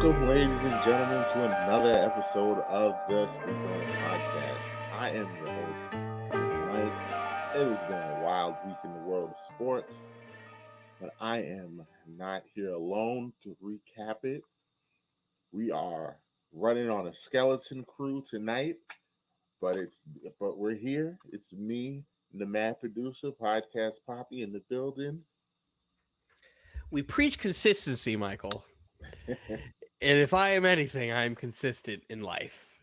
Welcome, ladies and gentlemen, to another episode of the Speak On Podcast. I am your host, Mike. It has been a wild week in the world of sports, but I am not here alone to recap it. We are running on a skeleton crew tonight, but we're here. It's me, the mad producer, Podcast Poppy, in the building. We preach consistency, Michael. And if I am anything, I am consistent in life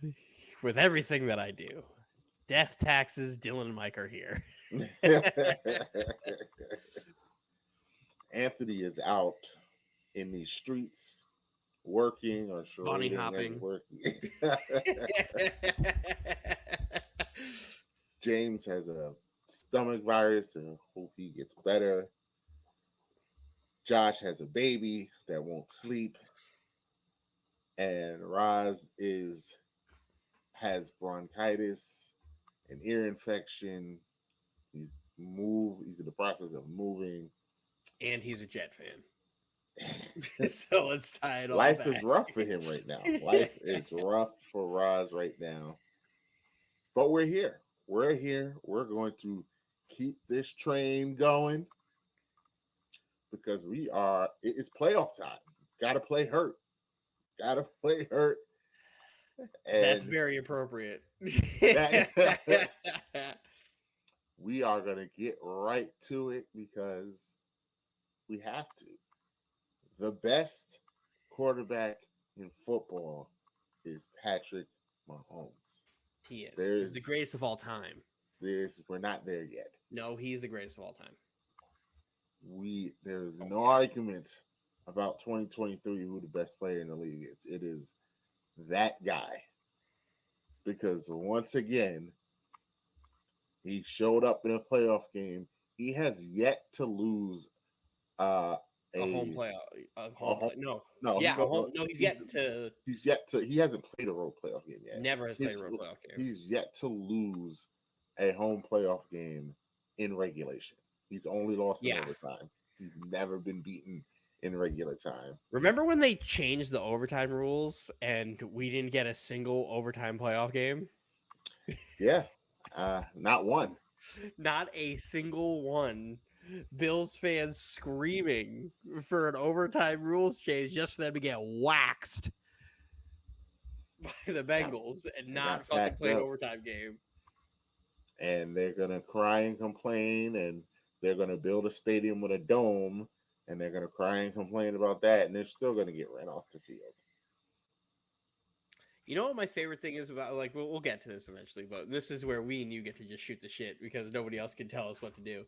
with everything that I do. Death, taxes, Dylan and Mike are here. Anthony is out in these streets working or Bunny charading as hopping. working. James has a stomach virus and hope he gets better. Josh has a baby that won't sleep. And Roz has bronchitis, an ear infection. He's in the process of moving. And he's a Jet fan. So let's tie it all Life back. is rough for him right now. Life is rough for Roz right now. But we're here. We're here. We're going to keep this train going because it's playoff time. Gotta play hurt. And that's very appropriate. We are going to get right to it because we have to. The best quarterback in football is Patrick Mahomes. He is. He's the greatest of all time. We're not there yet. No, he's the greatest of all time. There's no argument about 2023 who the best player in the league is. It is that guy. Because once again, he showed up in a playoff game. He has yet to lose a home playoff. He hasn't played a road playoff game yet. Never has played a road playoff game. He's yet to lose a home playoff game in regulation. He's only lost in overtime. He's never been beaten in regular time. Remember when they changed the overtime rules and we didn't get a single overtime playoff game? Yeah. Not one. Not a single one. Bills fans screaming for an overtime rules change just for them to get waxed by the Bengals and not fucking play an overtime game. And they're going to cry and complain, and they're going to build a stadium with a dome, and they're going to cry and complain about that, and they're still going to get ran off the field. You know what my favorite thing is about, like, we'll get to this eventually, but this is where we and you get to just shoot the shit because nobody else can tell us what to do.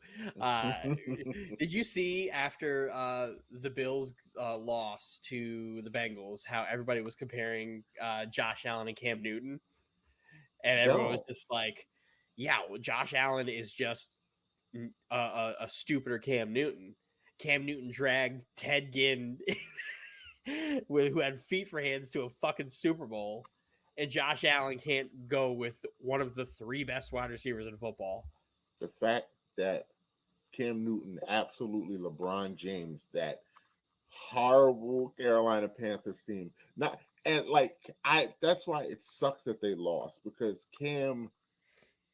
Did you see after the Bills lost to the Bengals, how everybody was comparing Josh Allen and Cam Newton? And everyone was just like, yeah, well, Josh Allen is just a stupider Cam Newton. Cam Newton dragged Ted Ginn who had feet for hands to a fucking Super Bowl, and Josh Allen can't go with one of the three best wide receivers in football. The fact that Cam Newton absolutely LeBron James that horrible Carolina Panthers team. That's why it sucks that they lost, because Cam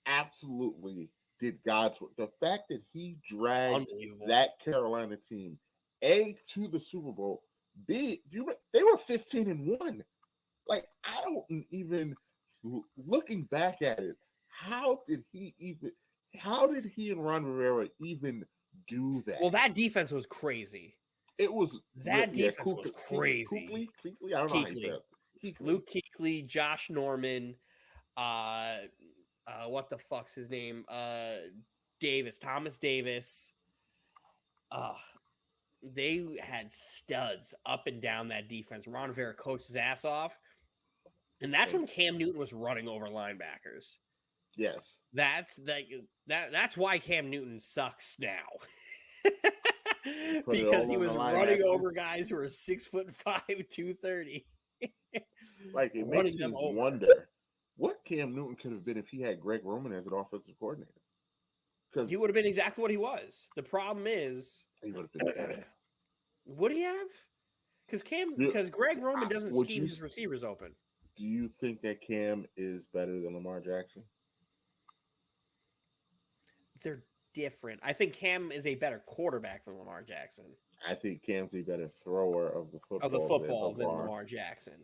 absolutely did God's work. The fact that he dragged that Carolina team to the Super Bowl. They were 15-1. Like, I don't even, looking back at it, how did he and Ron Rivera even do that? Well, that defense was crazy. It was defense was crazy. Kuechly, I don't know how you pronounce it. Luke Kuechly, Josh Norman, what the fuck's his name? Thomas Davis. They had studs up and down that defense. Ron Rivera coached his ass off. And that's when Cam Newton was running over linebackers. Yes. That's why Cam Newton sucks now. Because he was running over guys who are 6'5", 230. Like, it makes me wonder what Cam Newton could have been if he had Greg Roman as an offensive coordinator. Because he would have been exactly what he was. The problem is, he would have been better. Would he have? because Greg Roman doesn't scheme his receivers open. Do you think that Cam is better than Lamar Jackson? They're different. I think Cam is a better quarterback than Lamar Jackson. I think Cam's a better thrower of the football, than Lamar Jackson.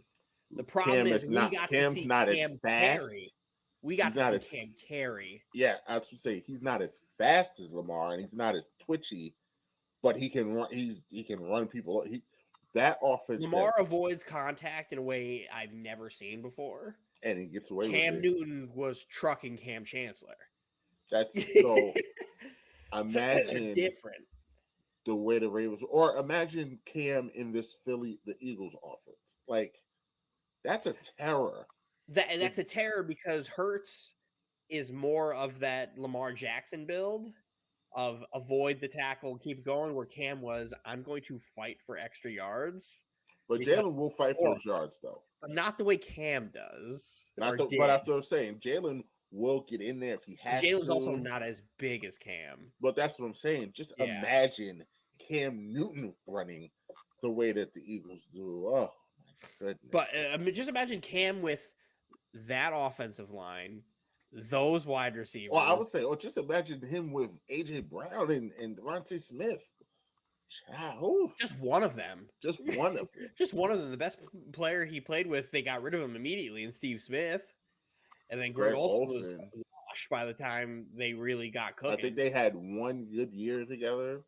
The problem is Cam's not as fast. We got to see Cam carry. Yeah, I was to say he's not as fast as Lamar, and he's not as twitchy, but he can run. He can run people. That offense. Lamar avoids contact in a way I've never seen before, and he gets away with it. Cam Newton was trucking Cam Chancellor. That's so. Imagine different the way the Ravens, or imagine Cam in this the Eagles offense. Like that's a terror. That's a terror because Hurts is more of that Lamar Jackson build of avoid the tackle, keep going. Where Cam was, I'm going to fight for extra yards. But Jalen will fight for his yards though, but not the way Cam does. But that's what I'm saying. Jalen will get in there if he has to. Jalen's also not as big as Cam. But that's what I'm saying. Just imagine Cam Newton running the way that the Eagles do. Oh, my goodness. But just imagine Cam with that offensive line, those wide receivers. Well, I would say, just imagine him with A.J. Brown and Devontae Smith. Just one of them. Just one of them. Just one of them. The best player he played with, they got rid of him immediately in Steve Smith. And then Greg Olsen was washed by the time they really got cooking. I think they had one good year together.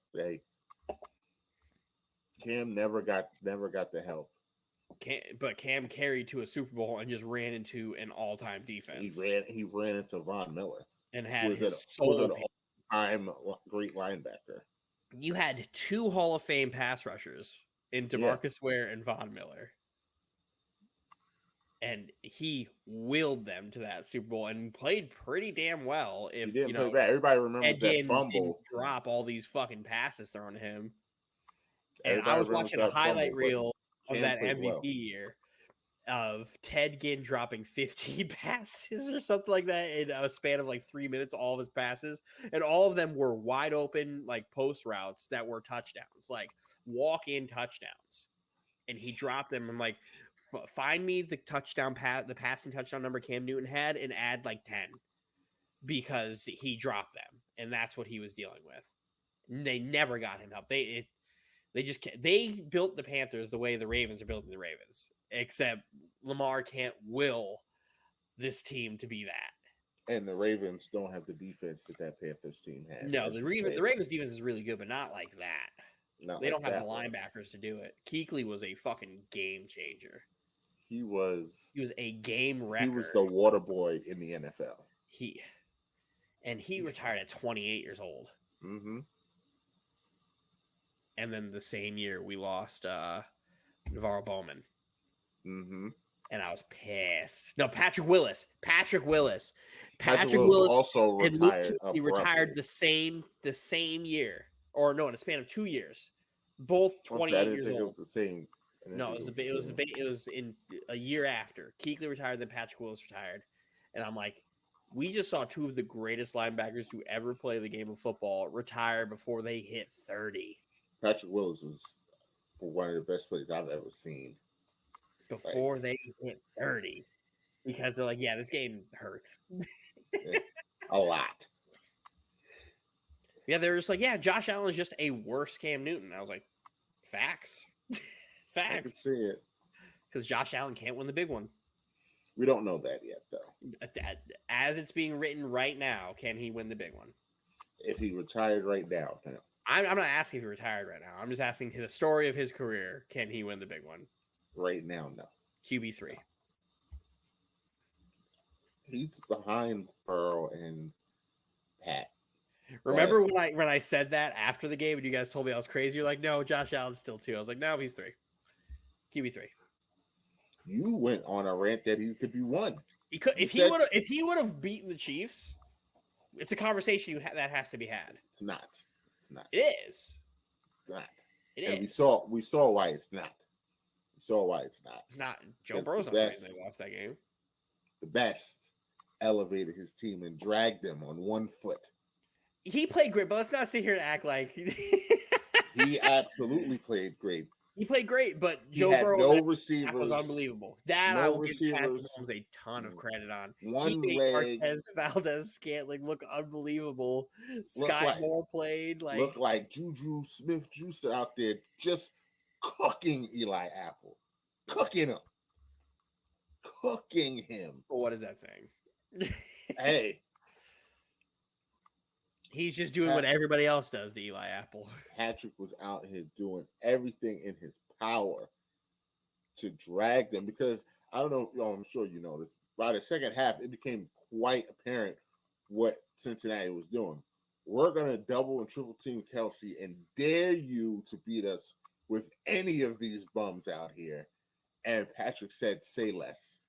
Cam never got the help. But Cam carried to a Super Bowl and just ran into an all-time defense. He ran into Von Miller and had was an all-time great linebacker. You had two Hall of Fame pass rushers in DeMarcus Ware and Von Miller. And he willed them to that Super Bowl and played pretty damn well. If he didn't play bad. Everybody remembers that fumble. Drop all these fucking passes thrown to him. And I was watching a highlight reel of that MVP year of Ted Ginn dropping 15 passes or something like that in a span of like 3 minutes, all of his passes. And all of them were wide open, like post routes that were touchdowns, like walk-in touchdowns. And he dropped them. I'm like, find me the the passing touchdown number Cam Newton had and add like 10 because he dropped them. And that's what he was dealing with. And they never got him help. They built the Panthers the way the Ravens are building the Ravens, except Lamar can't will this team to be that. And the Ravens don't have the defense that Panthers team had. No, the Ravens defense is really good, but not like that. They don't have the linebackers to do it. Kuechly was a fucking game changer. He was a game wrecker. He was the water boy in the NFL. He retired at 28 years old. Mm-hmm. And then the same year we lost Navarro Bowman. Mm-hmm. And I was pissed. No, Patrick Willis. Patrick Willis also retired. He retired the same year. Or no, in a span of 2 years. Both 28 years old. It was the same. No, it was in a year after. Kuechly retired, then Patrick Willis retired. And I'm like, we just saw two of the greatest linebackers to ever play the game of football retire before they hit 30. Patrick Willis was one of the best players I've ever seen. Before they hit 30. Because they're like, yeah, this game hurts. A lot. Yeah, they're just like, yeah, Josh Allen is just a worse Cam Newton. I was like, facts. Facts. I can see it. Because Josh Allen can't win the big one. We don't know that yet, though. As it's being written right now, can he win the big one? If he retired right now, no. I'm not asking if he retired right now. I'm just asking the story of his career. Can he win the big one? Right now, no. QB3. He's behind Burrow and Pat. Remember when I said that after the game and you guys told me I was crazy? You're like, no, Josh Allen's still 2. I was like, no, he's 3. QB3. You went on a rant that he could be 1. He could if he would have beaten the Chiefs. It's a conversation that has to be had. It's not. It is. It's not. It is. We saw why it's not. We saw why it's not. It's not. Joe Burrow's not playing. They lost that game. The best elevated his team and dragged them on 1 foot. He played great, but let's not sit here and act like he absolutely played great. He played great, but He Joe had Burrow no that was receivers, unbelievable. That I no will give Patrick receivers, Mahomes a ton of credit on. He one made leg, Marquez Valdez-Scantling look unbelievable. look Sky like Moore played look like like Juju Smith-Schuster out there just cooking Eli Apple, cooking him, cooking him. what is that saying? Hey, He's just doing what Pat, everybody else does to Eli Apple. Patrick was out here doing everything in his power to drag them because I don't know, I'm sure you know this. By the second half, it became quite apparent what Cincinnati was doing. We're gonna double and triple team Kelsey and dare you to beat us with any of these bums out here. And Patrick said, "Say less."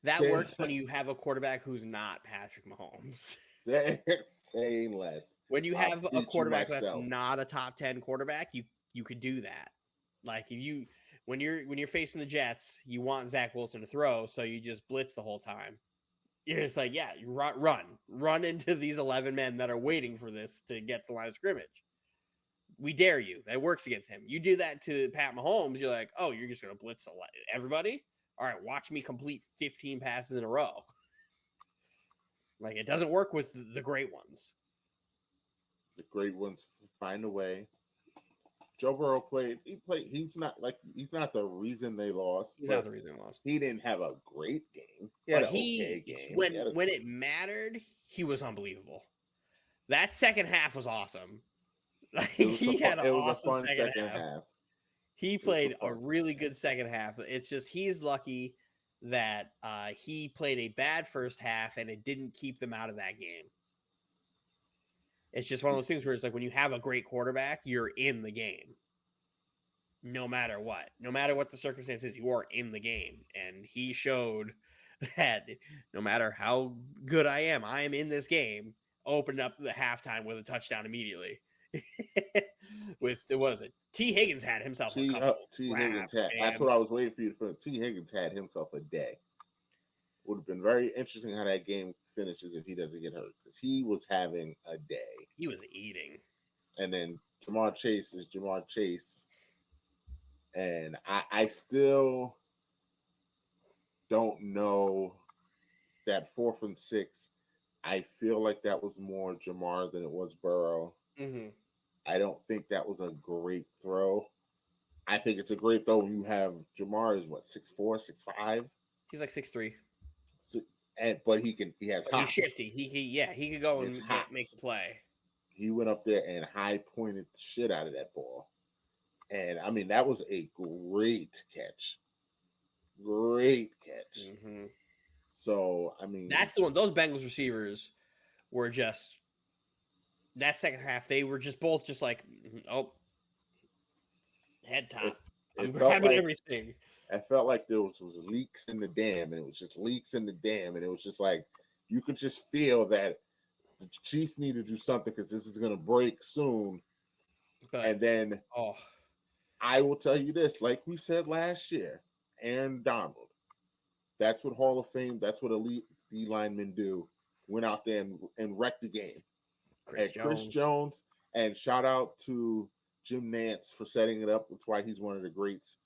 That Say works when you less. have a quarterback who's not Patrick Mahomes. Say less. When you I'll have a beat you quarterback that's myself. not a top 10 quarterback, you could do that. Like if you when you're facing the Jets, you want Zach Wilson to throw, so you just blitz the whole time. You're just like, yeah, you run into these 11 men that are waiting for this to get the line of scrimmage. We dare you. That works against him. You do that to Pat Mahomes, you're like, oh, you're just gonna blitz everybody. All right, watch me complete 15 passes in a row. Like it doesn't work with the great ones. The great ones find a way. Joe Burrow played. He's not the reason they lost. He's not the reason they lost. He didn't have a great game. He had an okay game. When it mattered, he was unbelievable. That second half was awesome. He had an awesome second half. He played a really good second half. It's just he's lucky that he played a bad first half and it didn't keep them out of that game. It's just one of those things where it's like when you have a great quarterback, you're in the game. No matter what the circumstances, you are in the game. And he showed that no matter how good I am in this game. Opened up the halftime with a touchdown immediately. With what is it? T. Higgins had himself a couple. Higgins had. That's what I was waiting for you to. T. Higgins had himself a day. Would have been very interesting how that game finishes if he doesn't get hurt because he was having a day. He was eating. And then Jamar Chase is Jamar Chase, and I still don't know that 4th and 6. I feel like that was more Jamar than it was Burrow. Mm-hmm. I don't think that was a great throw. I think it's a great throw when you have Jamar is what 6'4", 6'5". He's like 6'3". But he has hops. He's shifty. He could go and make the play. He went up there and high pointed the shit out of that ball. And I mean that was a great catch. Great catch. Mm-hmm. So I mean that's the one. Those Bengals receivers were just that second half. They were just both just like head top. I'm grabbing everything. I felt like there was leaks in the dam, and it was just leaks in the dam, and it was just like you could just feel that the Chiefs need to do something because this is going to break soon. But, and then I will tell you this, like we said last year, Aaron Donald. That's what Hall of Fame, that's what elite D linemen do. Went out there and wrecked the game. Chris Jones, and shout out to Jim Nantz for setting it up. That's why he's one of the greats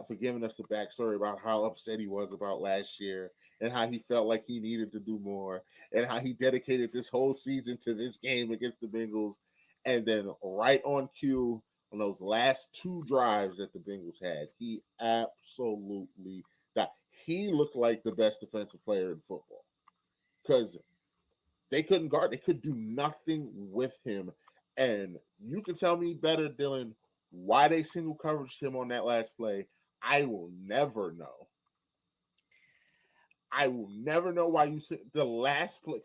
for giving us the backstory about how upset he was about last year and how he felt like he needed to do more and how he dedicated this whole season to this game against the Bengals. And then right on cue on those last 2 drives that the Bengals had, he absolutely got. He looked like the best defensive player in football because they couldn't guard. They could do nothing with him. And you can tell me better, Dylan, why they single coveraged him on that last play. I will never know. I will never know why you said the last play.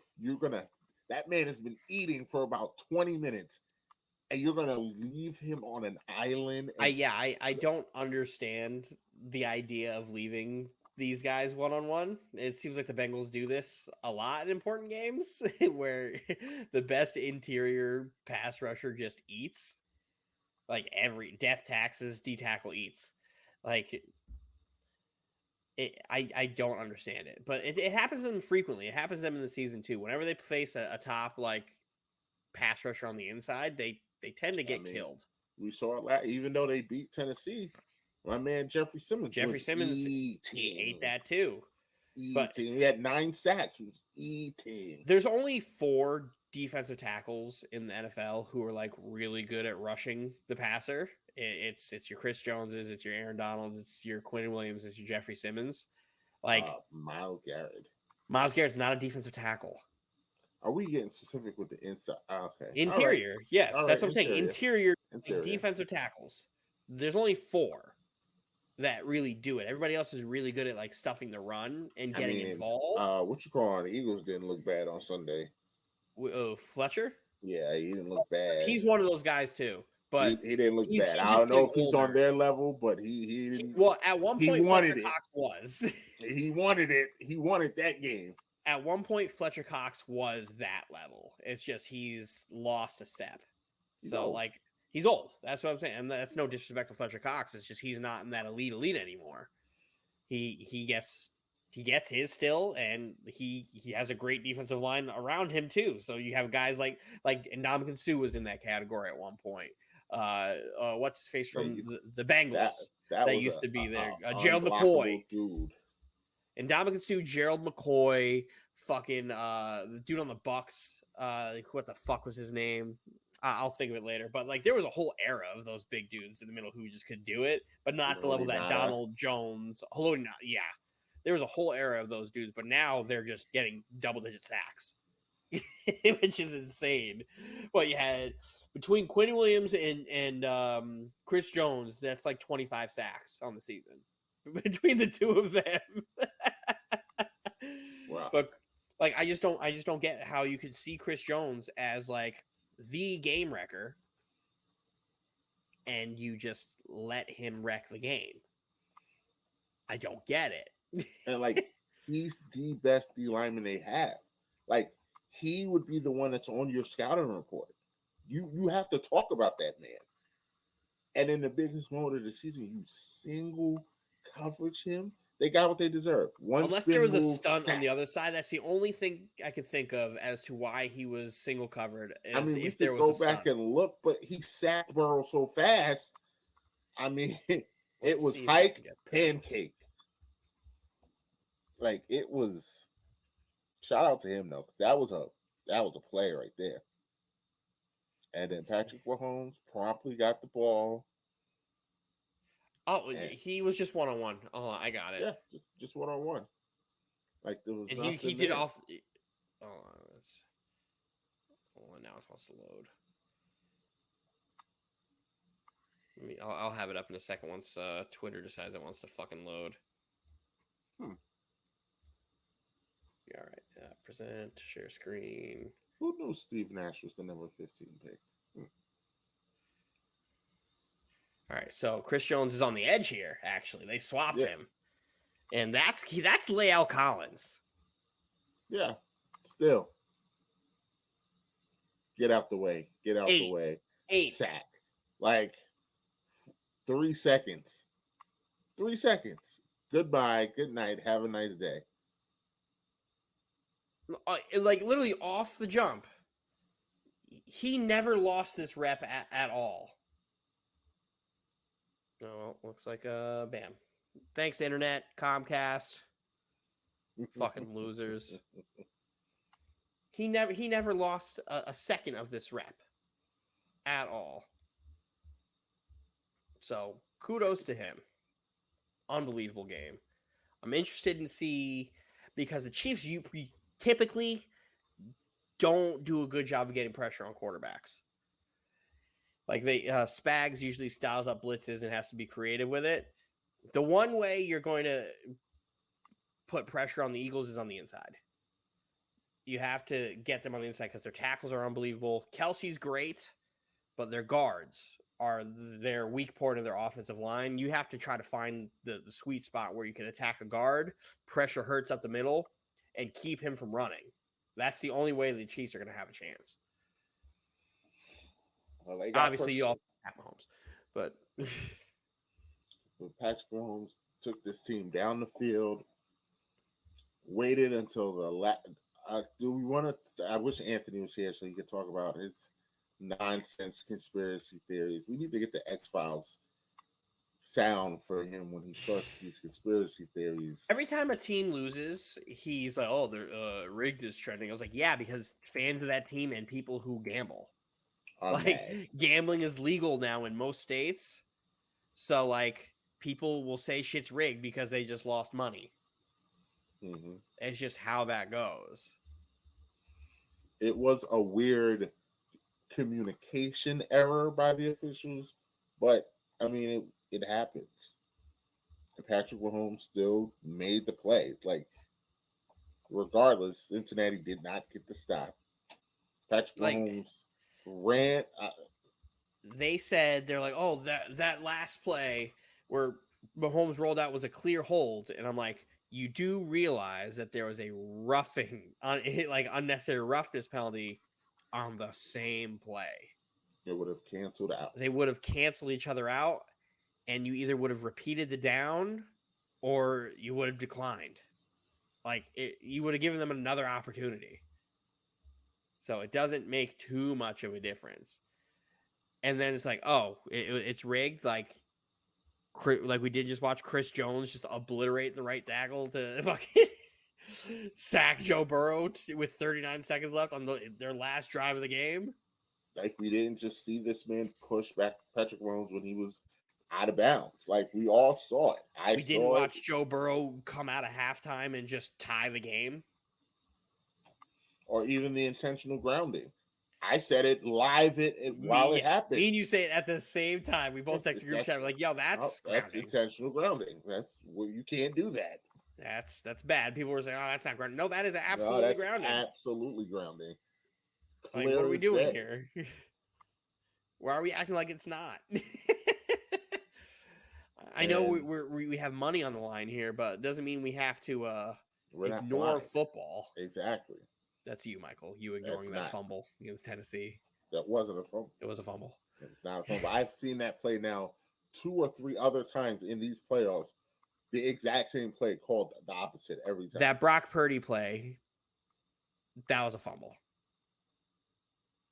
That man has been eating for about 20 minutes, and you're gonna leave him on an island. I don't understand the idea of leaving these guys one-on-one. It seems like the Bengals do this a lot in important games where the best interior pass rusher just eats. Like every death taxes, D-tackle eats. Like I don't understand it, but it happens to them frequently. It happens to them in the season too. Whenever they face a top like pass rusher on the inside, they tend to get killed. We saw it even though they beat Tennessee. My man Jeffrey Simmons Jeffrey was Simmons, he ate eating. that too. But Eating. He had 9 sacks. He was eating. there's only 4 defensive tackles in the NFL who are like really good at rushing the passer. It's your Chris Joneses, it's your Aaron Donalds, it's your Quinn Williams, it's your Jeffrey Simmons. Like Myles Garrett. Myles Garrett's not a defensive tackle. Are we getting specific with the inside? Okay. Interior, right. Yes, All that's right. what I'm saying. Interior. Defensive tackles. There's only 4 that really do it. Everybody else is really good at like stuffing the run and getting involved. What you call the Eagles didn't look bad on Sunday. Fletcher? Yeah, he didn't look bad. He's one of those guys too. But he didn't look bad. I don't know if he's on their level, but he didn't. Well, at one point, Fletcher Cox was. He wanted it. He wanted that game. At one point, Fletcher Cox was that level. It's just he's lost a step. He's old. That's what I'm saying. And that's no disrespect to Fletcher Cox. It's just he's not in that elite anymore. He gets his still, and he has a great defensive line around him too. So you have guys like Ndamukong Suh was in that category at one point. What's his face from the Bengals that used to be there? Gerald McCoy, dude. Ndamukong Suh, Gerald McCoy, fucking the dude on the Bucks. What the fuck was his name? I'll think of it later. But like, there was a whole era of those big dudes in the middle who just could do it, but not the level that Donald Jones. Yeah, there was a whole era of those dudes, but now they're just getting double-digit sacks, which is insane. Well, you had between Quinn Williams and Chris Jones, that's like 25 sacks on the season between the two of them. Wow. But like, I just don't get how you could see Chris Jones as like the game wrecker and you just let him wreck the game. I don't get it. And like, he's the best D lineman they have. Like, he would be the one that's on your scouting report. You have to talk about that man. And in the biggest moment of the season, you single coverage him. They got what they deserve. Unless there was a stunt on the other side, that's the only thing I could think of as to why he was single covered. I mean, if there was go back and look, but he sacked Burrow so fast. I mean, it was hike pancake. Like, it was. Shout out to him though, because that was a play right there. And then Patrick Mahomes promptly got the ball. Oh, he was just one-on-one. Oh, I got it. Yeah, just one-on-one. Like, there was nothing. He did off. Oh, now it's supposed to load. I'll have it up in a second once Twitter decides it wants to fucking load. Yeah, all right. Present, share screen. Who knew Steve Nash was the number 15 pick? All right, so Chris Jones is on the edge here. Actually, they swapped him, and that's Lael Collins. Yeah, still get out the way. Get out the way. 8 sack. Like 3 seconds. 3 seconds. Goodbye. Good night. Have a nice day. Like literally off the jump. He never lost this rep at all. No, looks like bam. Thanks, internet, Comcast. Fucking losers. He never lost a second of this rep at all. So kudos to him. Unbelievable game. I'm interested in see because the Chiefs typically don't do a good job of getting pressure on quarterbacks. Like Spags usually styles up blitzes and has to be creative with it. The one way you're going to put pressure on the Eagles is on the inside. You have to get them on the inside because their tackles are unbelievable. Kelsey's great, but their guards are their weak point of their offensive line. You have to try to find the sweet spot where you can attack a guard, pressure Hurts up the middle, and keep him from running. That's the only way the Chiefs are going to have a chance. Well, obviously, you all have Mahomes, but Patrick Mahomes took this team down the field, waited until the last. Do we want to? I wish Anthony was here so he could talk about his nonsense conspiracy theories. We need to get the X-Files sound for him when he starts these conspiracy theories. Every time a team loses, he's like, "Oh, they're rigged is trending." I was like, "Yeah, because fans of that team and people who gamble, Are like mad. gambling is legal now in most states, so like people will say shit's rigged because they just lost money. Mm-hmm. It's just how that goes." It was a weird communication error by the officials, but I mean, it happens. And Patrick Mahomes still made the play. Like, regardless, Cincinnati did not get the stop. Patrick Like Mahomes ran. they said, they're like, "Oh, that last play where Mahomes rolled out was a clear hold," and I'm like, "You do realize that there was a roughing on like unnecessary roughness penalty on the same play? It would have canceled out. They would have canceled each other out, and you either would have repeated the down or you would have declined. Like you would have given them another opportunity. So it doesn't make too much of a difference." And then it's like, "Oh, it's rigged." Like we did just watch Chris Jones just obliterate the right tackle to fucking sack Joe Burrow with 39 seconds left on their last drive of the game. Like, we didn't just see this man push back Patrick Mahomes when he was out of bounds. Like, we all saw it. I We didn't saw it. watch Joe Burrow come out of halftime and just tie the game. Or even the intentional grounding. I said it live while it happened. Me and you say it at the same time. We both text a group chat. We're like, "Yo, that's that's intentional grounding. That's well, you can't do that. That's bad." People were saying, "Oh, that's not grounding." No, that is absolutely grounding. Absolutely grounding. Like, what are we doing here? Why are we acting like it's not? I know we have money on the line here, but it doesn't mean we have to ignore football. Exactly. That's you, Michael. You ignoring that fumble against Tennessee. That wasn't a fumble. It was a fumble. It's not a fumble. I've seen that play now 2 or 3 other times in these playoffs. The exact same play called the opposite every time. That Brock Purdy play, that was a fumble.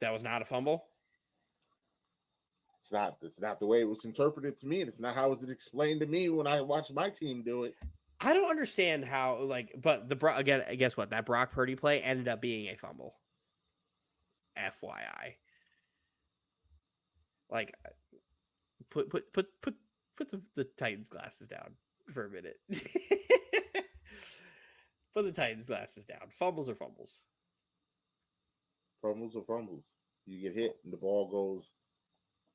That was not a fumble? It's not the way it was interpreted to me. And it's not how it was explained to me when I watched my team do it. I don't understand how, but again, guess what? That Brock Purdy play ended up being a fumble. FYI. Like, put the Titans glasses down for a minute. Put the Titans glasses down. Fumbles are fumbles. Fumbles are fumbles. You get hit and the ball goes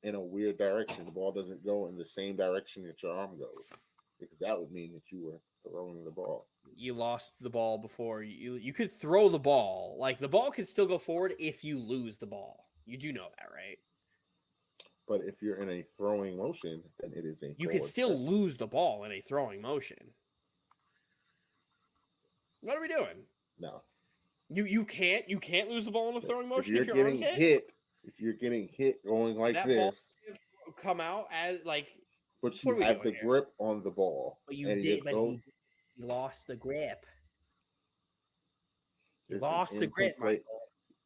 in a weird direction. The ball doesn't go in the same direction that your arm goes, because that would mean that you were throwing the ball. You lost the ball before you could throw the ball. Like, the ball could still go forward if you lose the ball. You do know that, right? But if you're in a throwing motion, then it is a you could still lose the ball in a throwing motion. What are we doing? No. You can't lose the ball in a throwing motion if you're getting hit. If you're getting hit going like that this, ball come out as like. But you have the grip on the ball. But you did, but he lost the grip. You lost the grip, Michael.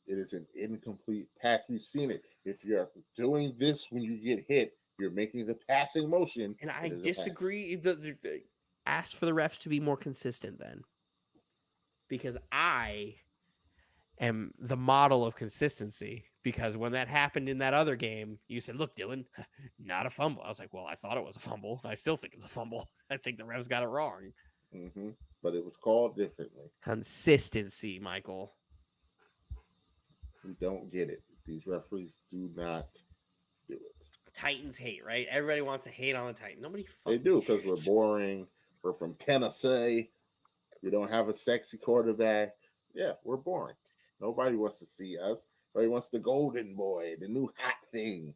It is an incomplete pass. We've seen it. If you're doing this when you get hit, you're making the passing motion. And I disagree. Ask for the refs to be more consistent then. Because I am the model of consistency. Because when that happened in that other game, you said, "Look, Dylan, not a fumble." I was like, "Well, I thought it was a fumble. I still think it's a fumble. I think the refs got it wrong." Mm-hmm. But it was called differently. Consistency, Michael. We don't get it. These referees do not do it. Titans hate, right? Everybody wants to hate on the Titans. Nobody fucking They do, because we're boring. We're from Tennessee. We don't have a sexy quarterback. Yeah, we're boring. Nobody wants to see us. Everybody wants the golden boy, the new hot thing.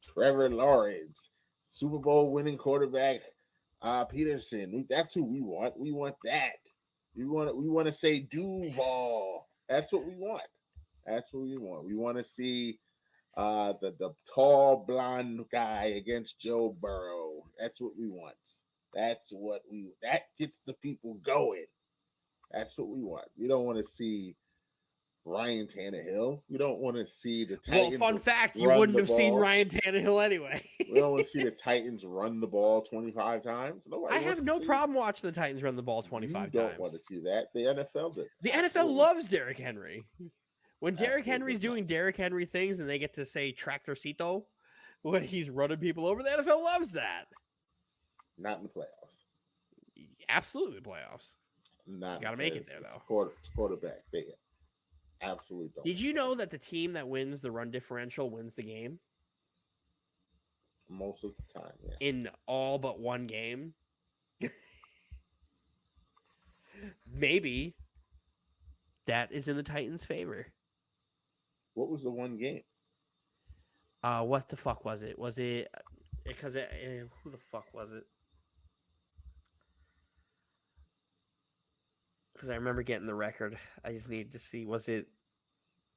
Trevor Lawrence, Super Bowl winning quarterback, Peterson. That's who we want. We want that. We want to say Duval. That's what we want. That's what we want. We want to see the tall blonde guy against Joe Burrow. That's what we want. That gets the people going. That's what we want. We don't want to see Ryan Tannehill. We don't want to see the Well, Titans fun fact, you run wouldn't the have seen ball. Ryan Tannehill anyway. We don't want to see the Titans run the ball 25 times. Nobody I wants have to no see problem watching the Titans run the ball it. You 25 don't want to times. see that. The NFL does. The NFL Absolutely. loves Derrick Henry. When Derrick Absolutely Henry's not. doing Derrick Henry things and they get to say tractorcito when he's running people over, the NFL loves that. Not in the playoffs. Absolutely playoffs. Not Gotta make it there, it's though. quarterback. They absolutely don't. Did you know that the team that wins the run differential wins the game? Most of the time, yes. In all but one game? Maybe that is in the Titans' favor. What was the one game? What the fuck was it? Was it because who the fuck was it? Because I remember getting the record. I just needed to see. Was it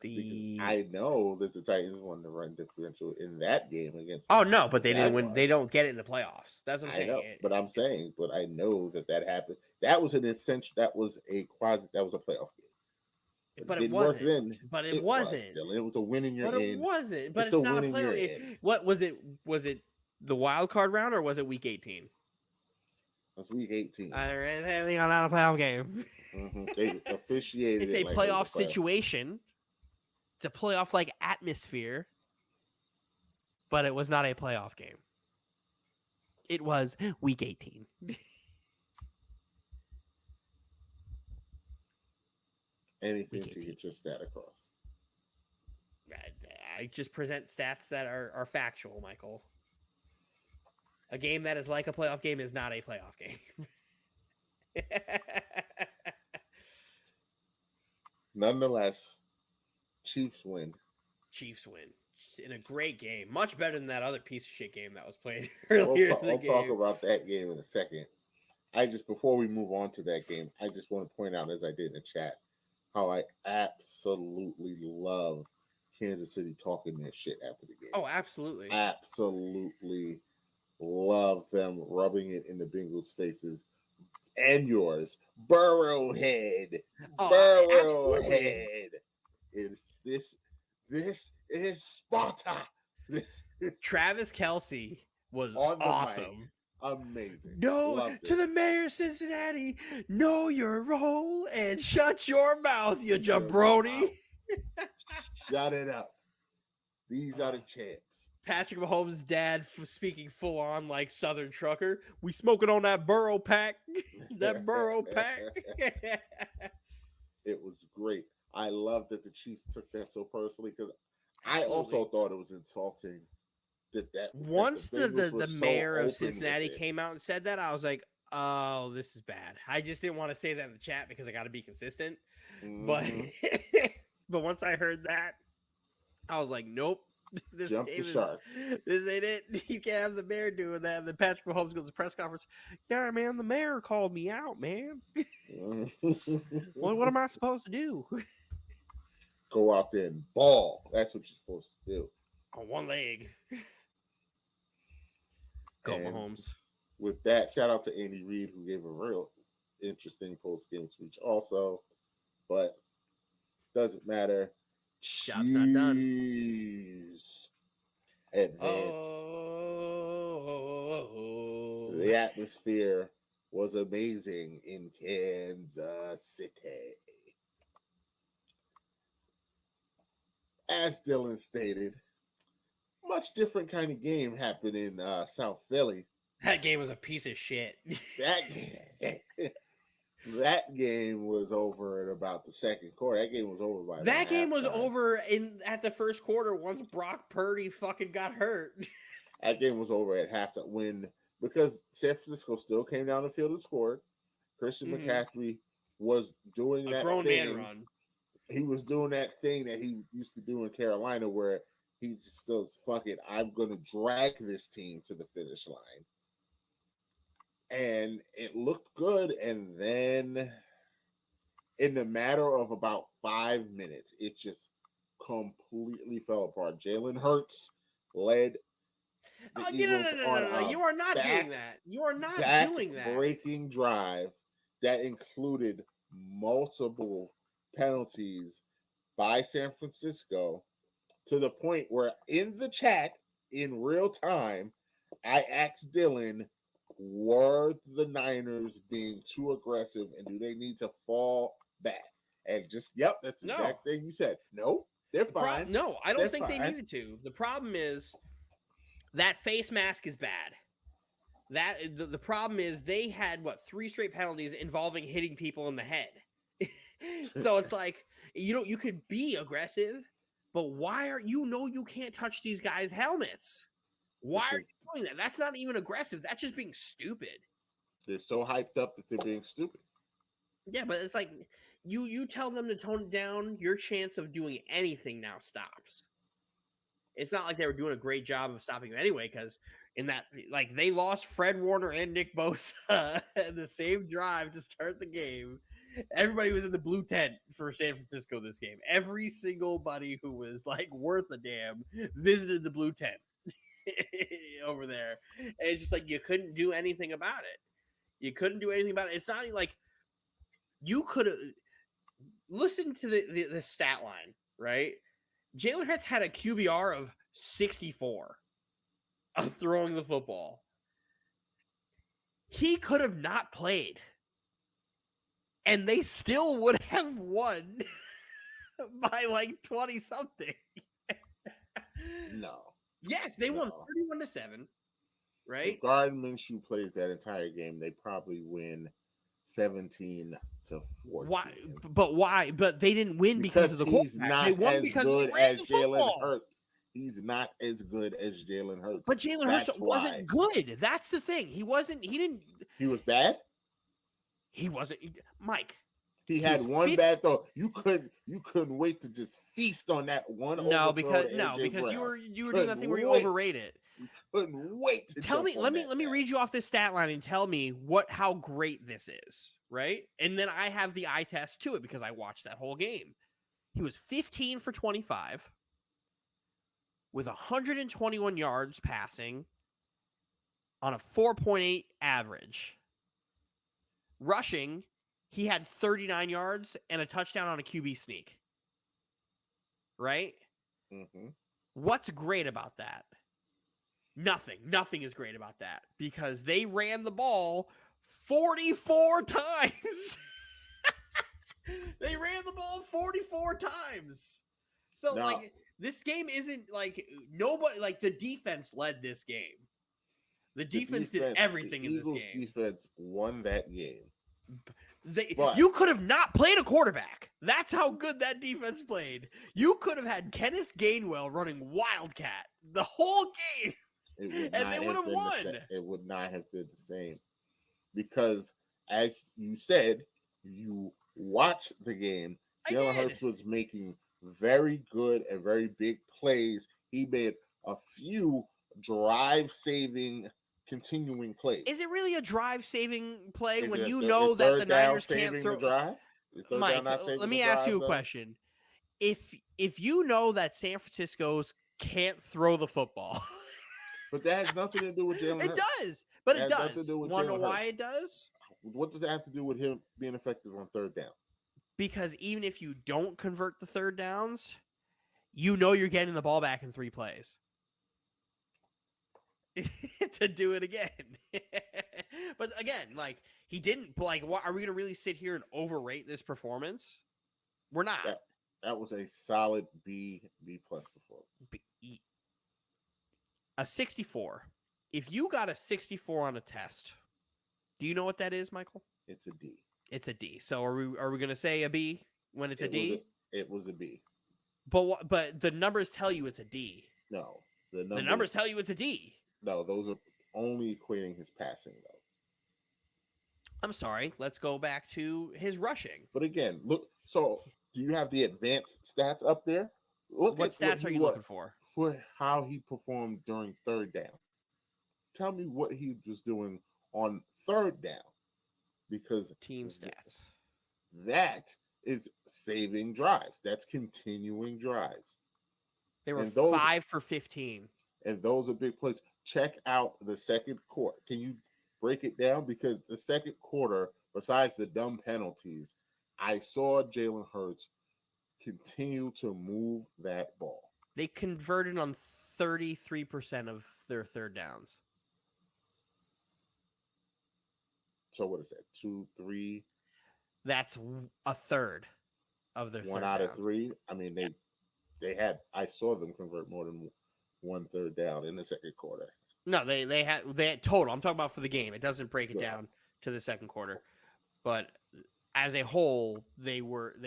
the? Because I know that the Titans won the run differential in that game against. Oh no, but they didn't win. Jaguars. They don't get it in the playoffs. That's what I'm I saying. know, but I'm saying, but I know that happened. That was an essential. That was a quasi. That was a playoff game. But it didn't wasn't. work then. But it wasn't. Still, it was a win in your But end. it wasn't. But it's it's a not a win in your playoff game. end. What was it? Was it the wild card round or was it week 18? That's week 18. Everything not a playoff game. Mm-hmm. They officiated. It's a like playoff situation. It's a playoff-like atmosphere, but it was not a playoff game. It was week 18. Anything to get your stat across. I just present stats that are factual, Michael. A game that is like a playoff game is not a playoff game. Nonetheless, Chiefs win. Chiefs win in a great game, much better than that other piece of shit game that was played earlier. We'll talk about that game in a second. Before we move on to that game, I just want to point out, as I did in the chat, how I absolutely love Kansas City talking their shit after the game. Oh, absolutely. Absolutely love them rubbing it in the Bengals' faces and yours. Burrowhead. Burrowhead. This is Sparta. This is Travis Kelce was awesome. Amazing. No, to the mayor of Cincinnati, know your role and shut your mouth, you jabroni. Shut it up. These are the champs. Patrick Mahomes' dad speaking full on like Southern trucker. We smoking on that Burrow pack. That Burrow pack. It was great. I love that the Chiefs took that so personally because I also thought it was insulting. Once the mayor of Cincinnati came out and said that, I was like, oh, this is bad. I just didn't want to say that in the chat because I got to be consistent. Mm-hmm. But once I heard that, I was like, nope. This ain't it. You can't have the mayor doing that. And then Patrick Mahomes goes to the press conference. Yeah, man, the mayor called me out, man. What am I supposed to do? Go out there and ball. That's what you're supposed to do. On one leg. Go Mahomes. With that, shout out to Andy Reid, who gave a real interesting post-game speech also. But doesn't matter. Job's not done. Advance. The atmosphere was amazing in Kansas City. As Dylan stated, much different kind of game happened in South Philly. That game was a piece of shit. That game was over at about the second quarter. That game was over by that game was over at the first quarter once Brock Purdy fucking got hurt. That game was over at halftime because San Francisco still came down the field and scored. Christian McCaffrey was doing that grown man run. He was doing that thing that he used to do in Carolina where he just says, fuck it, I'm going to drag this team to the finish line. And it looked good. And then in the matter of about 5 minutes, it just completely fell apart. Jalen Hurts led the Eagles no. You are not doing that. You are not doing that. Breaking drive that included multiple penalties by San Francisco to the point where in the chat in real time, I asked Dylan, were the Niners being too aggressive and do they need to fall back? And just, yep, that's the No. exact thing you said. No, they're fine. No, I don't They're think they fine. needed to. The problem is that face mask is bad. The problem is they had 3 straight penalties involving hitting people in the head. So it's like you could be aggressive, but why are you can't touch these guys' helmets? Why are you doing that? That's not even aggressive. That's just being stupid. They're so hyped up that they're being stupid. Yeah, but it's like you tell them to tone it down, your chance of doing anything now stops. It's not like they were doing a great job of stopping you anyway, because in that, like, they lost Fred Warner and Nick Bosa in the same drive to start the game. Everybody was in the blue tent for San Francisco this game. Every single buddy who was like worth a damn visited the blue tent over there. And it's just like you couldn't do anything about it. You couldn't do anything about it. It's not like you could have listened to the stat line, right? Jalen Hurts had a QBR of 64 of throwing the football. He could have not played, and they still would have won by like 20 something. No. Yes, they won 31-7, right? If Gardner Minshew plays that entire game, they probably win 17-14. Why? But why? But they didn't win because of the he's quarterback. not They won as because good they ran as the Jalen football. Hurts. He's not as good as Jalen Hurts. But Jalen Hurts wasn't good. That's the thing. He wasn't. He didn't. He was bad. He wasn't. Mike. He had one bad throw. You couldn't wait to just feast on that one. No, because you were doing that thing where you overrate it. You couldn't wait to tell me. Let me read you off this stat line and tell me how great this is, right? And then I have the eye test to it because I watched that whole game. He was 15 for 25 with 121 yards passing on a 4.8 average. Rushing, he had 39 yards and a touchdown on a QB sneak. Right? Mm-hmm. What's great about that? Nothing. Nothing is great about that because they ran the ball 44 times. They ran the ball 44 times. So, like, this game isn't like nobody, like, the defense led this game. The defense did everything in this game. The Eagles' defense won that game. You could have not played a quarterback. That's how good that defense played. You could have had Kenneth Gainwell running Wildcat the whole game, and they would have won. It would not have been the same because, as you said, you watched the game. Jalen Hurts was making very good and very big plays. He made a few drive-saving continuing plays. Is it really a drive-saving play when you know that the Niners can't throw? Drive? Mike, let me ask you a question. If you know that San Francisco's can't throw the football, but that has nothing to do with Jalen Hurts. It does, but it does. Want to know why it does? What does it have to do with him being effective on third down? Because even if you don't convert the third downs, you know you're getting the ball back in 3 plays. To do it again. But again, like, he didn't, like, what are we gonna really sit here and overrate this performance? We're not. That was a solid B plus performance. A 64. If you got a 64 on a test, do you know what that is, Michael? It's a D. It's a D. So are we gonna say a B when it's a D? It was a B. But the numbers tell you it's a D. No, the numbers tell you it's a D. No, those are only equating his passing, though. I'm sorry. Let's go back to his rushing. But again, look. So, do you have the advanced stats up there? What stats are you looking for? For how he performed during third down. Tell me what he was doing on third down. Because team stats. That is saving drives. That's continuing drives. They were 5 for 15. And those are big plays. Check out the second quarter. Can you break it down? Because the second quarter, besides the dumb penalties, I saw Jalen Hurts continue to move that ball. They converted on 33% of their third downs. So what is that? 2, 3. That's a third of their One third out downs. of 3. I mean, they had. I saw them convert more than 1 third down in the second quarter. No, they had total. I'm talking about for the game. It doesn't break it down to the second quarter, but as a whole, they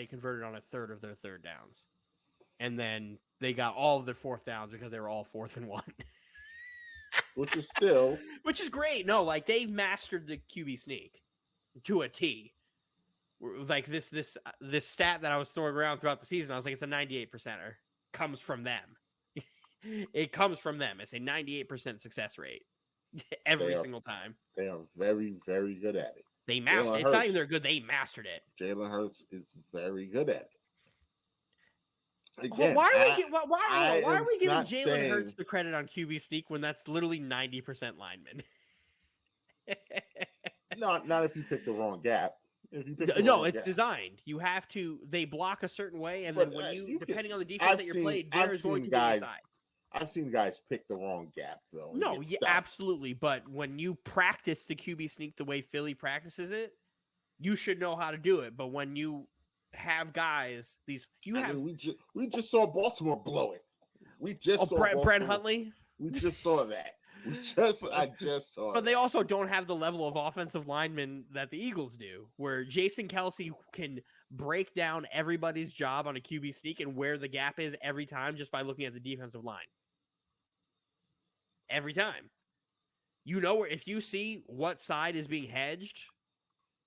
converted on a third of their third downs, and then they got all of their fourth downs because they were all 4th and 1, which is great. No, like they've mastered the QB sneak to a T. Like this stat that I was throwing around throughout the season, I was like, it's a 98%er. Comes from them. It comes from them. It's a 98% success rate every single time. They are very, very good at it. They mastered it. It's not even they're good. They mastered it. Jalen Hurts is very good at it. Again, why are we giving Jalen Hurts the credit on QB sneak when that's literally 90% linemen? Not if you pick the wrong gap. It's designed. You have to. They block a certain way, and then when depending on the defense that you're played, there's going to be a side. I've seen guys pick the wrong gap, though. No, yeah, absolutely. But when you practice the QB sneak the way Philly practices it, you should know how to do it. But when you have guys, we just saw Baltimore blow it. We just saw Brett Huntley. We just saw that. I just saw. But they also don't have the level of offensive linemen that the Eagles do, where Jason Kelce can break down everybody's job on a QB sneak and where the gap is every time just by looking at the defensive line. Every time. You know where, if you see what side is being hedged,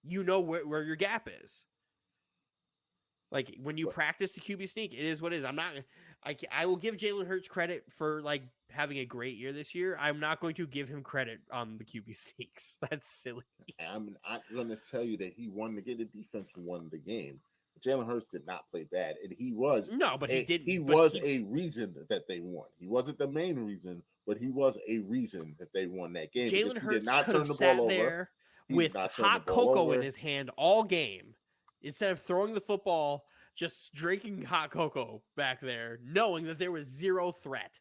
you know where your gap is. Like when you practice the QB sneak, it is what it is. I will give Jalen Hurts credit for like having a great year this year. I'm not going to give him credit on the QB sneaks. That's silly. I'm going to tell you that he won the game. The defense won the game. Jalen Hurts did not play bad, and he was a reason that they won. He wasn't the main reason, but he was a reason that they won that game. Jalen Hurts did not turn the ball over with hot cocoa in his hand all game. Instead of throwing the football, just drinking hot cocoa back there, knowing that there was zero threat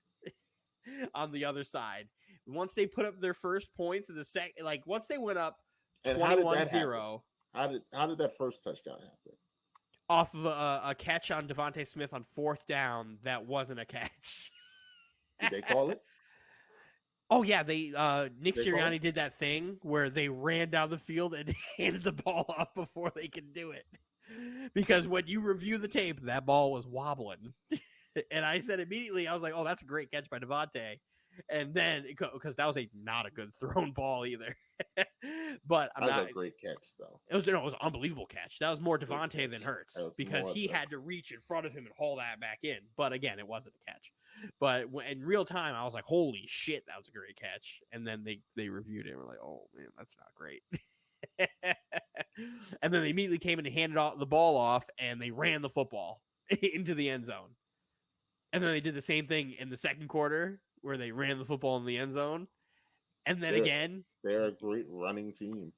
on the other side. Once they put up their first points in the second, like once they went up 21-0. How did that first touchdown happen? Off of a catch on Devontae Smith on 4th down that wasn't a catch. Did they call it? Oh yeah, Nick Sirianni did that thing where they ran down the field and handed the ball off before they could do it. Because when you review the tape, that ball was wobbling. And I said immediately, I was like, oh, that's a great catch by Devontae. And then, because that was not a good thrown ball either. But that was a great catch, though. It was an unbelievable catch. That was more Devontae than Hurts because he had to reach in front of him and haul that back in. But again, it wasn't a catch. But in real time, I was like, holy shit, that was a great catch. And then they reviewed it and were like, oh, man, that's not great. And then they immediately came in and handed the ball off, and they ran the football into the end zone. And then they did the same thing in the second quarter where they ran the football in the end zone. And then they're a great running team.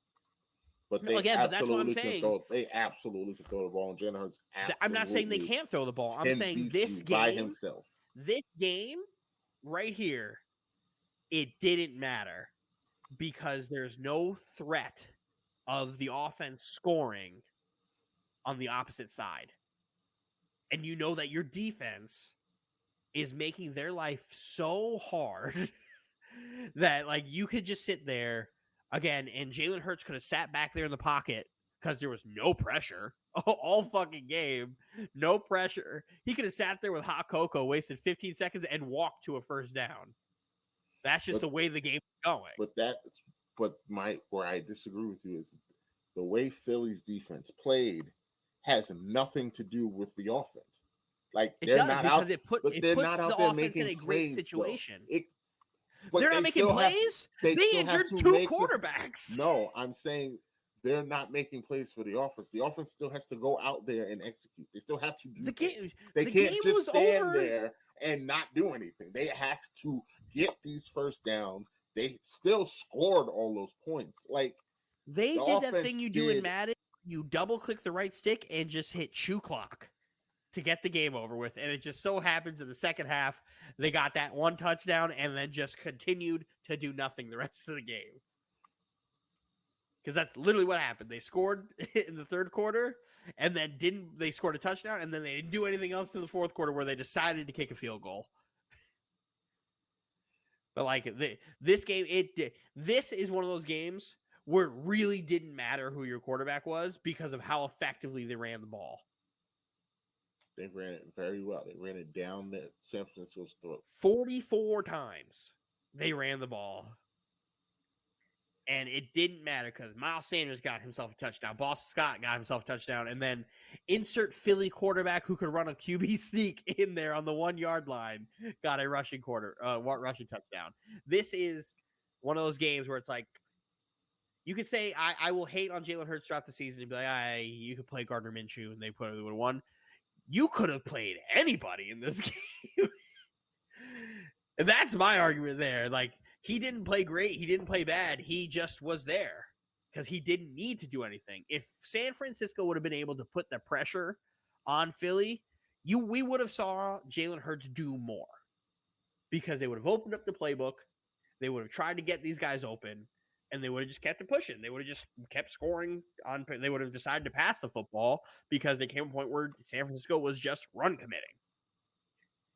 But that's what I'm saying. They absolutely can throw the ball. And Jalen Hurts I'm not saying they can't throw the ball. I'm saying this game by himself. This game right here, it didn't matter because there's no threat of the offense scoring on the opposite side. And you know that your defense is making their life so hard that like you could just sit there again, and Jalen Hurts could have sat back there in the pocket because there was no pressure all fucking game. No pressure. He could have sat there with hot cocoa, wasted 15 seconds, and walked to a first down. That's just the way the game is going. Where I disagree with you is the way Philly's defense played has nothing to do with the offense. Like they're not out, it puts the offense in a great situation. They're not making plays. They injured 2 quarterbacks. No, I'm saying they're not making plays for the offense. The offense still has to go out there and execute. They still have to do things. They can't just stand there and not do anything. They have to get these first downs. They still scored all those points. Like they did that thing you do in Madden. You double click the right stick and just hit shoe clock to get the game over with. And it just so happens in the second half, they got that one touchdown and then just continued to do nothing the rest of the game. Because that's literally what happened. They scored in the third quarter and then they scored a touchdown and then they didn't do anything else in the fourth quarter where they decided to kick a field goal. But like this game, this is one of those games where it really didn't matter who your quarterback was because of how effectively they ran the ball. They ran it very well. They ran it down the San Francisco's throat. 44 times they ran the ball. And it didn't matter because Miles Sanders got himself a touchdown. Boston Scott got himself a touchdown. And then insert Philly quarterback who could run a QB sneak in there on the 1 yard line got a rushing touchdown. This is one of those games where it's like, you could say, I will hate on Jalen Hurts throughout the season and be like, you could play Gardner Minshew and they probably would have won. You could have played anybody in this game. And that's my argument there. Like, he didn't play great. He didn't play bad. He just was there because he didn't need to do anything. If San Francisco would have been able to put the pressure on Philly, we would have saw Jalen Hurts do more because they would have opened up the playbook. They would have tried to get these guys open, and they would have just kept it pushing. They would have just kept scoring on. They would have decided to pass the football because they came to a point where San Francisco was just run committing.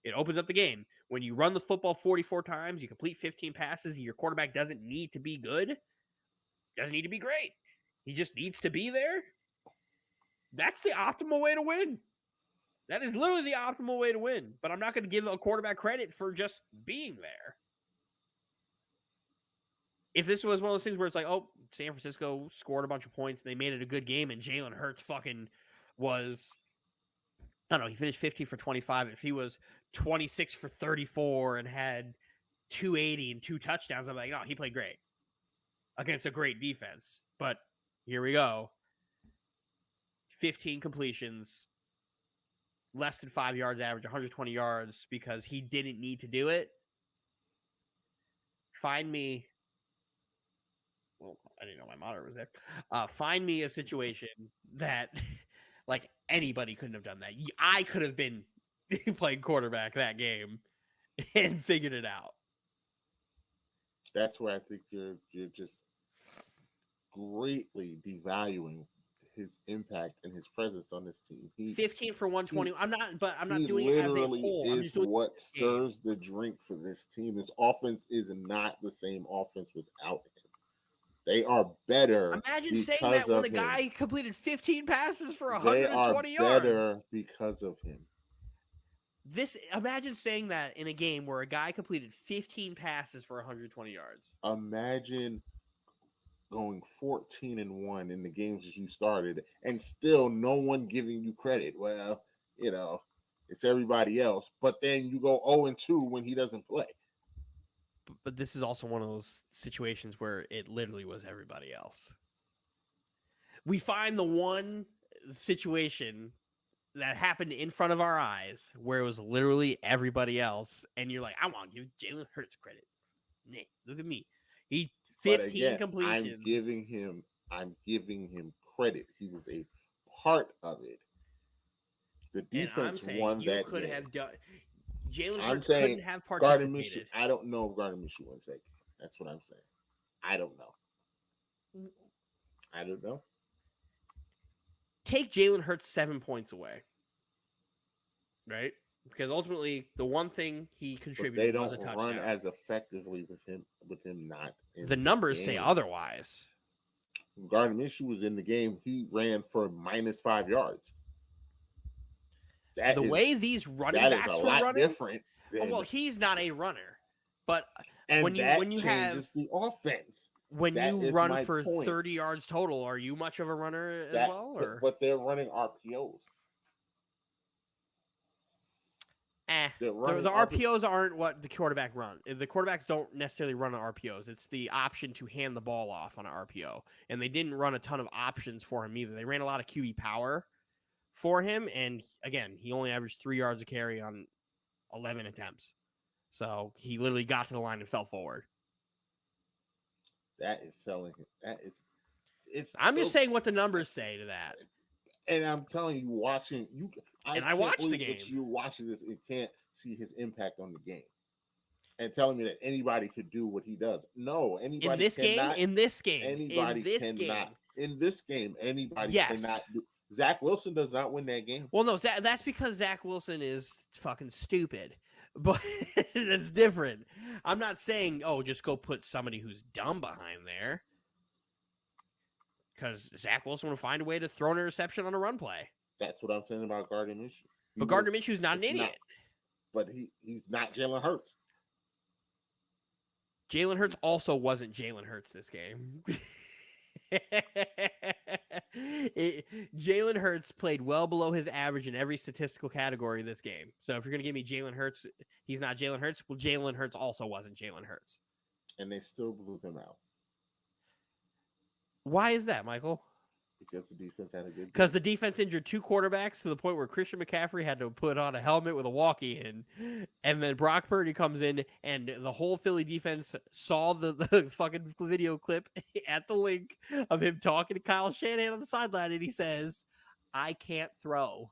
It opens up the game. When you run the football 44 times, you complete 15 passes, and your quarterback doesn't need to be good, doesn't need to be great. He just needs to be there. That's the optimal way to win. That is literally the optimal way to win. But I'm not going to give a quarterback credit for just being there. If this was one of those things where it's like, oh, San Francisco scored a bunch of points, and they made it a good game, and Jalen Hurts fucking was... I don't know, he finished 15 for 25. If he was 26 for 34 and had 280 and 2 touchdowns, I'm like, no, he played great against a great defense. But here we go. 15 completions, less than 5 yards average, 120 yards because he didn't need to do it. Find me. Well, I didn't know my monitor was there. Find me a situation that... Like, anybody couldn't have done that. I could have been playing quarterback that game and figured it out. That's where I think you're just greatly devaluing his impact and his presence on this team. 15 for 120. I'm not doing it as a whole. He literally is what stirs the drink for this team. This offense is not the same offense without him. They are better. Imagine saying that when the guy completed 15 passes for 120 yards. They are better because of him. Imagine saying that in a game where a guy completed 15 passes for 120 yards. Imagine going 14-1 in the games that you started and still no one giving you credit. Well, it's everybody else. But then you go 0-2 when he doesn't play. But this is also one of those situations where it literally was everybody else. We find the one situation that happened in front of our eyes where it was literally everybody else, and you're like, I want to give Jalen Hurts credit. Nah, look at me. He 15 completions. I'm giving him credit. He was a part of it. The defense won that could game. Have done. Jalen Hurts couldn't have participated. I don't know if Gardner Minshew wins that game. That's what I'm saying. I don't know. Take Jalen Hurts 7 points away, right? Because ultimately, the one thing he contributed was a touchdown. They don't run as effectively with him not. The numbers say otherwise. When Gardner Minshew was in the game, he ran for -5 yards. The way these running backs were running, different. Well, he's not a runner, but when you changes the offense. When you run for 30 yards total, are you much of a runner as well? Or? But they're running RPOs. The RPOs aren't what the quarterback run. The quarterbacks don't necessarily run on RPOs. It's the option to hand the ball off on an RPO, and they didn't run a ton of options for him either. They ran a lot of QB power for him, and again, he only averaged 3 yards a carry on 11 attempts. So he literally got to the line and fell forward. That is selling him. I'm just saying what the numbers say to that. And I'm telling you, watching you, I And I can't watched the believe game. that you're watching this and can't see his impact on the game, and telling me that anybody could do what he does. No, In anybody this game, cannot. in this game, in Anybody this cannot. game. In this game, anybody cannot Yes. do. Zach Wilson does not win that game. Well, no, that's because Zach Wilson is fucking stupid. But that's different. I'm not saying, oh, just go put somebody who's dumb behind there. Because Zach Wilson will find a way to throw an interception on a run play. That's what I'm saying about Gardner Minshew. But Gardner Minshew's not an idiot. But he's not Jalen Hurts. Jalen Hurts also wasn't Jalen Hurts this game. Jalen Hurts played well below his average in every statistical category this game. So if you're going to give me Jalen Hurts, he's not Jalen Hurts. Well, Jalen Hurts also wasn't Jalen Hurts. And they still blew them out. Why is that, Michael? Because the defense had a good game. Because the defense injured two quarterbacks to the point where Christian McCaffrey had to put on a helmet with a walkie in. And then Brock Purdy comes in, and the whole Philly defense saw the fucking video clip at the link of him talking to Kyle Shanahan on the sideline, and he says, I can't throw.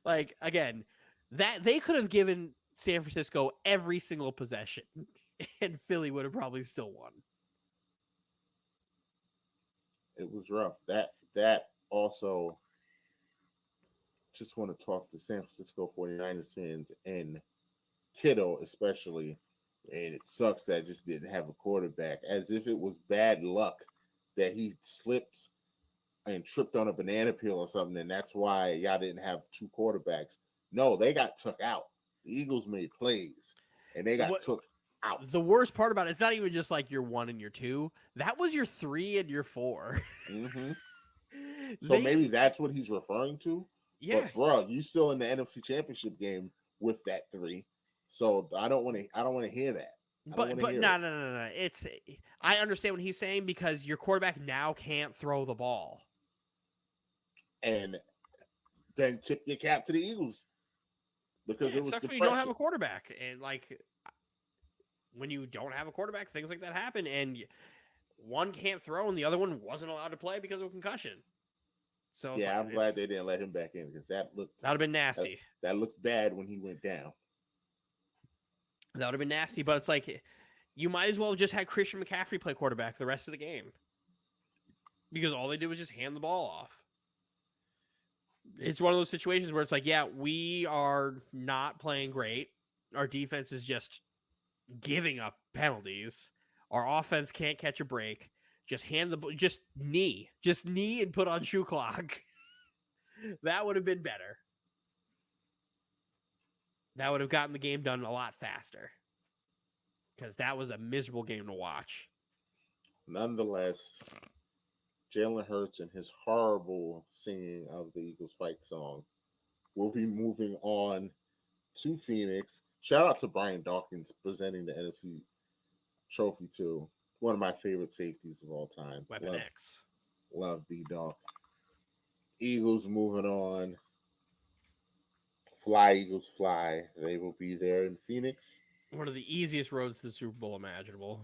Like, again, that they could have given San Francisco every single possession, and Philly would have probably still won. It was rough. That also, just want to talk to San Francisco 49ers fans and Kittle especially, and it sucks that I just didn't have a quarterback, as if it was bad luck that he slipped and tripped on a banana peel or something, and that's why y'all didn't have two quarterbacks. No, they got took out. The Eagles made plays, and they got took out. The worst part about it, it's not even just like your 1 and your 2. That was your 3 and your 4. Mm-hmm. So maybe that's what he's referring to. Yeah, but bro, you still in the NFC Championship game with that 3. So I don't want to hear that. But no. I understand what he's saying, because your quarterback now can't throw the ball. And then tip your cap to the Eagles, because it was depression. You don't have a quarterback, and like, when you don't have a quarterback, things like that happen, and one can't throw and the other one wasn't allowed to play because of a concussion. So yeah, I'm glad they didn't let him back in, because that would have been nasty. That looks bad when he went down. That would have been nasty, but it's like, you might as well have just had Christian McCaffrey play quarterback the rest of the game, because all they did was just hand the ball off. It's one of those situations where it's like, yeah, we are not playing great. Our defense is just giving up penalties. Our offense can't catch a break. Just just knee and put on shoe clock. That would have been better. That would have gotten the game done a lot faster, because that was a miserable game to watch. Nonetheless, Jalen Hurts and his horrible singing of the Eagles fight song will be moving on to Phoenix. Shout out to Brian Dawkins presenting the NFC Trophy to one of my favorite safeties of all time. Weapon X. Love B-Dawk. Eagles moving on. Fly, Eagles, fly. They will be there in Phoenix. One of the easiest roads to the Super Bowl imaginable.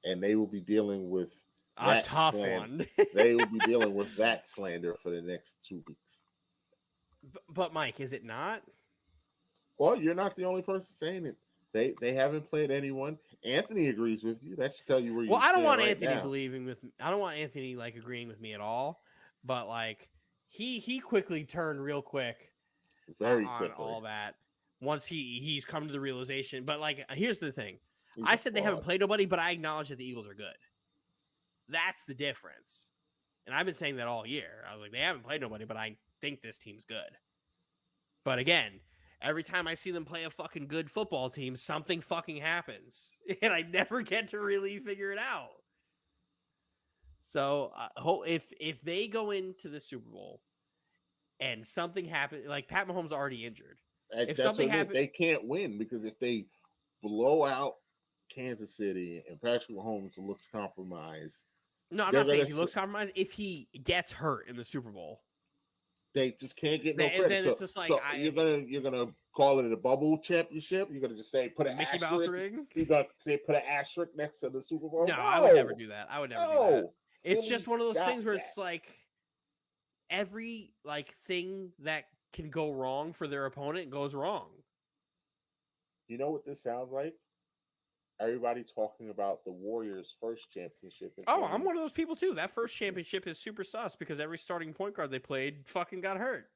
And they will be dealing with a tough one. They will be dealing with that slander for the next 2 weeks. But Mike, is it not? Well, you're not the only person saying it. They haven't played anyone. Anthony agrees with you. That should tell you where you stand. Well, I don't want right Anthony now. believing with me. I don't want Anthony like agreeing with me at all. But like, he quickly turned real quick. Very on quickly. All that once he's come to the realization. But like, here's the thing. I said they haven't played nobody, but I acknowledge that the Eagles are good. That's the difference. And I've been saying that all year. I was like, they haven't played nobody, but I think this team's good. But again, every time I see them play a fucking good football team, something fucking happens. And I never get to really figure it out. So if they go into the Super Bowl and something happens, like Pat Mahomes already injured. If something happens, they can't win, because if they blow out Kansas City and Patrick Mahomes looks compromised. No, I'm not saying he looks compromised. If he gets hurt in the Super Bowl, they just can't get no credit. Then it's just like, you're gonna call it a bubble championship. You're gonna just say put an asterisk. You're gonna say put an asterisk next to the Super Bowl. No, I would never do that. I would never do that. It's just one of those got things where that. it's like every like thing that can go wrong for their opponent goes wrong. You know what this sounds like? Everybody talking about the Warriors' first championship. Oh, I'm one of those people too. That first championship is super sus because every starting point guard they played fucking got hurt.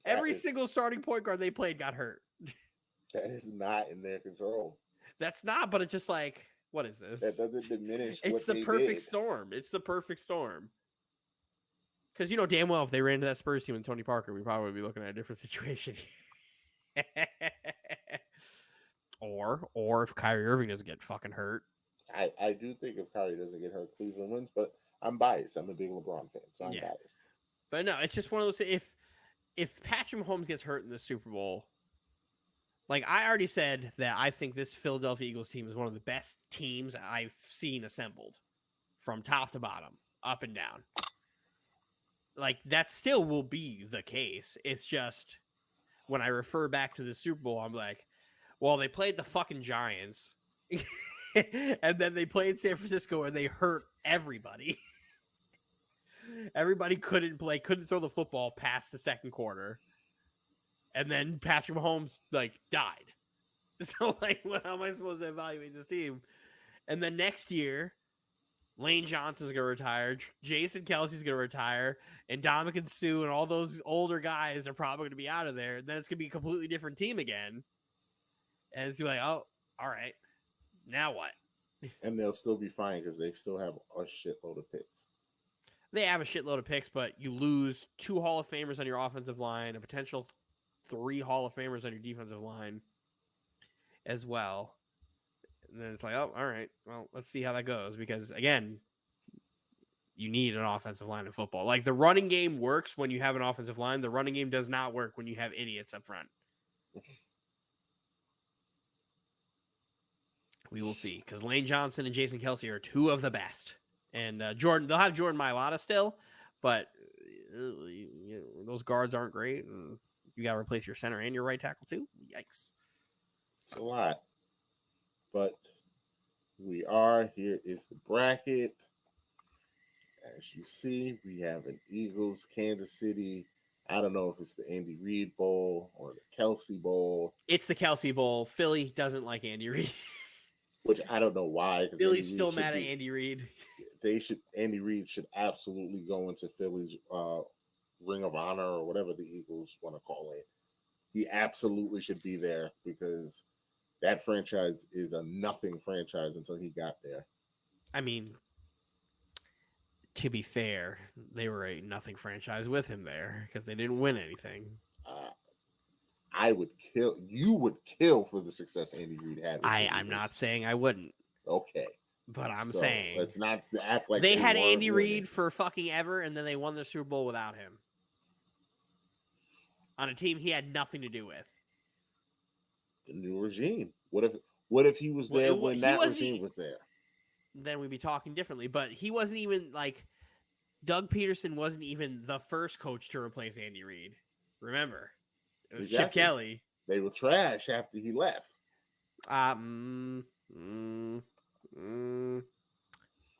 Every single starting point guard they played got hurt. That is not in their control. That's not, but it's just like, what is this? That doesn't diminish it's what the they perfect did. storm. It's the perfect storm. Because you know damn well if they ran into that Spurs team with Tony Parker, we'd probably be looking at a different situation. or if Kyrie Irving doesn't get fucking hurt. I do think if Kyrie doesn't get hurt, Cleveland wins, but I'm biased. I'm a big LeBron fan, so I'm biased. But no, it's just one of those. If Patrick Mahomes gets hurt in the Super Bowl, like I already said that I think this Philadelphia Eagles team is one of the best teams I've seen assembled from top to bottom, up and down. Like that still will be the case. It's just when I refer back to the Super Bowl, I'm like, well, they played the fucking Giants and then they played San Francisco and they hurt everybody. Everybody couldn't throw the football past the second quarter. And then Patrick Mahomes like died. So like, how am I supposed to evaluate this team? And then next year, Lane Johnson's going to retire. Jason Kelsey's going to retire. And Ndamukong Suh and all those older guys are probably going to be out of there. And then it's going to be a completely different team again. And it's like, oh, all right. Now what? And they'll still be fine because they still have a shitload of picks. They have a shitload of picks, but you lose 2 Hall of Famers on your offensive line, a potential 3 Hall of Famers on your defensive line as well. And then it's like, oh, all right. Well, let's see how that goes. Because, again, you need an offensive line in football. Like, the running game works when you have an offensive line. The running game does not work when you have idiots up front. We will see. Because Lane Johnson and Jason Kelsey are 2 of the best. And they'll have Jordan Mailata still, but those guards aren't great. And you got to replace your center and your right tackle, too. Yikes. It's a lot. But here is the bracket. As you see, we have an Eagles, Kansas City. I don't know if it's the Andy Reid Bowl or the Kelsey Bowl. It's the Kelsey Bowl. Philly doesn't like Andy Reid. Which I don't know why. Philly's still mad at Andy Reid. Andy Reid should absolutely go into Philly's Ring of Honor or whatever the Eagles want to call it. He absolutely should be there because that franchise is a nothing franchise until he got there. I mean, to be fair, they were a nothing franchise with him there because they didn't win anything. You would kill for the success Andy Reid had. I'm not saying I wouldn't. Okay. But I'm saying let's not act like they had Andy Reid for fucking ever, and then they won the Super Bowl without him on a team he had nothing to do with. The new regime. What if he was there when that regime was there? Then we'd be talking differently. But he wasn't even like Doug Peterson wasn't even the first coach to replace Andy Reid. Remember, it was Chip Kelly. They were trash after he left.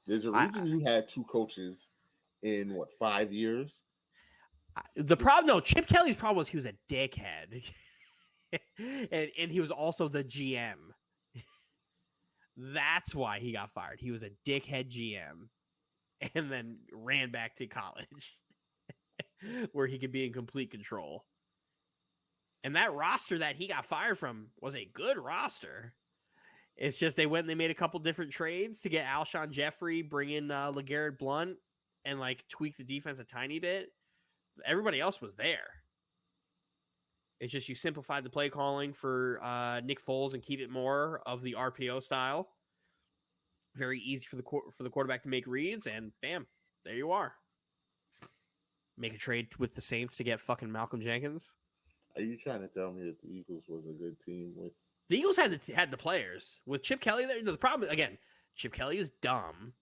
There's a reason you had 2 coaches in 5 years. Chip Kelly's problem was he was a dickhead. and he was also the GM. That's why he got fired. He was a dickhead GM and then ran back to college where he could be in complete control. And that roster that he got fired from was a good roster. It's just they went and they made a couple different trades to get Alshon Jeffrey, bring in LeGarrette Blount, and like tweak the defense a tiny bit. Everybody else was there. It's just you simplified the play calling for Nick Foles and keep it more of the RPO style. Very easy for the quarterback to make reads, and bam, there you are. Make a trade with the Saints to get fucking Malcolm Jenkins. Are you trying to tell me that the Eagles was a good team with? The Eagles had the players with Chip Kelly there. The problem again, Chip Kelly is dumb.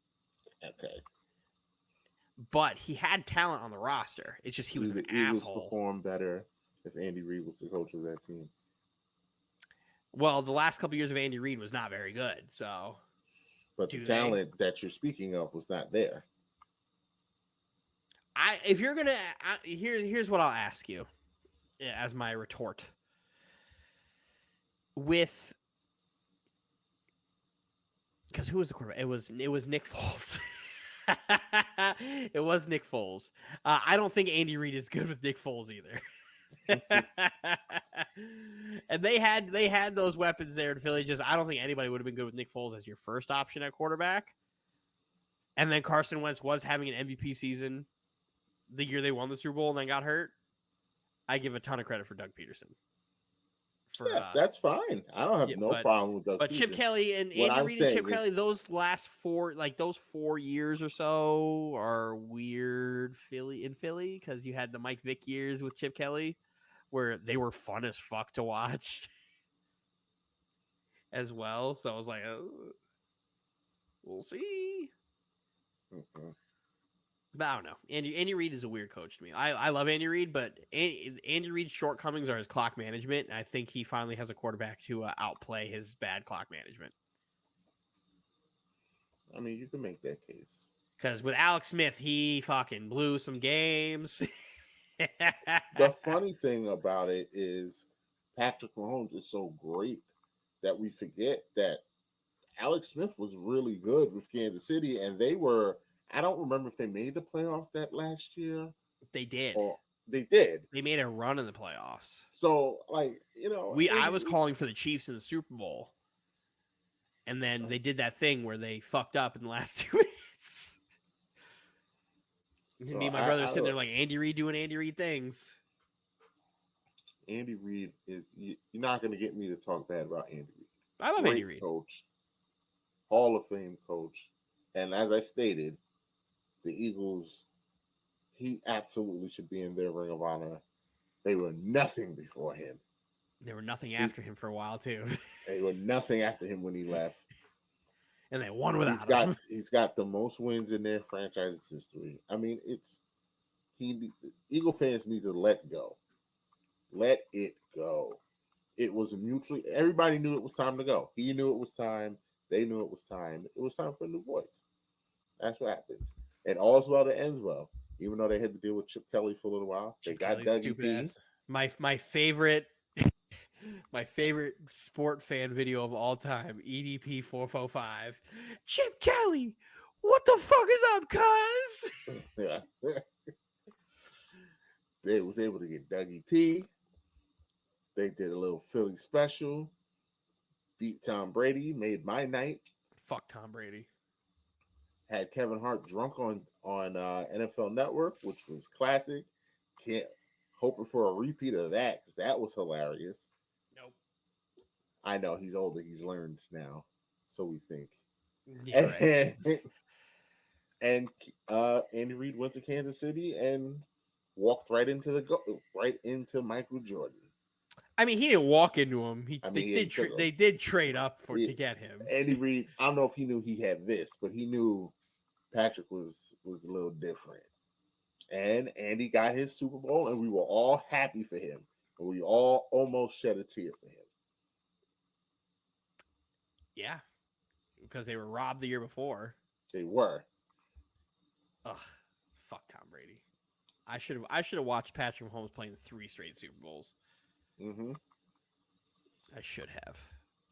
Okay. But he had talent on the roster. It's just he was an Eagles asshole. Perform better if Andy Reid was the coach of that team. Well, the last couple years of Andy Reid was not very good. So but the Do they? talent that you're speaking of was not there. If you're gonna, here's what I'll ask you as my retort. Because who was the quarterback? It was Nick Foles. It was Nick Foles. I don't think Andy Reid is good with Nick Foles either. And they had those weapons there in Philly. I don't think anybody would have been good with Nick Foles as your first option at quarterback. And then Carson Wentz was having an MVP season the year they won the Super Bowl and then got hurt. I give a ton of credit for Doug Peterson. That's fine. I don't have no problem with Doug But Peterson. Chip Kelly and Andy Reid and Chip Kelly, those last 4 years or so are weird in Philly because you had the Mike Vick years with Chip Kelly where they were fun as fuck to watch as well. So I was like, we'll see. Mm-hmm. But I don't know. Andy Reid is a weird coach to me. I love Andy Reid, but Andy Reid's shortcomings are his clock management. And I think he finally has a quarterback to outplay his bad clock management. I mean, you can make that case. Because with Alex Smith, he fucking blew some games. The funny thing about it is Patrick Mahomes is so great that we forget that Alex Smith was really good with Kansas City, and they were. I don't remember if they made the playoffs that last year. They did. They did. They made a run in the playoffs. So, I was calling for the Chiefs in the Super Bowl, and then they did that thing where they fucked up in the last 2 minutes. So me and my brother sitting there like Andy Reid doing Andy Reid things. Andy Reid you're not going to get me to talk bad about Andy Reid. I love Andy Reid. Coach, Hall of Fame coach, and as I stated, the Eagles, he absolutely should be in their Ring of Honor. They were nothing before him. They were nothing after him for a while too. They were nothing after him when he left. And they won without him. He's got the most wins in their franchise's history. I mean, Eagle fans need to let go. Let it go. It was everybody knew it was time to go. He knew it was time. They knew it was time. It was time for a new voice. That's what happens. And all's well that ends well. Even though they had to deal with Chip Kelly for a little while. They got Dougie P. My favorite sport fan video of all time, EDP 445. Chip Kelly, what the fuck is up, cuz? Yeah. They was able to get Dougie P. They did a little Philly special. Beat Tom Brady. Made my night. Fuck Tom Brady. Had Kevin Hart drunk on NFL Network, which was classic. Can't hoping for a repeat of that because that was hilarious. Nope. I know he's older. He's learned now, so we think. Yeah, right. And Andy Reid went to Kansas City and walked right into Michael Jordan. I mean, he didn't walk into him. They did trade up to get him. Andy Reid, I don't know if he knew he had this, but he knew Patrick was a little different. And Andy got his Super Bowl, and we were all happy for him. And we all almost shed a tear for him. Yeah, because they were robbed the year before. They were. Ugh, fuck Tom Brady. I should have watched Patrick Mahomes playing 3 straight Super Bowls. Mm-hmm. I should have.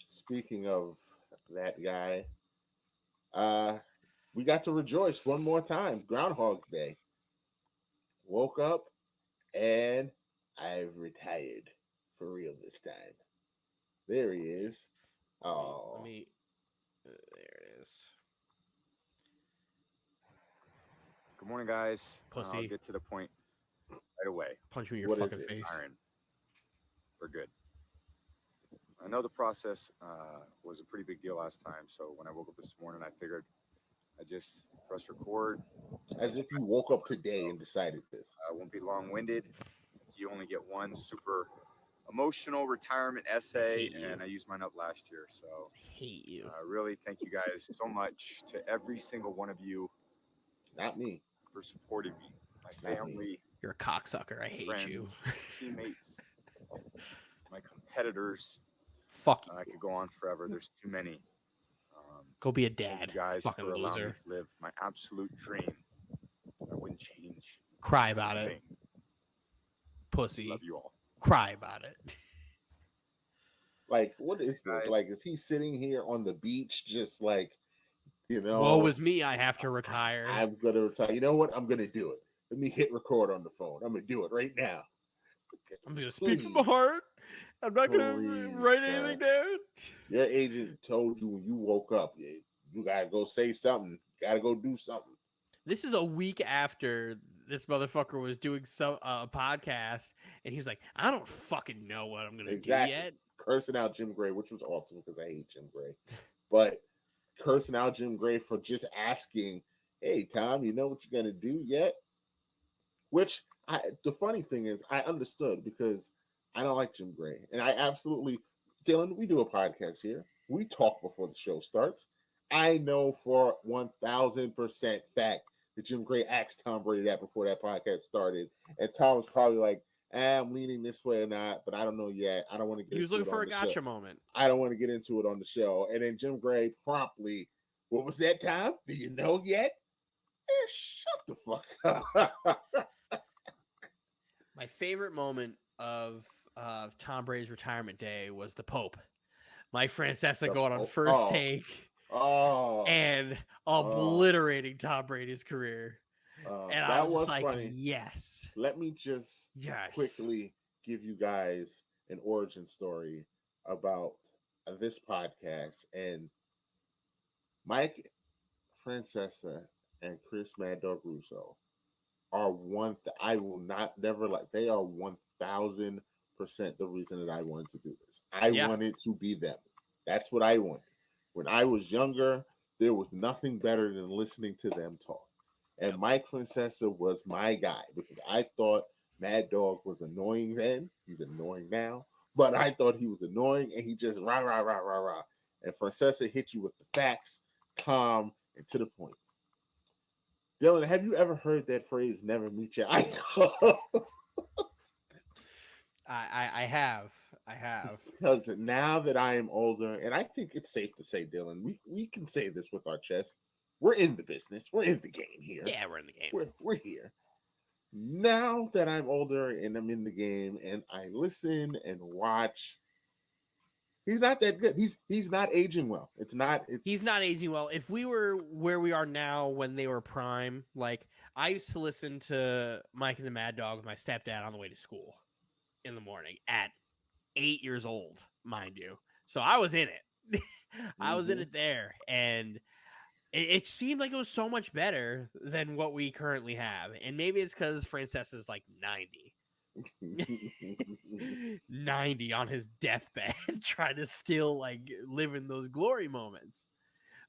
Speaking of that guy, we got to rejoice one more time. Groundhog Day. Woke up and I've retired for real this time. There he is. Oh, there it is. Good morning, guys. Pussy. I'll get to the point right away. Punch me in your fucking face. Iron. We're good. I know the process was a pretty big deal last time, so when I woke up this morning, I figured I just press record. As if you woke up today and decided this. I won't be long-winded. You only get one super emotional retirement essay, and I used mine up last year, so I hate you. Really, thank you guys so much to every single one of you. Not me. For supporting me, my family. You're a cocksucker. I hate friends, you. Teammates, my competitors. Fuck you. I could go on forever. There's too many. Go be a Thank dad. you guys Fucking for allowing me loser. to live my absolute dream. I wouldn't change Cry about a it. thing. Pussy. Love you all. Cry about it. Like, what is this? Guys. Like, is he sitting here on the beach just like, Woe is me, I have to retire. I'm going to retire. You know what? I'm going to do it. Let me hit record on the phone. I'm going to do it right now. I'm going to speak from the heart. I'm not going to write anything down. Your agent told you when you woke up, you got to go say something. You got to go do something. This is a week after this motherfucker was doing some podcast, and he's like, I don't fucking know what I'm going to do yet. Cursing out Jim Gray, which was awesome because I hate Jim Gray. But cursing out Jim Gray for just asking, hey, Tom, you know what you're going to do yet? Which, the funny thing is, I understood because I don't like Jim Gray. And I absolutely, Dylan, we do a podcast here. We talk before the show starts. I know for 1,000% fact that Jim Gray asked Tom Brady that before that podcast started. And Tom was probably like, I'm leaning this way or not, but I don't know yet. I don't want to get into it. He was looking for a gotcha moment. I don't want to get into it on the show. And then Jim Gray promptly, what was that, Tom? Do you know yet? Shut the fuck up. My favorite moment of Tom Brady's retirement day was the Pope. Mike Francesa going on first take and obliterating Tom Brady's career. And I was like, funny. Yes. Let me just quickly give you guys an origin story about this podcast. And Mike Francesa and Chris Mad Dog Russo are I will not never like. They are 1,000% the reason that I wanted to do this. I wanted to be them. That's what I wanted. When I was younger, there was nothing better than listening to them talk. And Mike Francesa was my guy because I thought Mad Dog was annoying then. He's annoying now. But I thought he was annoying and he just rah, rah, rah, rah, rah. And Francesa hit you with the facts, calm, and to the point. Dylan, have you ever heard that phrase, never meet your idol? I have. Because now that I am older, and I think it's safe to say, Dylan, we can say this with our chest. We're in the business. We're in the game here. Yeah, we're in the game. We're here. Now that I'm older and I'm in the game and I listen and watch, he's not that good. He's not aging well. He's not aging well. If we were where we are now when they were prime, like I used to listen to Mike and the Mad Dog with my stepdad on the way to school in the morning at 8 years old, mind you. So I was in it. I was in it there. And it seemed like it was so much better than what we currently have. And maybe it's because Francesa is like 90. 90 on his deathbed, trying to still like live in those glory moments.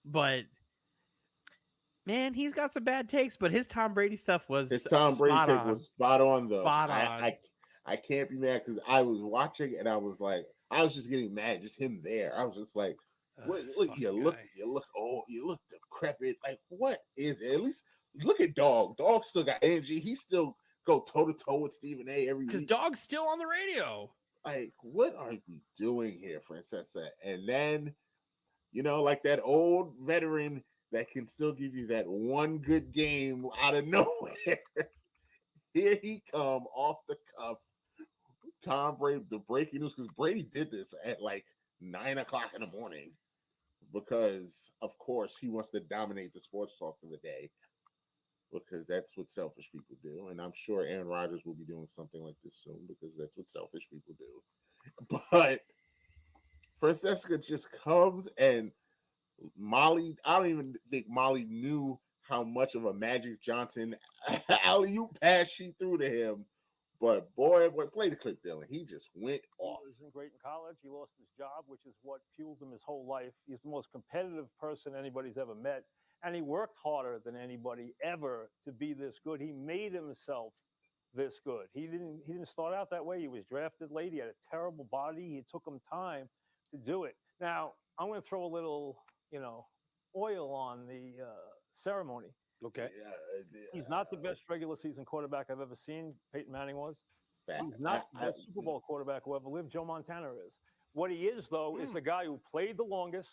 But man, he's got some bad takes, but his Tom Brady stuff was spot on though. Spot on. I can't be mad because I was watching and I was like, I was just getting mad, just him there. I was just like, you look old, you look decrepit. Like, what is it? At least look at Dog. Dog still got energy. He still go toe to toe with Stephen A. every week. Because Dog's still on the radio. Like, what are you doing here, Francesa? And then, like that old veteran that can still give you that one good game out of nowhere. Here he come off the cuff. Tom Brady, the breaking news, because Brady did this at like 9 o'clock in the morning because, of course, he wants to dominate the sports talk for the day because that's what selfish people do. And I'm sure Aaron Rodgers will be doing something like this soon because that's what selfish people do. But Francesca just comes and Molly, I don't even think Molly knew how much of a Magic Johnson alley-oop pass she threw to him. But boy, play the clip, Dylan. He just went off. He wasn't great in college. He lost his job, which is what fueled him his whole life. He's the most competitive person anybody's ever met. And he worked harder than anybody ever to be this good. He made himself this good. He didn't start out that way. He was drafted late. He had a terrible body. It took him time to do it. Now, I'm going to throw a little, oil on the ceremony. Okay. He's not the best regular season quarterback I've ever seen. Peyton Manning was. He's not the best Super Bowl quarterback who ever lived. Joe Montana is. What he is, though, is the guy who played the longest,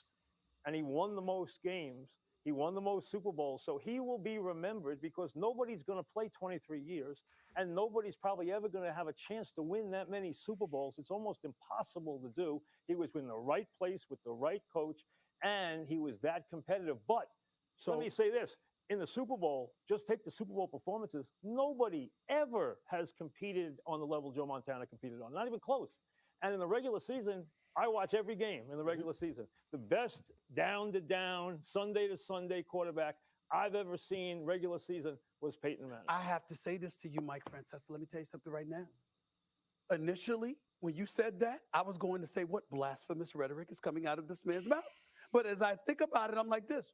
and he won the most games. He won the most Super Bowls. So he will be remembered because nobody's going to play 23 years, and nobody's probably ever going to have a chance to win that many Super Bowls. It's almost impossible to do. He was in the right place with the right coach, and he was that competitive. But let me say this. In the Super Bowl, just take the Super Bowl performances. Nobody ever has competed on the level Joe Montana competed on, not even close. And in the regular season, I watch every game in the regular season. The best down-to-down, Sunday-to-Sunday quarterback I've ever seen regular season was Peyton Manning. I have to say this to you, Mike Francesa. Let me tell you something right now. Initially, when you said that, I was going to say, what blasphemous rhetoric is coming out of this man's mouth? But as I think about it, I'm like this.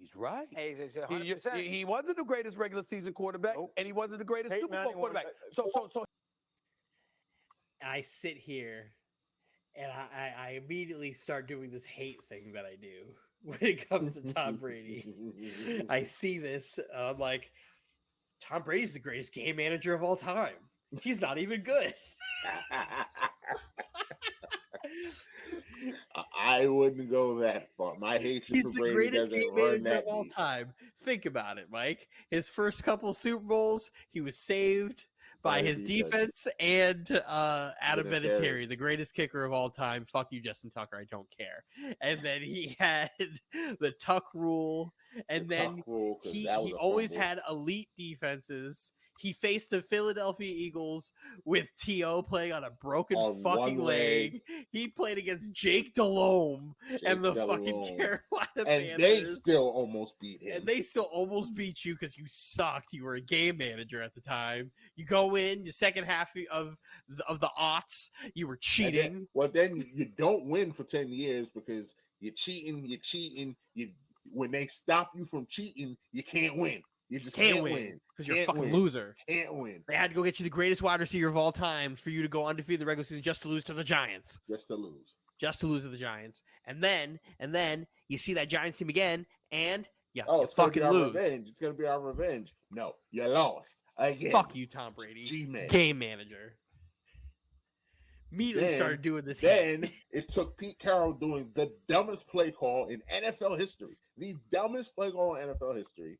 He's right. Hey, he's 100%. He wasn't the greatest regular season quarterback, and he wasn't the greatest Peyton Super Bowl Manning quarterback. won- So I sit here and I immediately start doing this hate thing that I do when it comes to Tom Brady. I see this, I'm like, Tom Brady's the greatest game manager of all time. He's not even good. I wouldn't go that far. My hatred He's for the Brady greatest doesn't game run manager that of all deep. time. Think about it, Mike. His first couple Super Bowls, he was saved by his defense and Adam Vinatieri, the greatest kicker of all time. Fuck you, Justin Tucker. I don't care. And then he had the Tuck rule, and then he always had elite defenses. He faced the Philadelphia Eagles with T.O. playing on a broken fucking leg. He played against Jake Delhomme and the fucking Carolina Panthers. And they still almost beat him. And they still almost beat you because you sucked. You were a game manager at the time. You go in the second half of the aughts. You were cheating. Then you don't win for 10 years because you're cheating. When they stop you from cheating, you can't win. You just can't win because you're a fucking loser. Can't win. They had to go get you the greatest wide receiver of all time for you to go undefeated in the regular season just to lose to the Giants. Just to lose to the Giants. And then you see that Giants team again, and you it's fucking gonna be our lose. Revenge. It's gonna be our revenge. No, you lost again. Fuck you, Tom Brady. G-Man. Game manager. Immediately started doing this. Then it took Pete Carroll doing the dumbest play call in NFL history. The dumbest play call in NFL history.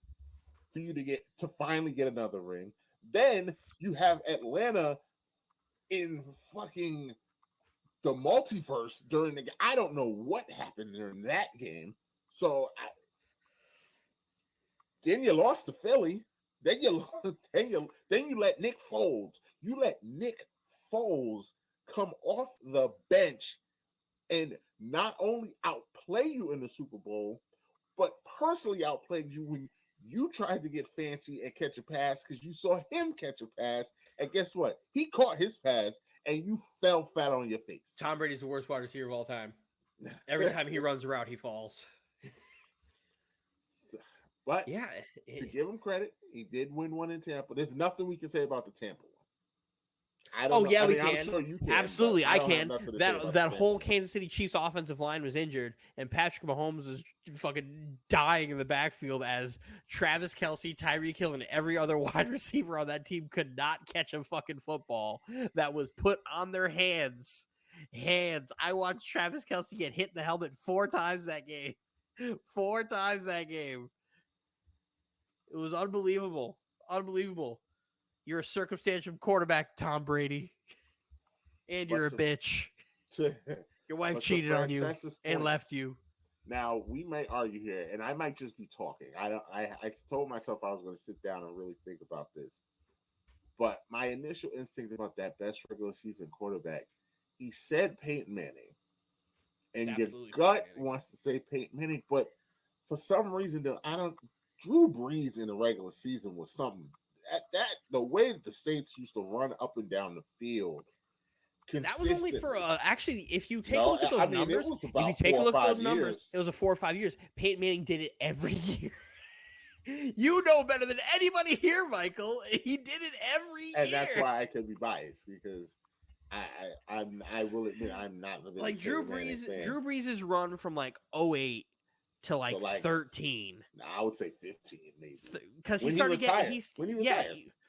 For you to finally get another ring. Then you have Atlanta in fucking the multiverse during the game. I don't know what happened during that game. So then you lost to Philly. Then you let Nick Foles. You let Nick Foles come off the bench and not only outplay you in the Super Bowl, but personally outplayed you when you tried to get fancy and catch a pass because you saw him catch a pass. And guess what? He caught his pass and you fell flat on your face. Tom Brady's the worst wide receiver of all time. Every time he runs a route, he falls. But to give him credit, he did win one in Tampa. There's nothing we can say about the Tampa one. We can. I'm sure you can. Absolutely, I can. That whole Kansas City Chiefs offensive line was injured, and Patrick Mahomes was fucking dying in the backfield as Travis Kelce, Tyreek Hill, and every other wide receiver on that team could not catch a fucking football that was put on their hands. I watched Travis Kelce get hit in the helmet 4 times that game. 4 times that game. It was unbelievable. Unbelievable. You're a circumstantial quarterback, Tom Brady. And you're a bitch. Your wife cheated on you and left you. Now, we might argue here, and I might just be talking. I told myself I was going to sit down and really think about this. But my initial instinct about that best regular season quarterback, he said Peyton Manning. And your gut wants to say Peyton Manning, but for some reason, Drew Brees in the regular season was something. The way the Saints used to run up and down the field. That was only for actually, if you take a look at those numbers, it was a 4 or 5 years. Peyton Manning did it every year. You know better than anybody here, Michael. He did it every year. And that's why I could be biased because I will admit I'm not the like Drew Brees. Drew Brees' run from like 08 to like 13. I would say 15 maybe. Because he started getting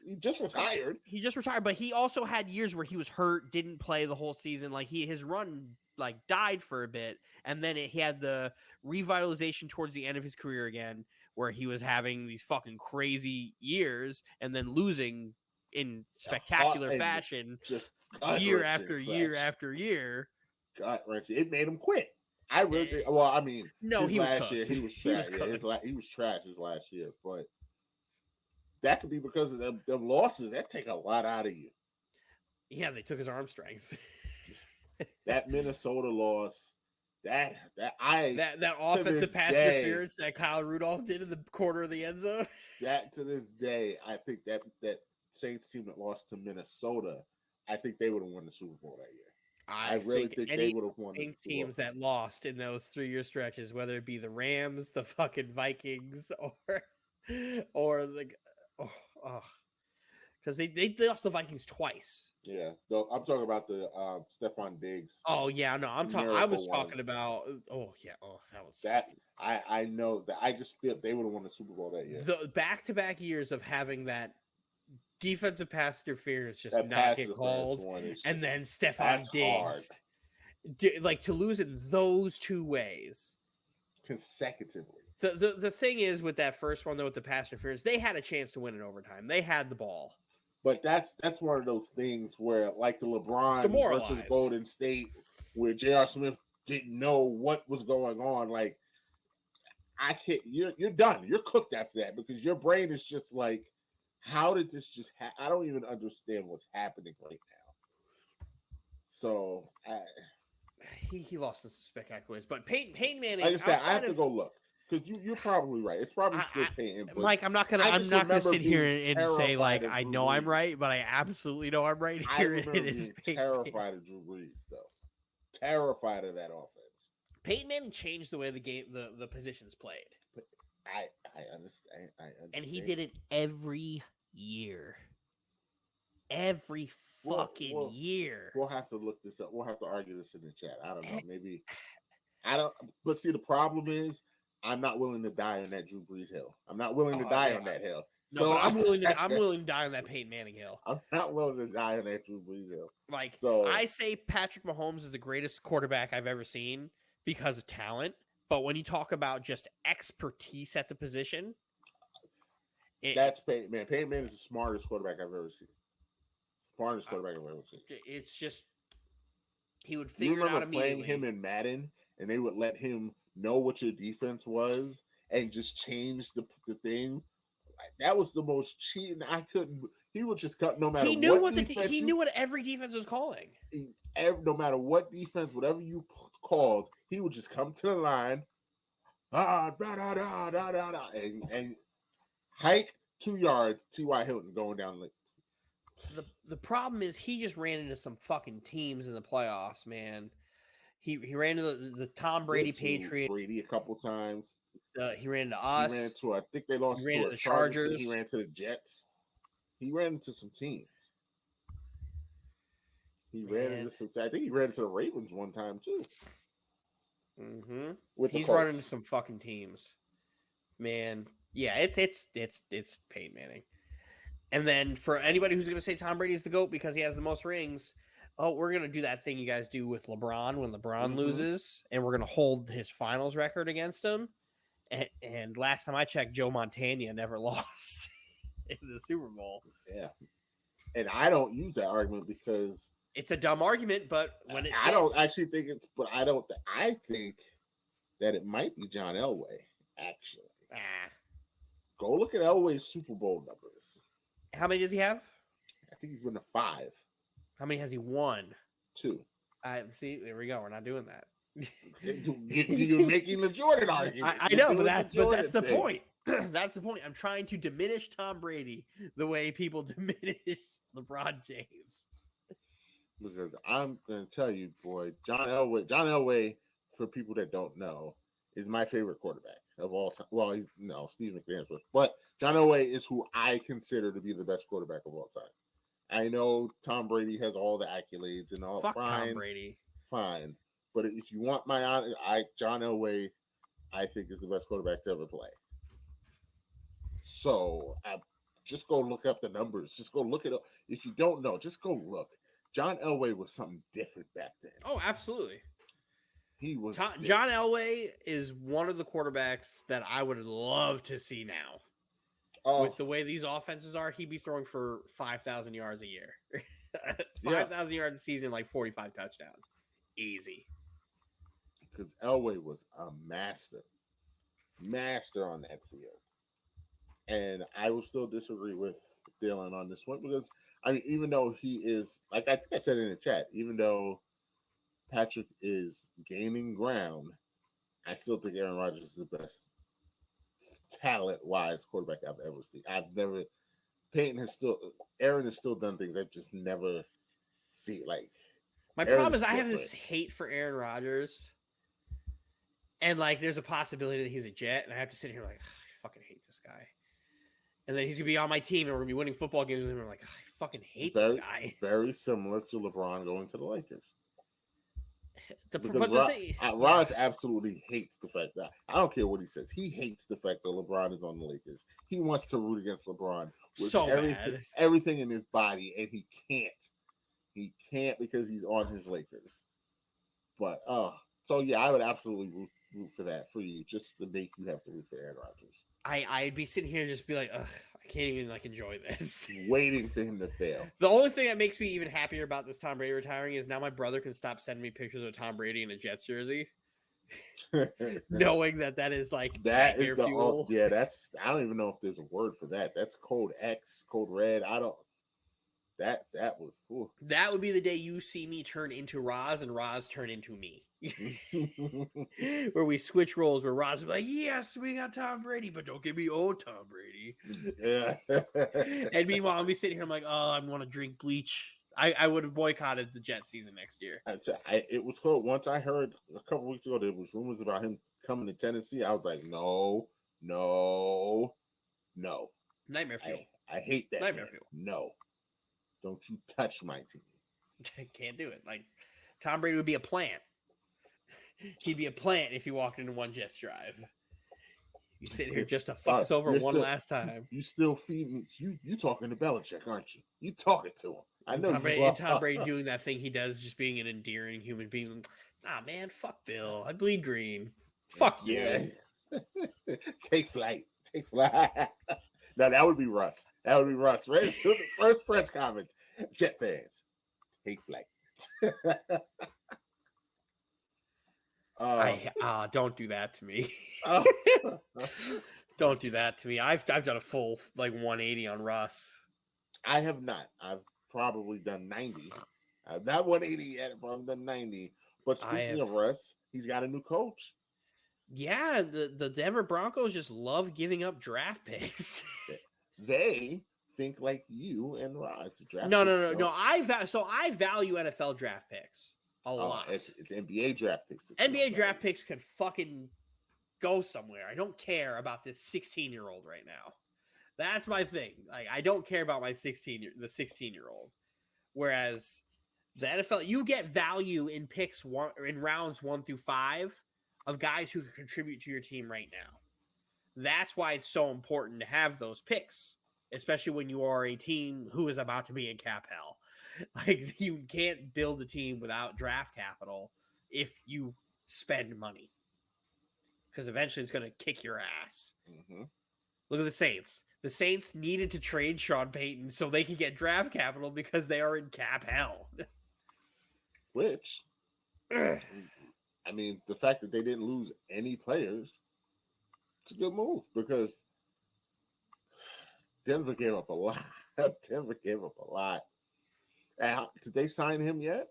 he just retired. He just retired, but he also had years where he was hurt, didn't play the whole season. Like his run like died for a bit, and then he had the revitalization towards the end of his career again, where he was having these fucking crazy years and then losing in spectacular fashion, just year after year after year. Gut wrenching. It made him quit. I really well, I mean, no, his he was last cooked. year he was trash. He was trash his last year, but that could be because of them losses. That take a lot out of you. Yeah, they took his arm strength. That Minnesota loss, that offensive pass interference that Kyle Rudolph did in the corner of the end zone. That to this day, I think that Saints team that lost to Minnesota, I think they would have won the Super Bowl that year. I really think they would have won the Super Bowl. Teams that lost in those 3-year stretches, whether it be the Rams, the fucking Vikings, or the because they lost the Vikings twice. Yeah, I'm talking about the Stephon Diggs. Oh yeah, no, I was talking about. Oh yeah, that was that. I know that. I just feel they would have won the Super Bowl that year. The back-to-back years of having that defensive pass interference just not get called, and then Stephon Diggs, like to lose in those 2 ways consecutively. The thing is with that first one though, with the pass interference, they had a chance to win in overtime. They had the ball. But that's one of those things where, like the LeBron versus Golden State, where J.R. Smith didn't know what was going on. Like, I can't. You're done. You're cooked after that because your brain is just like, how did this just happen? I don't even understand what's happening right now. So he lost in spectacular ways. But Peyton Manning, like I said, I have to go look. Because you're probably right. It's probably still Peyton. Mike, I'm not gonna sit here and say like I know I'm right, but I absolutely know I'm right here. I remember being terrified of Drew Brees, though. Terrified of that offense. Peyton Manning changed the way the game, the positions played. But I understand. And he did it every year. Every fucking year. We'll have to look this up. We'll have to argue this in the chat. I don't know. Maybe I don't. But see, the problem is, I'm not willing to die on that Drew Brees hill. I'm not willing to die on that hill. So I'm willing to die on that Peyton Manning hill. I'm not willing to die on that Drew Brees hill. Like, so I say Patrick Mahomes is the greatest quarterback I've ever seen because of talent. But when you talk about just expertise at the position, that's Peyton Manning. Peyton Manning is the smartest quarterback I've ever seen. Smartest quarterback I've ever seen. It's just he would figure it out immediately. Playing him in Madden, and they would let him know what your defense was and just change the thing. That was the most cheating. I couldn't. He would just cut no matter. He knew what he knew what every defense was calling. No matter what defense, whatever you called, he would just come to the line, and hike 2 yards. T.Y. Hilton going down the problem is he just ran into some fucking teams in the playoffs, man. He ran into the Tom Brady Patriot. Brady a couple times. He ran into us. He ran to, I think they lost to the Chargers. He ran to the Jets. He ran into some teams. I think he ran into the Ravens one time too. Mm-hmm. He's running into some fucking teams, man. Yeah, it's Peyton Manning. And then for anybody who's going to say Tom Brady is the GOAT because he has the most rings, we're going to do that thing you guys do with LeBron when LeBron loses, and we're going to hold his finals record against him. And last time I checked, Joe Montana never lost in the Super Bowl. Yeah. And I don't use that argument because it's a dumb argument, but when it fits, I don't actually think it's, but I think that it might be John Elway, actually. Go look at Elway's Super Bowl numbers. How many does he have? I think he's been to 5. How many has he won? 2. See, there we go. We're not doing that. You're making the Jordan argument. I know, but that's the point. That's the point. I'm trying to diminish Tom Brady the way people diminish LeBron James. Because I'm going to tell you, boy, John Elway, for people that don't know, is my favorite quarterback of all time. Well, Steve McMahon's, but John Elway is who I consider to be the best quarterback of all time. I know Tom Brady has all the accolades and all. Fuck fine, Tom Brady. Fine. But if you want my honor, John Elway, I think is the best quarterback to ever play. So just go look up the numbers. Just go look it up. If you don't know, just go look. John Elway was something different back then. Oh, absolutely. He was John Elway is one of the quarterbacks that I would love to see now. With the way these offenses are, he'd be throwing for 5,000 yards a year. 5,000 yards a season, like 45 touchdowns. Easy. Because Elway was a master on that field. And I will still disagree with Dylan on this one because, I mean, even though he is, like I think I said in the chat, even though Patrick is gaining ground, I still think Aaron Rodgers is the best talent-wise quarterback I've ever seen. Aaron has still done things I've just never seen. Like, my problem is I have this hate for Aaron Rodgers, and like, there's a possibility that he's a Jet, and I have to sit here like, I fucking hate this guy. And then he's gonna be on my team, and we're gonna be winning football games with him. And I'm like, I fucking hate this guy. Very similar to LeBron going to the Lakers. Raj absolutely hates the fact that I don't care what he says. He hates the fact that LeBron is on the Lakers. He wants to root against LeBron with everything in his body, and he can't. He can't because he's on his Lakers. But so yeah, I would absolutely root for that for you, just to make you have to root for Aaron Rodgers. I'd be sitting here and just be like, ugh, I can't even like enjoy this. Waiting for him to fail. The only thing that makes me even happier about this Tom Brady retiring is now my brother can stop sending me pictures of Tom Brady in a Jets jersey. Knowing that is like that is the fuel. That's I don't even know if there's a word for that. That's code X, code red. I don't. That was cool. That would be the day you see me turn into Roz and Roz turn into me. Where we switch roles, where Roz would be like, yes, we got Tom Brady, but don't give me old Tom Brady. Yeah. And meanwhile, I'll be sitting here, I'm like, oh, I want to drink bleach. I would have boycotted the Jet season next year. It was cool. Once I heard a couple weeks ago there was rumors about him coming to Tennessee, I was like, no. Nightmare fuel. I hate that. Nightmare fuel. No. Don't you touch my team. Can't do it. Like, Tom Brady would be a plant. He'd be a plant if he walked into one Jets drive. You sit here just to fuck us over one last time. You still feed me. You talking to Belichick, aren't you? You talking to him. I know Tom Brady doing that thing he does, just being an endearing human being. Nah, man, fuck Bill. I bleed green. Fuck you. Yeah. Take flight. Now that would be Russ. Right? So the first press conference. Jet fans, take flight. Don't do that to me. Don't do that to me. I've done a full like 180 on Russ. I have not. I've probably done 90. Not 180 yet, but I've done 90. But speaking of Russ, he's got a new coach. Yeah, the Denver Broncos just love giving up draft picks. They think like you and Rod. No. I value NFL draft picks a lot. It's NBA draft picks. NBA draft picks could fucking go somewhere. I don't care about this 16-year-old right now. That's my thing. Like, I don't care about the 16-year-old. Whereas the NFL, you get value in picks in rounds 1 through 5 of guys who can contribute to your team right now. That's why it's so important to have those picks, especially when you are a team who is about to be in cap hell. Like, you can't build a team without draft capital if you spend money, because eventually it's going to kick your ass. Mm-hmm. Look at the Saints. The Saints needed to trade Sean Payton so they could get draft capital because they are in cap hell. Which, I mean, the fact that they didn't lose any players, it's a good move because Denver gave up a lot. Did they sign him yet?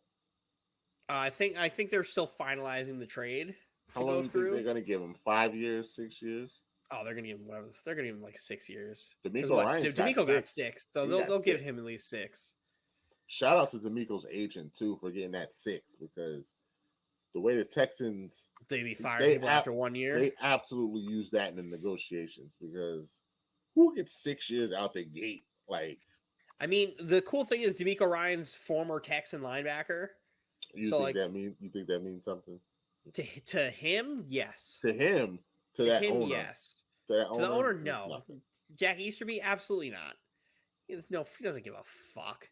I think they're still finalizing the trade. How long do you think they're going to give him? 5 years, 6 years? Oh, they're going to give him whatever. They're going to give him like 6 years. D'Amico got 6, so they'll give him at least 6. Shout out to D'Amico's agent too for getting that 6, because the way the Texans they be firing people after 1 year. They absolutely use that in the negotiations, because who gets 6 years out the gate? Like, I mean, the cool thing is D'Amico Ryan's former Texan linebacker. You think that means something? To him, yes. To him, to that owner, yes. To the owner, no. Jack Easterby, absolutely not. He doesn't give a fuck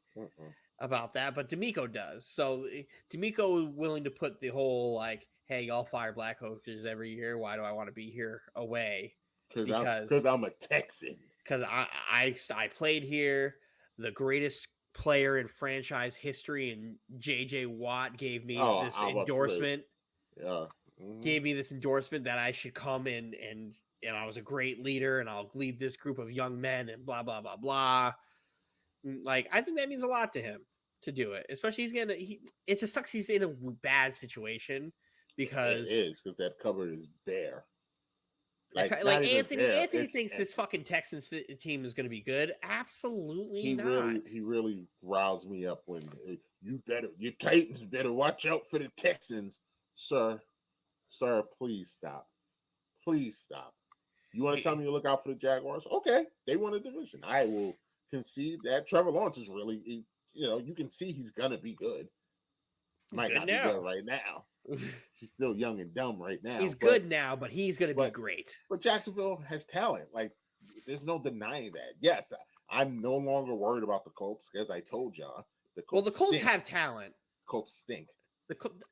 about that, but D'Amico does. So D'Amico is willing to put the whole, like, hey, y'all fire black coaches every year. Why do I want to be here away? Because I'm a Texan. Because I played here. The greatest player in franchise history, and J.J. Watt gave me this endorsement. Yeah. Gave me this endorsement that I should come in and I was a great leader and I'll lead this group of young men and blah blah blah blah. Like, I think that means a lot to him to do it, especially it just sucks he's in a bad situation because it is, because that cupboard is bare. Like Anthony thinks this fucking Texans team is going to be good. Absolutely not. He really riles me up when you Titans better watch out for the Texans, sir. Sir, please stop. Please stop. You want to tell me to look out for the Jaguars? Okay, they won a division. I will concede that Trevor Lawrence is really, you can see he's gonna be good. Might not be good right now. He's still young and dumb right now. He's good now, but he's going to be great. But Jacksonville has talent. Like, there's no denying that. Yes, I'm no longer worried about the Colts, as I told y'all. The Colts have talent. Colts stink. The Colts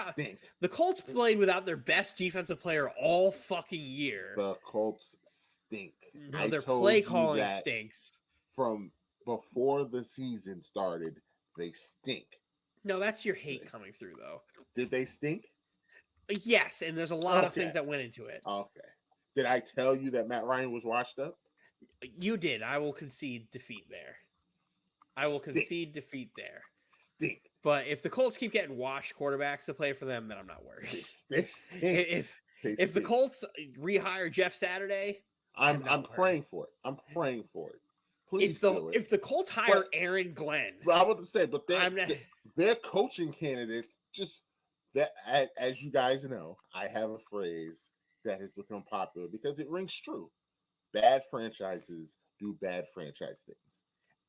stink. The Colts played without their best defensive player all fucking year. The Colts stink. No, their play calling stinks. From before the season started, they stink. No, that's your hate coming through, though. Did they stink? Yes, and there's a lot of things that went into it. Okay. Did I tell you that Matt Ryan was washed up? You did. I will concede defeat there. Stink. But if the Colts keep getting washed quarterbacks to play for them, then I'm not worried. They stink. If the Colts rehire Jeff Saturday, I'm praying for it. I'm praying for it. Please if the Colts hire Aaron Glenn, I want to say, but their coaching candidates, just that, as you guys know, I have a phrase that has become popular because it rings true. Bad franchises do bad franchise things.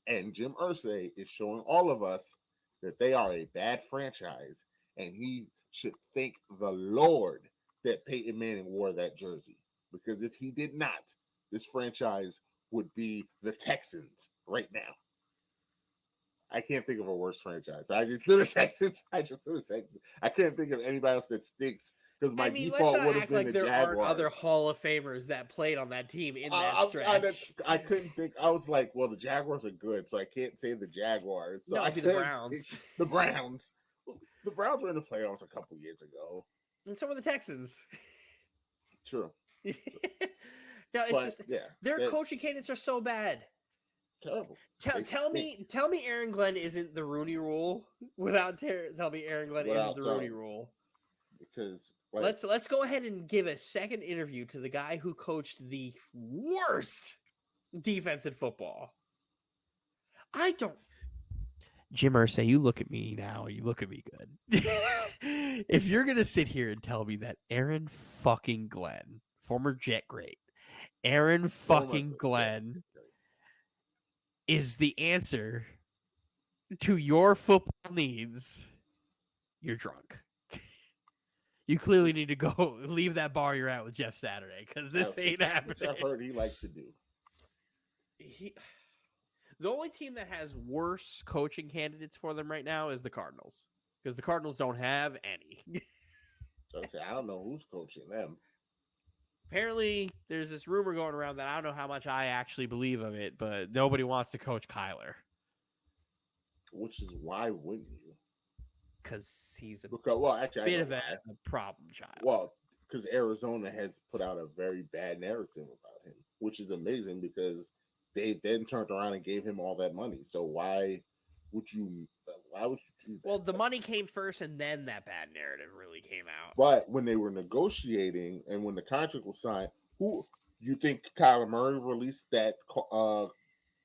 And Jim Irsay is showing all of us that they are a bad franchise, and he should thank the Lord that Peyton Manning wore that jersey. Because if he did not, this franchise would be the Texans right now. I can't think of a worse franchise. I just do the Texans. I can't think of anybody else that stinks, because my default would have been the Jaguars. There are other Hall of Famers that played on that team in that stretch. I couldn't think. I was like, well, the Jaguars are good, so I can't say the Jaguars. So the Browns. The Browns. The Browns were in the playoffs a couple years ago. And so were the Texans. True. No, it's their coaching candidates are so bad. Terrible. Tell me Aaron Glenn isn't the Rooney Rule without tell me Aaron Glenn isn't the Rooney Rule. Because let's go ahead and give a second interview to the guy who coached the worst defense in football. Jim Irsay, you look at me now. You look at me good. If you're gonna sit here and tell me that Aaron fucking Glenn, former Jet great, Aaron fucking Glenn is the answer to your football needs, you're drunk. You clearly need to go leave that bar you're at with Jeff Saturday, because this ain't happening. Which I've heard he likes to do. The only team that has worse coaching candidates for them right now is the Cardinals, because the Cardinals don't have any. So I don't know who's coaching them. Apparently, there's this rumor going around that I don't know how much I actually believe of it, but nobody wants to coach Kyler. Which is why wouldn't you? Because he's a bit of a problem child. Well, because Arizona has put out a very bad narrative about him, which is amazing because they then turned around and gave him all that money. So why would you do that? Well, the money came first, and then that bad narrative really came out. But when they were negotiating and when the contract was signed, who you think Kyler Murray released that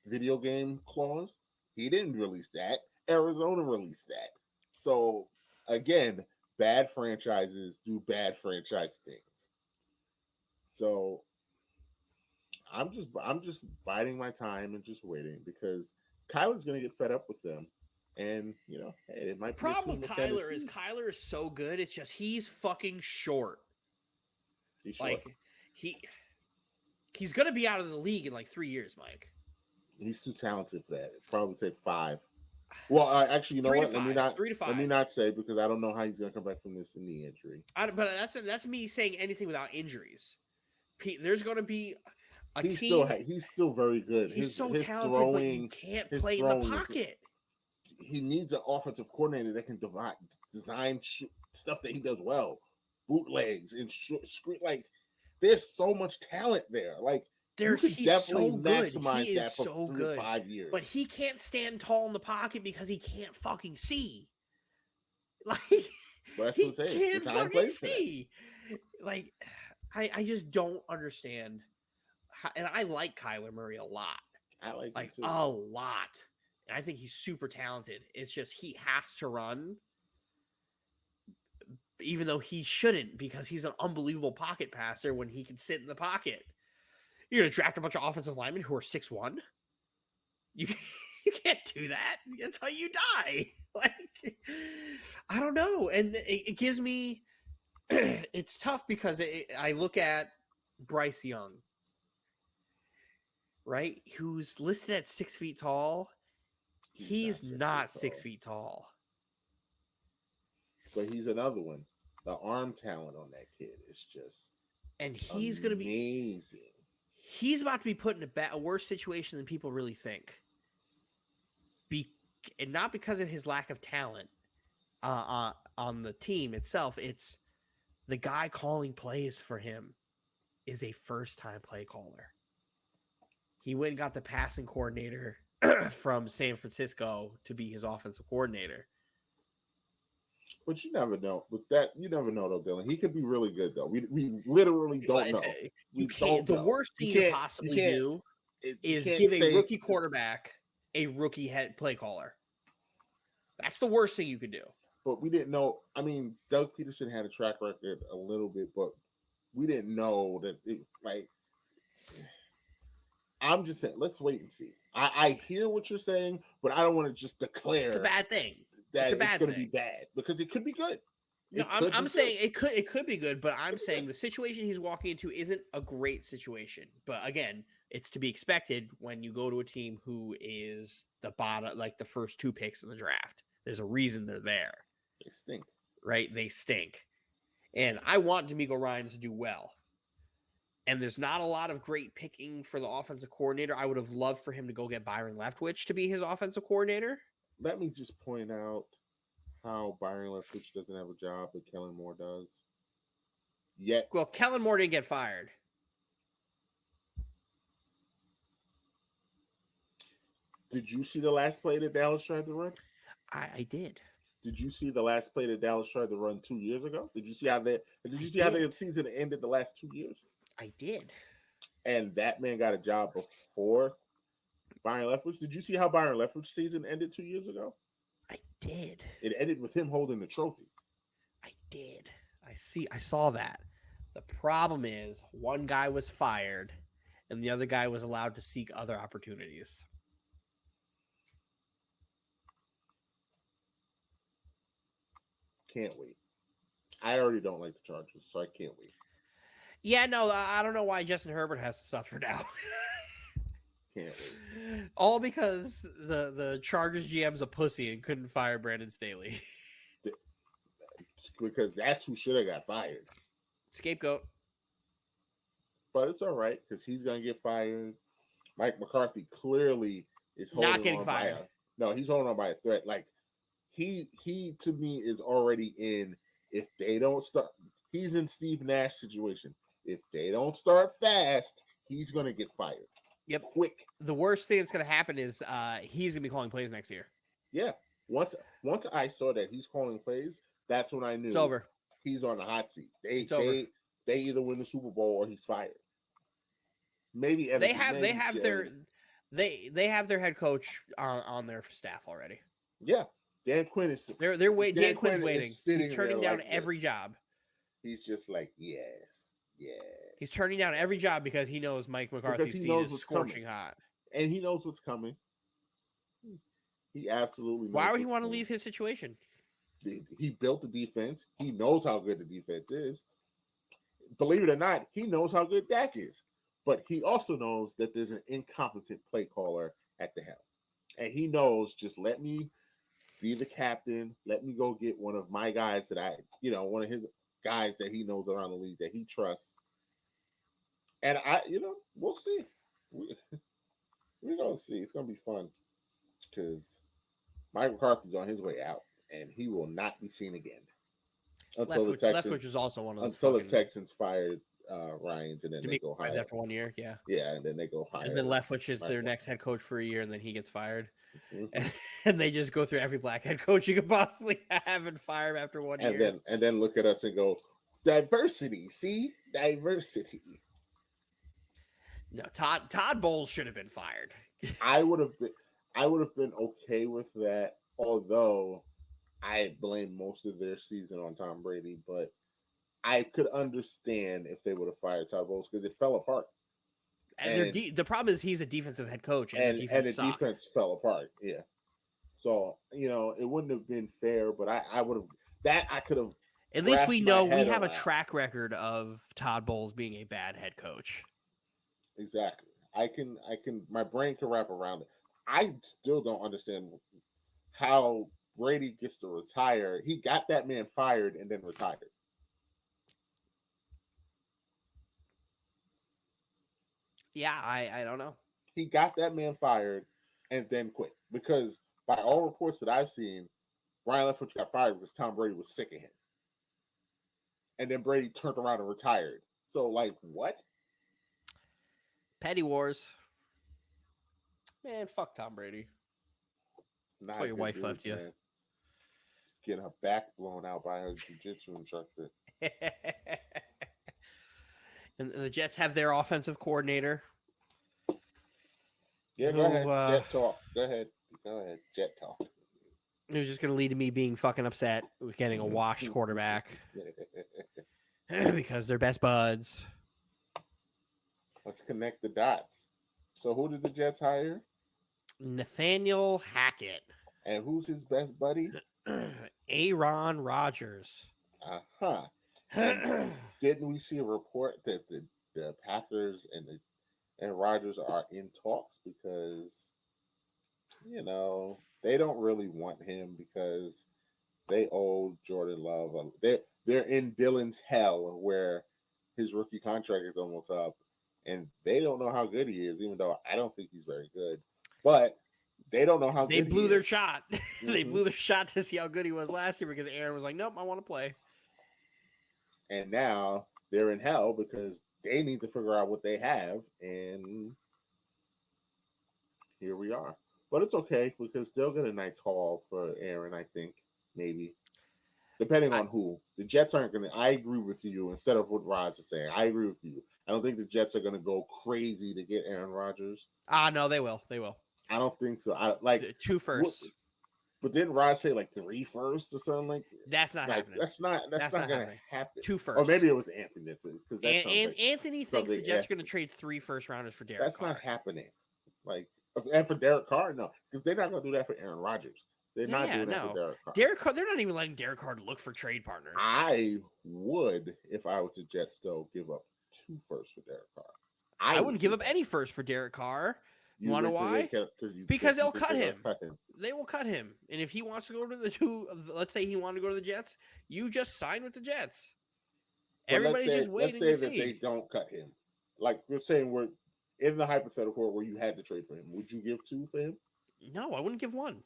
video game clause? He didn't release that. Arizona released that. So again, bad franchises do bad franchise things. So I'm just biding my time and just waiting, because Kyler's going to get fed up with them. And, hey, it might be problem with Kyler is so good. It's just he's fucking short. He's short. He's going to be out of the league in like 3 years, Mike. He's too talented for that. It'd probably take 5. Well, actually, you know 3 to what? Let me 5. not 3 to 5. let me not say because I don't know how he's gonna come back from this knee injury. But that's me saying anything without injuries. There's going to be a He's team. he's still very good. He's so his talented, but you throwing can't his play in the throwing is. pocket. He needs an offensive coordinator that can design stuff that he does well, bootlegs and screen. Like, there's so much talent there. Like, you could He's definitely so good. maximize He that is for so 3 to good. 5 years. But he can't stand tall in the pocket because he can't fucking see. Like, But that's he what I'm saying. can't Design fucking plays for that. see. Like, I just don't understand. And I like Kyler Murray a lot. I like him too. A lot. And I think he's super talented. It's just he has to run, even though he shouldn't, because he's an unbelievable pocket passer when he can sit in the pocket. You're going to draft a bunch of offensive linemen who are 6'1"? You can't do that. That's how you die. Like, I don't know. And it gives me, it's tough because I look at Bryce Young, right? Who's listed at 6 feet tall. He's not 6 feet tall. But he's another one. The arm talent on that kid is just and he's going to be amazing. He's about to be put in a worse situation than people really think. And not because of his lack of talent on the team itself. It's the guy calling plays for him is a first-time play caller. He went and got the passing coordinator from San Francisco to be his offensive coordinator. But you never know. With that, you never know though, Dylan. He could be really good though. We literally don't know. The worst thing you possibly do is give a rookie quarterback a rookie head play caller. That's the worst thing you could do. But we didn't know. I mean, Doug Peterson had a track record a little bit, but we didn't know that. I'm just saying, let's wait and see. I hear what you're saying, but I don't want to just declare it's a bad thing. That it's going to be bad because it could be good. No, I'm saying it could be good, but I'm saying the situation he's walking into isn't a great situation. But again, it's to be expected when you go to a team who is the bottom, like the first 2 picks in the draft. There's a reason they're there. They stink. Right? They stink. And I want D'Amico Ryans to do well. And there's not a lot of great picking for the offensive coordinator. I would have loved for him to go get Byron Leftwich to be his offensive coordinator. Let me just point out how Byron Leftwich doesn't have a job, but Kellen Moore does. Yet, well, Kellen Moore didn't get fired. Did you see the last play that Dallas tried to run? I did. Did you see the last play that Dallas tried to run 2 years ago? Did you see how their season ended the last 2 years? I did. And that man got a job before Byron Leftwich. Did you see how Byron Leftwich's season ended 2 years ago? I did. It ended with him holding the trophy. I did. I saw that. The problem is one guy was fired and the other guy was allowed to seek other opportunities. Can't wait. I already don't like the Chargers, so I can't wait. Yeah, no, I don't know why Justin Herbert has to suffer now. Can't wait. All because the Chargers GM's a pussy and couldn't fire Brandon Staley. Because that's who should have got fired. Scapegoat. But it's all right because he's going to get fired. Mike McCarthy clearly is holding not getting on fired. He's holding on by a threat. Like he to me is already in. If they don't start, he's in Steve Nash situation. If they don't start fast, he's going to get fired. Yep. Quick. The worst thing that's going to happen is he's going to be calling plays next year. Yeah. Once I saw that he's calling plays, that's when I knew it's over. He's on the hot seat. They either win the Super Bowl or he's fired. Maybe they have their head coach on their staff already. Yeah. Dan Quinn is Dan Quinn's waiting. He's turning down every job. He's just like, yes. He's turning down every job because he knows Mike McCarthy's seat is scorching hot. And he knows what's coming. He absolutely knows. Why would he want to leave his situation? He built the defense. He knows how good the defense is. Believe it or not, he knows how good Dak is. But he also knows that there's an incompetent play caller at the helm. And he knows, just let me be the captain. Let me go get one of my guys that one of his guys that he knows around the league that he trusts. And we'll see. We're going to see. It's going to be fun because Mike McCarthy's on his way out, and he will not be seen again until the Texans. Leftwich is also one of those. Until the Texans fired Ryans, and then they go hire after 1 year. Yeah. Yeah, and then they go hire. And then Leftwich is their next head coach for a year, and then he gets fired. Mm-hmm. And they just go through every black head coach you could possibly have and fire him after 1 year. And then look at us and go, diversity. See, diversity. No, Todd Bowles should have been fired. I would have been okay with that, although I blame most of their season on Tom Brady, but I could understand if they would have fired Todd Bowles because it fell apart. And the problem is he's a defensive head coach, and the defense fell apart. Yeah, so it wouldn't have been fair, but I would have I could have. At least we know we have a track record of Todd Bowles being a bad head coach. Exactly. I can my brain can wrap around it. I still don't understand how Brady gets to retire. He got that man fired and then retired. Yeah, I don't know. He got that man fired and then quit because by all reports that I've seen, Ryan Leftwich got fired because Tom Brady was sick of him. And then Brady turned around and retired. So, like, what? Petty Wars. Man, fuck Tom Brady. That's why your wife left you. Man. Getting her back blown out by her jiu-jitsu instructor. And the Jets have their offensive coordinator. Yeah, go ahead. Jet talk. Go ahead. Jet talk. It was just going to lead to me being fucking upset with getting a washed quarterback because they're best buds. Let's connect the dots. So who did the Jets hire? Nathaniel Hackett. And who's his best buddy? Aaron Rodgers. Uh-huh. Didn't we see a report that the Packers and Rodgers are in talks because they don't really want him because they owe Jordan Love. They're in Dylan's hell where his rookie contract is almost up, and they don't know how good he is. Even though I don't think he's very good, but they don't know how good he is. They blew their shot. They blew their shot to see how good he was last year because Aaron was like, "Nope, I want to play." And now they're in hell because they need to figure out what they have, and here we are. But it's okay because they'll get a nice haul for Aaron, I think, maybe. Depending on who. The Jets aren't going to... I agree with you instead of what Roz is saying. I agree with you. I don't think the Jets are going to go crazy to get Aaron Rodgers. No, they will. They will. I don't think so. 2 firsts. But didn't Roz say 3 firsts or something like that? That's not happening. That's not going to happen. 2 firsts. Or maybe it was Anthony. Anthony thinks the Jets are going to trade 3 first rounders for Derek Carr. That's not happening. And for Derek Carr, no. Because they're not going to do that for Aaron Rodgers. They're not doing that for Derek Carr. Derek Carr, they're not even letting Derek Carr look for trade partners. I would, if I was the Jets, though, give up 2 firsts for Derek Carr. I wouldn't give up any first for Derek Carr. You want to know why? Because they'll cut him. They will cut him. And if he wants to go to let's say he wanted to go to the Jets, you just sign with the Jets. Everybody's just waiting to see. Let's say that they don't cut him. Like we're saying, we're in the hypothetical where you had to trade for him. Would you give 2 for him? No, I wouldn't give 1.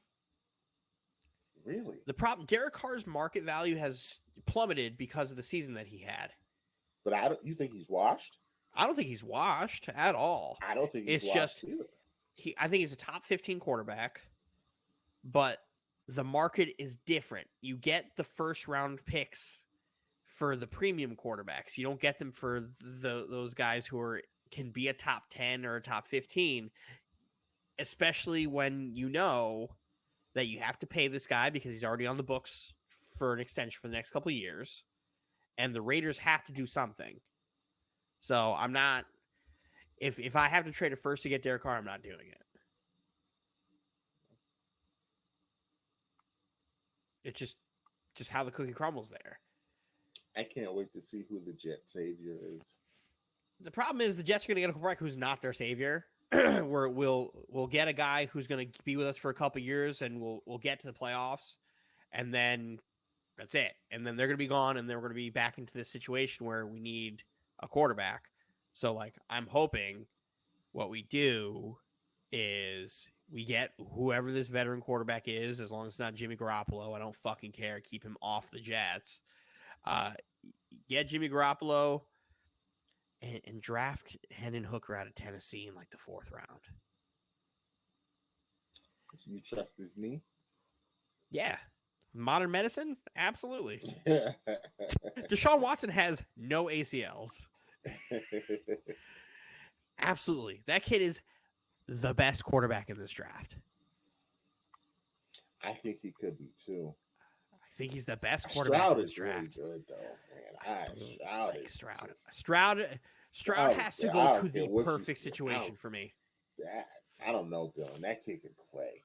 Really? The problem, Derek Carr's market value has plummeted because of the season that he had. But you think he's washed? I don't think he's washed at all. I don't think he's washed either. I think he's a top 15 quarterback, but the market is different. You get the first round picks for the premium quarterbacks. You don't get them for those guys who can be a top 10 or a top 15, especially when you know that you have to pay this guy because he's already on the books for an extension for the next couple of years, and the Raiders have to do something. So I'm not. If I have to trade a first to get Derek Carr, I'm not doing it. It's just how the cookie crumbles there. I can't wait to see who the Jet savior is. The problem is the Jets are going to get a quarterback who's not their savior. where we'll get a guy who's going to be with us for a couple years, and we'll get to the playoffs, and then that's it. And then they're going to be gone, and then we're going to be back into this situation where we need a quarterback. So, like, I'm hoping what we do is we get whoever this veteran quarterback is, as long as it's not Jimmy Garoppolo. I don't fucking care. Keep him off the Jets. Get Jimmy Garoppolo and draft Hendon Hooker out of Tennessee in like the 4th round. You trust his knee? Yeah. Modern medicine? Absolutely. Deshaun Watson has no ACLs. Absolutely. That kid is the best quarterback in this draft. I think he could be too. I think he's the best quarterback in this draft. Really good though, man. Stroud has to go to the perfect situation for me. I don't know, Dylan. That kid can play.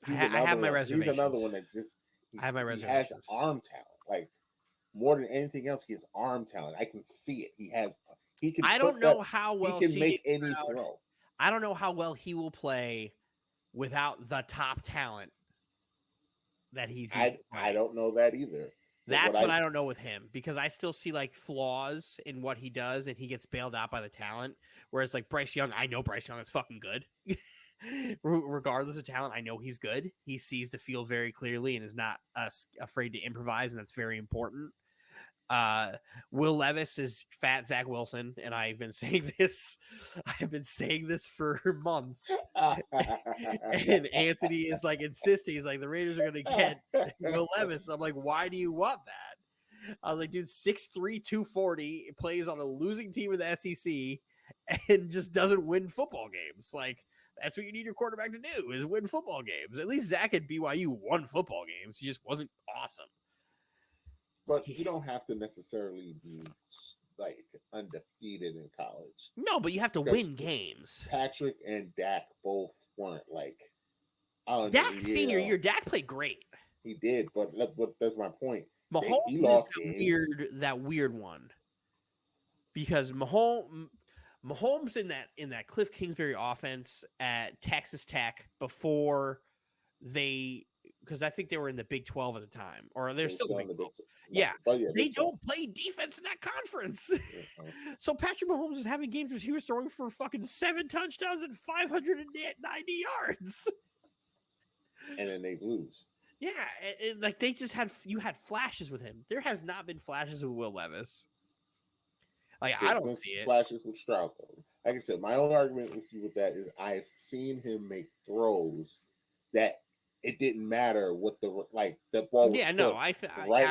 I have my reservations. He's another one that's just. I have my reservations. He has arm talent. Like more than anything else, he has arm talent. I can see it. He can. I don't know how well he can make any throw. I don't know how well he will play without the top talent that he's. I don't know that either. That's what I don't know with him, because I still see like flaws in what he does, and he gets bailed out by the talent. Whereas like Bryce Young, I know Bryce Young is fucking good. Regardless of talent, I know he's good. He sees the field very clearly and is not afraid to improvise, and that's very important. Will Levis is fat Zach Wilson, and I've been saying this for months. And Anthony is like insisting, he's like, the Raiders are gonna get Will Levis. And I'm like, why do you want that? I was like, dude, 6'3", 240, plays on a losing team in the SEC and just doesn't win football games. Like, that's what you need your quarterback to do, is win football games. At least Zach at BYU won football games. He just wasn't awesome. But you don't have to necessarily be like undefeated in college. No, but you have to win games. Patrick and Dak both weren't like. Dak senior year, Dak played great. He did, but that's my point. Mahomes he lost that weird one, because Mahomes in that Cliff Kingsbury offense at Texas Tech before because I think they were in the Big 12 at the time, or they're still in the Big 12. Yeah, they don't play defense in that conference. So Patrick Mahomes is having games where he was throwing for fucking 7 touchdowns and 590 yards. And then they lose. Yeah, like they just had flashes with him. There has not been flashes with Will Levis. Like, I don't see it. Flashes with Stroud. Like I said, my own argument with you with that is I've seen him make throws that it didn't matter what the ball was. Yeah, no, right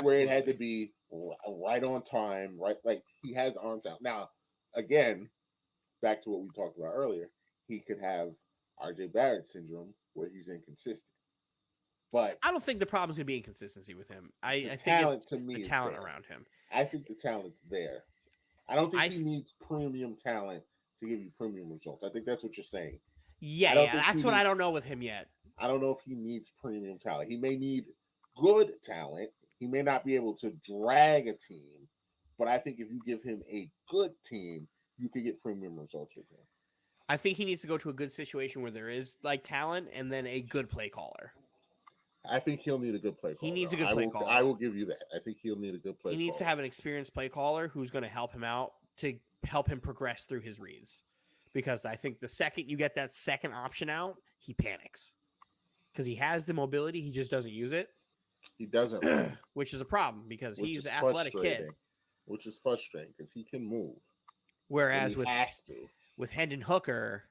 where it had to be, right on time, right. Like, he has arms out. Now, again, back to what we talked about earlier, he could have RJ Barrett syndrome where he's inconsistent. But I don't think the problem is going to be inconsistency with him. I think talent to me, the talent around him. I think the talent's there. I don't think he needs premium talent to give you premium results. I think that's what you're saying. Yeah, that's what I don't know with him yet. I don't know if he needs premium talent. He may need good talent. He may not be able to drag a team, but I think if you give him a good team, you can get premium results with him. I think he needs to go to a good situation where there is like talent and then a good play caller. I think he'll need a good play caller. He needs a good play caller. I will give you that. I think he'll need a good play caller. He needs to have an experienced play caller who's going to help him out, to help him progress through his reads. Because I think the second you get that second option out, he panics. Because he has the mobility, he just doesn't use it. He doesn't. Which is a problem, because he's an athletic kid. Which is frustrating, because he can move. Whereas with Hendon Hooker,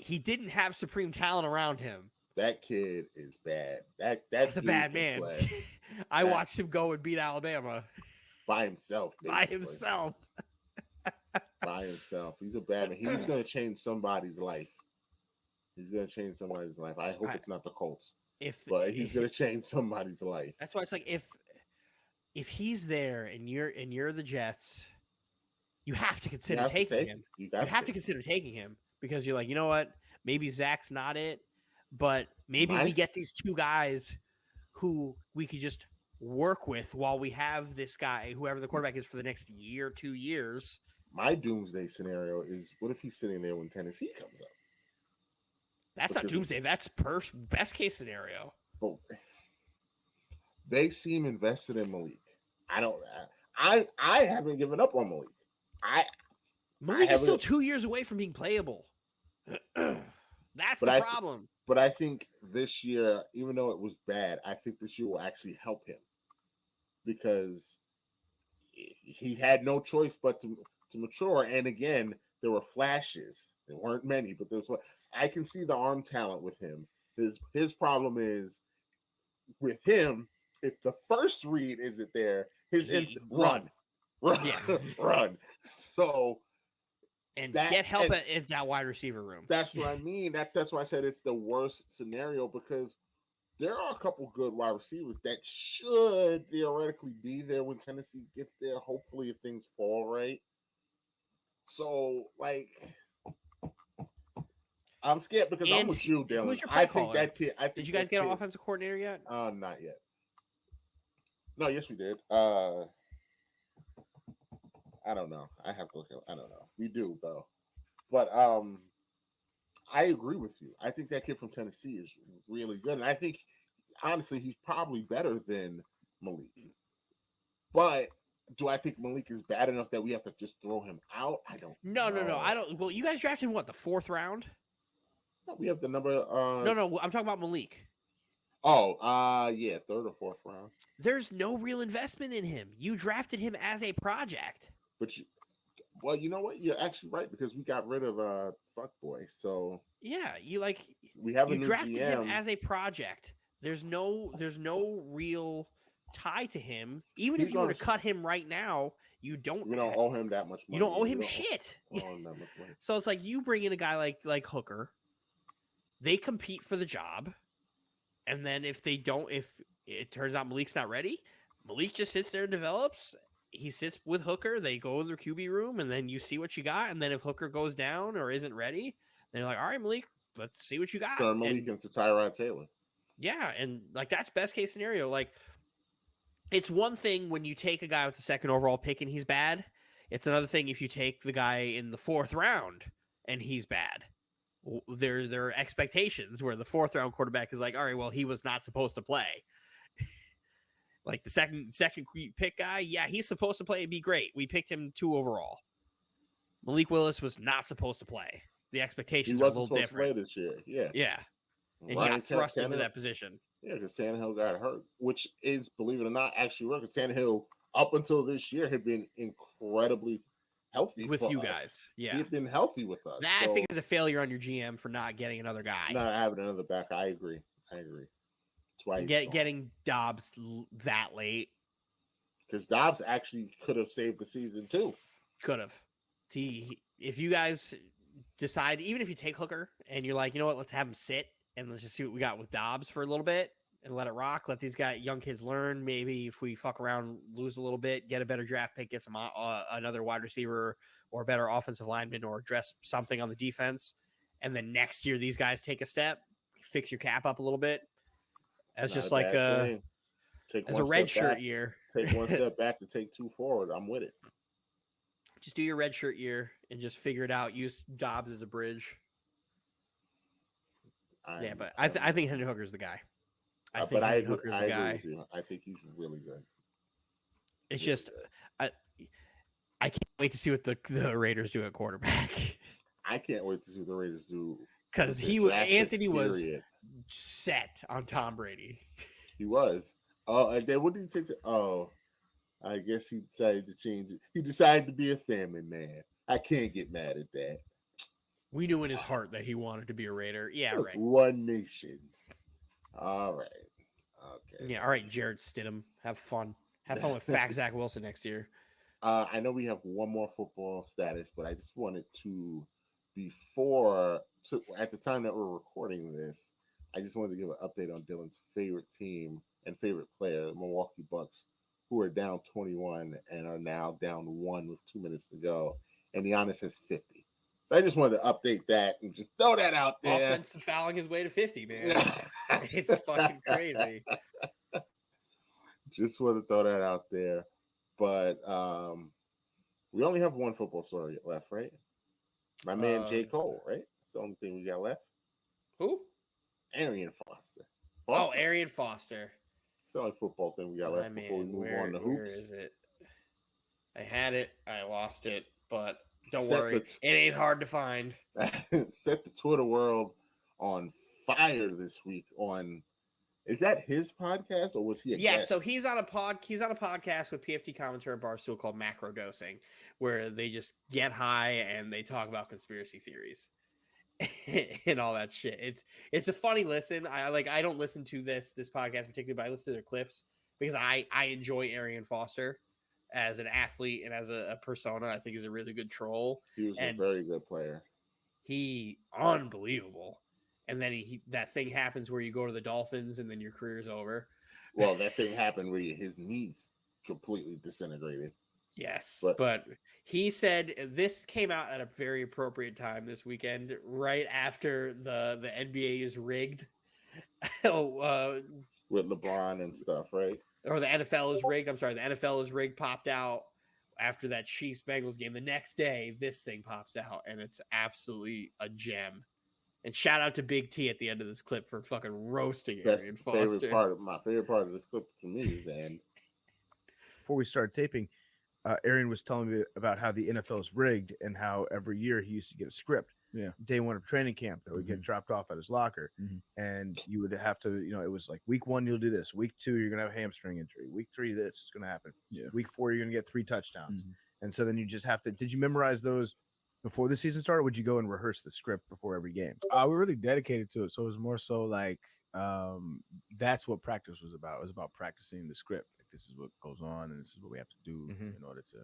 he didn't have supreme talent around him. That kid is bad. That's a bad man. I watched him go and beat Alabama by himself. By himself. He's a bad man. He's going to change somebody's life. I hope it's not the Colts. But he's going to change somebody's life. That's why it's like, if he's there and you're the Jets, you have to consider taking him. You have to consider taking him, because you're like, you know what? Maybe Zach's not it. But maybe we get these two guys who we could just work with while we have this guy, whoever the quarterback is, for the next year, 2 years, my doomsday scenario is what if he's sitting there when Tennessee comes up? That's not Because- doomsday. That's best case scenario. But they seem invested in Malik. I haven't given up on Malik. Malik is still haven't- 2 years away from being playable. That's But the I- problem. But I think this year, even though it was bad, I think this year will actually help him because he had no choice but to mature. And again, there were flashes. There weren't many, but there's. I can see the arm talent with him. His problem is with him. If the first read isn't there, his instant run. Yeah. Run. So. And That- get help and- in that wide receiver room. That's what I mean. That's why I said it's the worst scenario because there are a couple good wide receivers that should theoretically be there when Tennessee gets there. Hopefully, if things fall right. So, like, I'm scared because I'm And with you, Dylan. who's your I play think caller? that kid. Did you guys get an offensive coordinator yet? Not yet. No, yes, we did. I don't know. I have to look at. I don't know. We do though, but I agree with you. I think that kid from Tennessee is really good, and I think honestly he's probably better than Malik. But do I think Malik is bad enough that we have to just throw him out? I don't. No. know. I don't. Well, you guys drafted him what, the 4th round? No, we have the number. No. I'm talking about Malik. Yeah, 3rd or 4th round. There's no real investment in him. You drafted him as a project. But well, you know what? You're actually right because we got rid of Fuckboy, so Yeah, we have a you new drafted GM. him as a project. There's no real tie to him. Even He's if you were to gonna- cut him right now, you don't. We don't owe him that much money. You don't owe We him shit. owe him that much money. So it's like you bring in a guy like Hooker. They compete for the job, and then if it turns out Malik's not ready, Malik just sits there and develops. He sits with Hooker. They go in their QB room, and then you see what you got. And then if Hooker goes down or isn't ready, then you're like, all right, Malik, let's see what you got. Turn Malik into Tyrod Taylor. Yeah, and like that's best case scenario. Like, it's one thing when you take a guy with the 2nd overall pick and he's bad. It's another thing if you take the guy in the 4th round and he's bad. There are expectations where the 4th round quarterback is like, all right, well, he was not supposed to play. Like the second pick guy, yeah, he's supposed to play and be great. We picked him 2 overall. Malik Willis was not supposed to play. The He expectations are a wasn't little supposed to play different. this year. Yeah. Yeah, and he Ryan got thrust into Tannehill- that position. Yeah, because Tannehill got hurt, which is, believe it or not, actually worked. Because Tannehill, up until this year, had been incredibly healthy With for you us. guys. Yeah. He'd been healthy with us. That I so think is a failure on your GM for not getting another guy. not having another back. I agree. That's why he's gone. Getting Dobbs that late Because Dobbs actually could have saved the season too. could have. If you guys decide, even if you take Hooker and you're like, you know what, let's have him sit and let's just see what we got with Dobbs for a little bit and let it rock. Let these young kids learn. Maybe if we fuck around, lose a little bit, get a better draft pick, get some another wide receiver or a better offensive lineman or address something on the defense. And then next year, these guys take a step, fix your cap up a little bit. As Not just a like bad thing. Take as one a red step shirt back, year. Take one step back to take 2 forward. I'm with it. Just do your red shirt year and just figure it out. Use Dobbs as a bridge. Yeah, but I think Hendon Hooker's the guy. I think I Hendon agree, Hooker's I the agree guy. with you. I think he's really good. It's Really just good. I can't wait to see what the Raiders do at quarterback I can't wait to see what the Raiders do. because with the draft pick, Anthony was period. set on Tom Brady. He was. Oh, and then what did he say? I guess he decided to change it. He decided to be a family man. I can't get mad at that. We knew in his heart that he wanted to be a Raider. Yeah, Look, right. One nation. All right. Okay. Yeah, all right, Jared Stidham. Have fun. Have fun with fat Zach Wilson next year. I know we have one more football status, but I just wanted to, at the time that we're recording this, I just wanted to give an update on Dylan's favorite team and favorite player, the Milwaukee Bucks, who are down 21 and are now down 1 with 2 minutes to go. And Giannis has 50. So I just wanted to update that and just throw that out there. Offensive fouling his way to 50, man. It's fucking crazy. Just want to throw that out there. But We only have one football story left, right? My man J. Cole, right? That's the only thing we got left. Who? Arian Foster. Oh, Arian Foster. It's the only football thing we got left before we move on to hoops. Where is it? I had it. I lost it. But don't worry. It ain't hard to find. Set the Twitter world on fire this week on... Is that his podcast or was he a guest? So he's on a podcast with PFT commentator and Barstool called Macro Dosing, where they just get high and they talk about conspiracy theories and all that shit. It's a funny listen. I don't listen to this podcast particularly, but I listen to their clips because I enjoy Arian Foster as an athlete and as a persona. I think he's a really good troll. He was a very good player. He unbelievable. And then that thing happens where you go to the Dolphins and then your career's over. Well, that thing happened where his knees completely disintegrated. Yes, but he said this came out at a very appropriate time this weekend, right after the NBA is rigged. With LeBron and stuff, right? Or the NFL is rigged. I'm sorry, the NFL is rigged popped out after that Chiefs-Bengals game. The next day, this thing pops out, and it's absolutely a gem. And shout out to Big T at the end of this clip for fucking roasting Arian Foster. My favorite part of this clip to me is the end. Before we started taping, Arian was telling me about how the NFL is rigged and how every year he used to get a script. Yeah. Day one of training camp that would get dropped off at his locker. And you would have to, it was like week 1, you'll do this. Week 2, you're going to have a hamstring injury. Week 3, this is going to happen. Yeah. Week 4, you're going to get 3 touchdowns. And so then you just have to, did you memorize those before the season started? Or would you go and rehearse the script before every game? We're really dedicated to it. So it was more so like, that's what practice was about. It was about practicing the script. Like, this is what goes on and this is what we have to do in order to,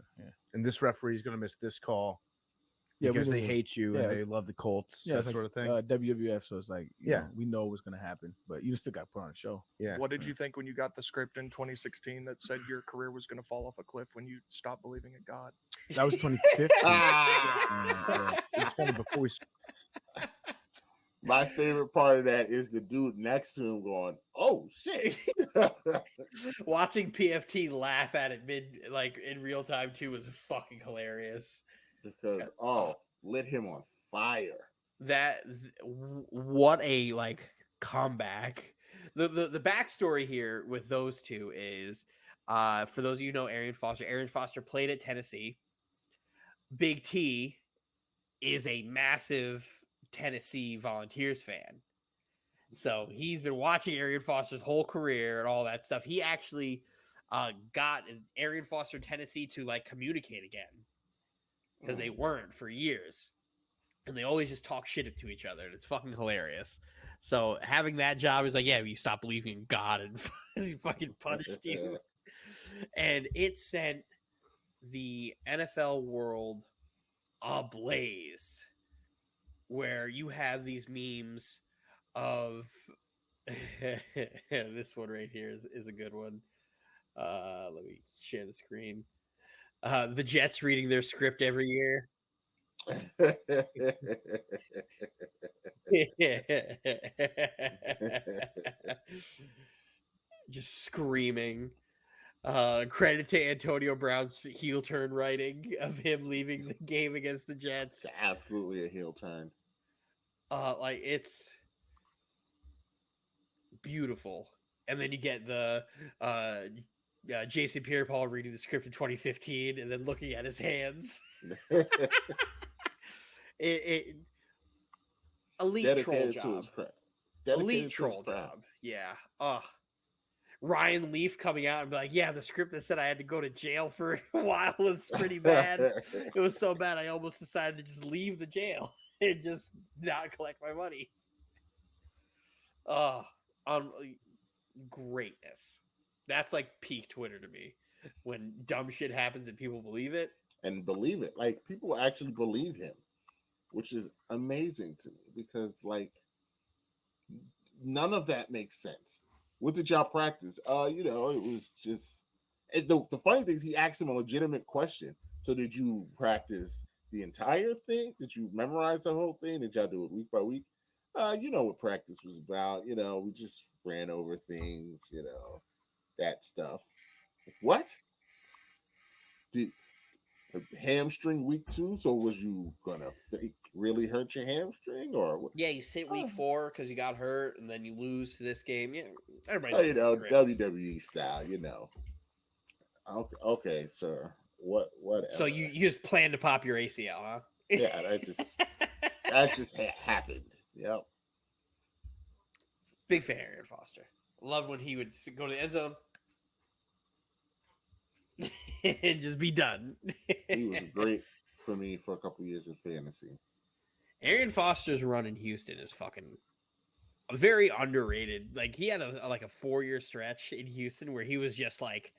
And this referee is going to miss this call. Because they hate you and they love the Colts, that sort of thing. WWF, so it's like, we know what's going to happen, but you still got to put on a show. Yeah. What did you think when you got the script in 2016 that said your career was going to fall off a cliff when you stopped believing in God? That was 2015. It's funny before we. My favorite part of that is the dude next to him going, "Oh shit!" Watching PFT laugh at it in real time too was fucking hilarious. Because lit him on fire. What a comeback. The backstory here with those two is for those of you who know Arian Foster played at Tennessee. Big T is a massive Tennessee Volunteers fan. So he's been watching Arian Foster's whole career and all that stuff. He actually got Arian Foster Tennessee to communicate again. Because they weren't for years. And they always just talk shit to each other. And it's fucking hilarious. So having that job is you stop believing in God and he fucking punished you. And it sent the NFL world ablaze. Where you have these memes of this one right here is a good one. Let me share the screen. The Jets reading their script every year. Just screaming. Credit to Antonio Brown's heel turn writing of him leaving the game against the Jets. It's absolutely a heel turn. It's beautiful. And then you get the Jason Pierre-Paul reading the script in 2015 and then looking at his hands. Elite Dedicated troll to job. his Elite troll job. Yeah. Ryan Leaf coming out and be like, yeah, the script that said I had to go to jail for a while was pretty bad. It was so bad I almost decided to just leave the jail and just not collect my money. Greatness. That's peak Twitter to me. When dumb shit happens and people believe it. And believe it. People actually believe him, which is amazing to me because none of that makes sense. What did y'all practice? It was just the funny thing is he asked him a legitimate question. So did you practice the entire thing? Did you memorize the whole thing? Did y'all do it week by week? What practice was about. We just ran over things, that stuff. What? hamstring week 2. So was you gonna fake really hurt your hamstring or what? Yeah, you sit week 4 because you got hurt, and then you lose this game. Yeah, everybody Oh, knows you the know, script. WWE style, you know. Okay, sir. Whatever. So you just plan to pop your ACL, huh? Yeah, that just happened. Yep. Big fan of Aaron Foster. Loved when he would go to the end zone and just be done. He was great for me for a couple years in fantasy. Arian Foster's run in Houston is fucking very underrated. Like he had a 4-year stretch in Houston where he was just like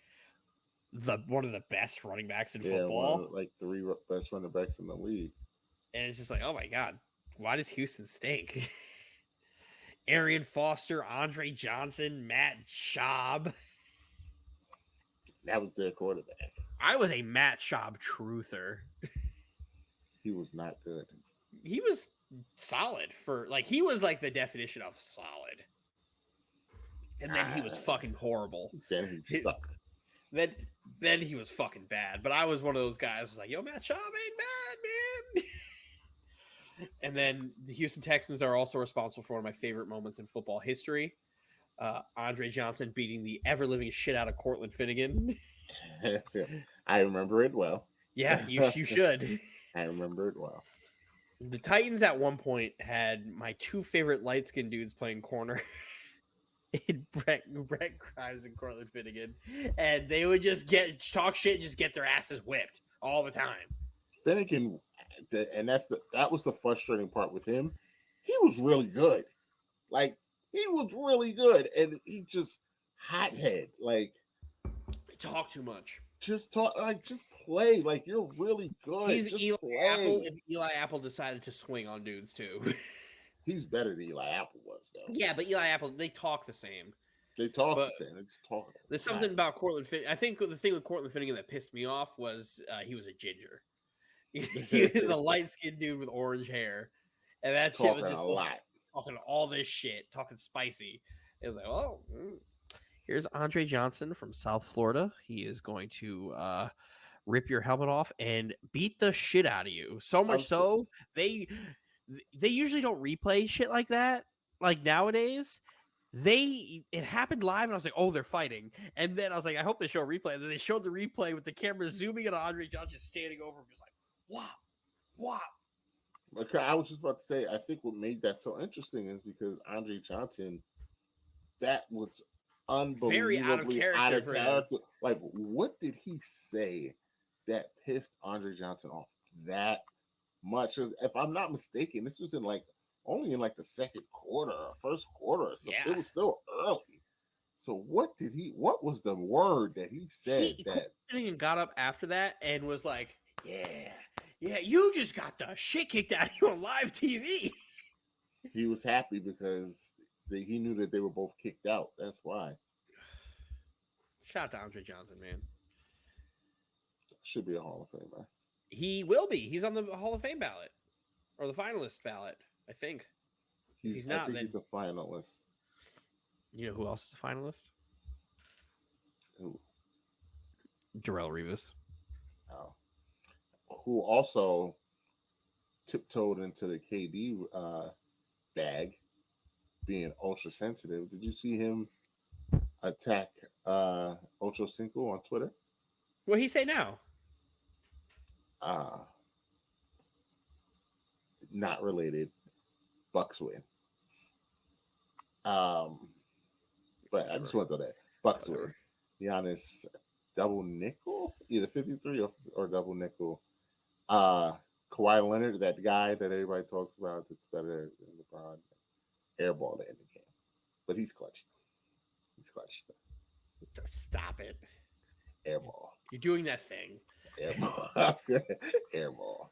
one of the best running backs in football. One of, like 3 best running backs in the league. And it's just like, oh my god, why does Houston stink? Arian Foster, Andre Johnson, Matt Schaub. That was their quarterback. I was a Matt Schaub truther. He was not good. He was solid he was like the definition of solid. And then he was fucking horrible. Then he sucked. Then he was fucking bad. But I was one of those guys who was like, yo, Matt Schaub ain't bad, man. And then the Houston Texans are also responsible for one of my favorite moments in football history. Andre Johnson beating the ever-living shit out of Cortland Finnegan. I remember it well. Yeah, you should. I remember it well. The Titans at one point had my 2 favorite light-skinned dudes playing corner. Brett Grimes and Cortland Finnegan. And they would just talk shit and just get their asses whipped all the time. Finnegan, and that was the frustrating part with him. He was really good. Like, he was really good. And he just hothead. Like, he talked too much. Just play. Like, you're really good. He's just Eli play. Apple if Eli Apple decided to swing on dudes too. He's better than Eli Apple was, though. Yeah, but Eli Apple, they talk the same. They talk the same. They just talk. There's something about Cortland Finnegan. I think the thing with Cortland Finnegan that pissed me off was he was a ginger. He was a light-skinned dude with orange hair. And that shit was just talking all this shit, talking spicy. It was like, oh, here's Andre Johnson from South Florida. He is going to rip your helmet off and beat the shit out of you. So much so, they usually don't replay shit like that. Like nowadays, it happened live, and I was like, oh, they're fighting. And then I was like, I hope they show a replay. And then they showed the replay with the camera zooming in on Andre Johnson standing over him, just like, wow. Okay, I was just about to say, I think what made that so interesting is because Andre Johnson, that was unbelievably very out of character. Like, what did he say that pissed Andre Johnson off that much? If I'm not mistaken, this was only in the second quarter or first quarter or something. Yeah. It was still early. So what was the word that he said He got up after that and was like, yeah, you just got the shit kicked out of you on live TV. He was happy because he knew that they were both kicked out. That's why. Shout out to Andre Johnson, man. Should be a Hall of Famer. He will be. He's on the Hall of Fame ballot or the finalist ballot, I think. He's not. He's a finalist. You know who else is a finalist? Who? Darrelle Revis. Oh. Who also tiptoed into the KD bag, being ultra sensitive. Did you see him attack Ocho Cinco on Twitter? What did he say now? Not related. Bucks win. But I just want to know that Bucks win. Giannis double nickel, either 53 or double nickel. Kawhi Leonard, that guy that everybody talks about that's better than LeBron, airball to end the game. But he's clutch. Stop it. Airball. You're doing that thing. Airball. Airball.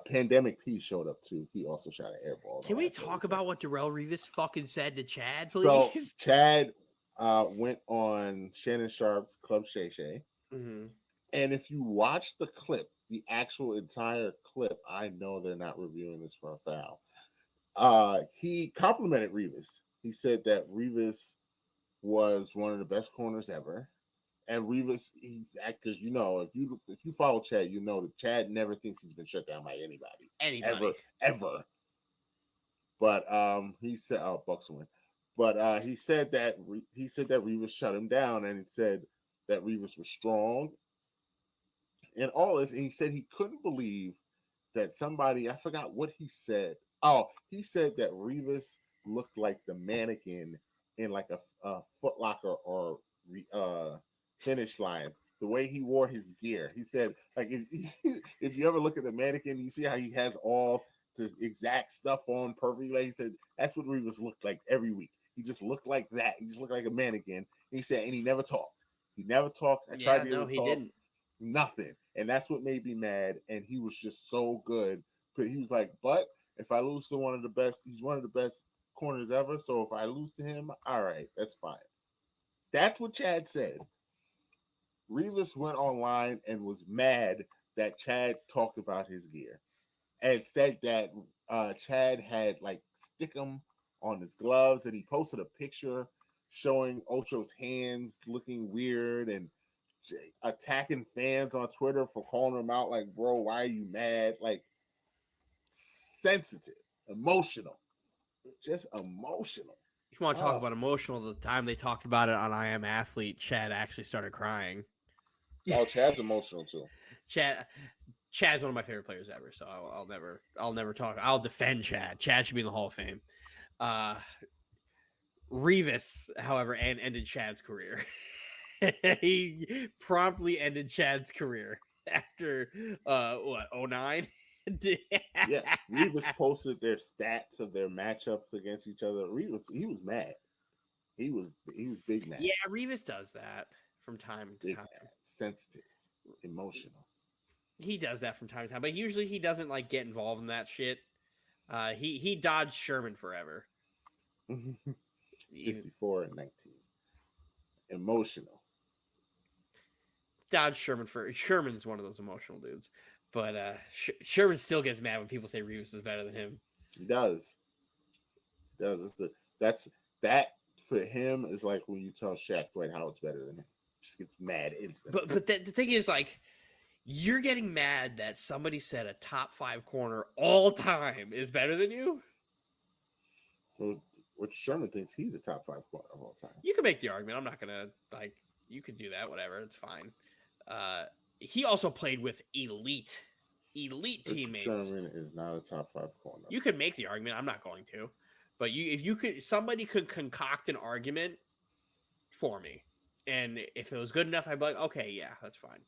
Pandemic P showed up too. He also shot an airball. Can we talk about what Darrelle Revis fucking said to Chad, please? So Chad went on Shannon Sharp's Club Shay Shay. Mm-hmm. And if you watch the clip, the actual entire clip, I know they're not reviewing this for a foul. He complimented Revis. He said that Revis was one of the best corners ever. And Revis, he's because if you follow Chad, you know that Chad never thinks he's been shut down by anybody. Ever. But he said, "Oh, Bucks win." But he said that Revis shut him down, and he said that Revis was strong and all this. And he said he couldn't believe that somebody, I forgot what he said. Oh, he said that Revis looked like the mannequin in like a Foot Locker or Finish Line. The way he wore his gear, he said, like if you ever look at the mannequin, you see how he has all the exact stuff on perfectly. He said that's what Revis looked like every week. He just looked like that. He just looked like a mannequin. He said, and he never talked. He never talked. I tried to get him to talk. Didn't. Nothing. And that's what made me mad. And he was just so good. But he was like, but if I lose to one of the best, he's one of the best corners ever. So if I lose to him, all right, that's fine. That's what Chad said. Revis went online and was mad that Chad talked about his gear and said that Chad had like stick 'em on his gloves, and he posted a picture showing Ocho's hands looking weird and attacking fans on Twitter for calling him out. Like, bro, why are you mad? Like, sensitive, emotional, just emotional. If you want to talk about emotional, the time they talked about it on I Am Athlete, Chad actually started crying. Oh, Chad's emotional too. Chad's one of my favorite players ever, so I'll never talk. I'll defend Chad. Chad should be in the Hall of Fame. Revis, however, ended Chad's career. He promptly ended Chad's career after 09? Yeah, Revis posted their stats of their matchups against each other. He was mad. He was big mad. Yeah, Revis does that from time to time. Mad, sensitive, emotional. He does that from time to time, but usually he doesn't like get involved in that shit. He dodged Sherman forever. 54 and 19. Emotional. Dodge Sherman's one of those emotional dudes, but Sherman still gets mad when people say Revis is better than him. He does. That's for him is like when you tell Shaq Dwight Howard's better than him. Just gets mad instantly. But the thing is, like, you're getting mad that somebody said a top 5 corner all time is better than you. Well, which Sherman thinks he's a top 5 corner of all time. You can make the argument. I'm not gonna you could do that. Whatever, it's fine. He also played with elite teammates. Sherman is not a top 5 corner. You could make the argument. I'm not going to, but somebody could concoct an argument for me, and if it was good enough, I'd be like, okay, yeah, that's fine.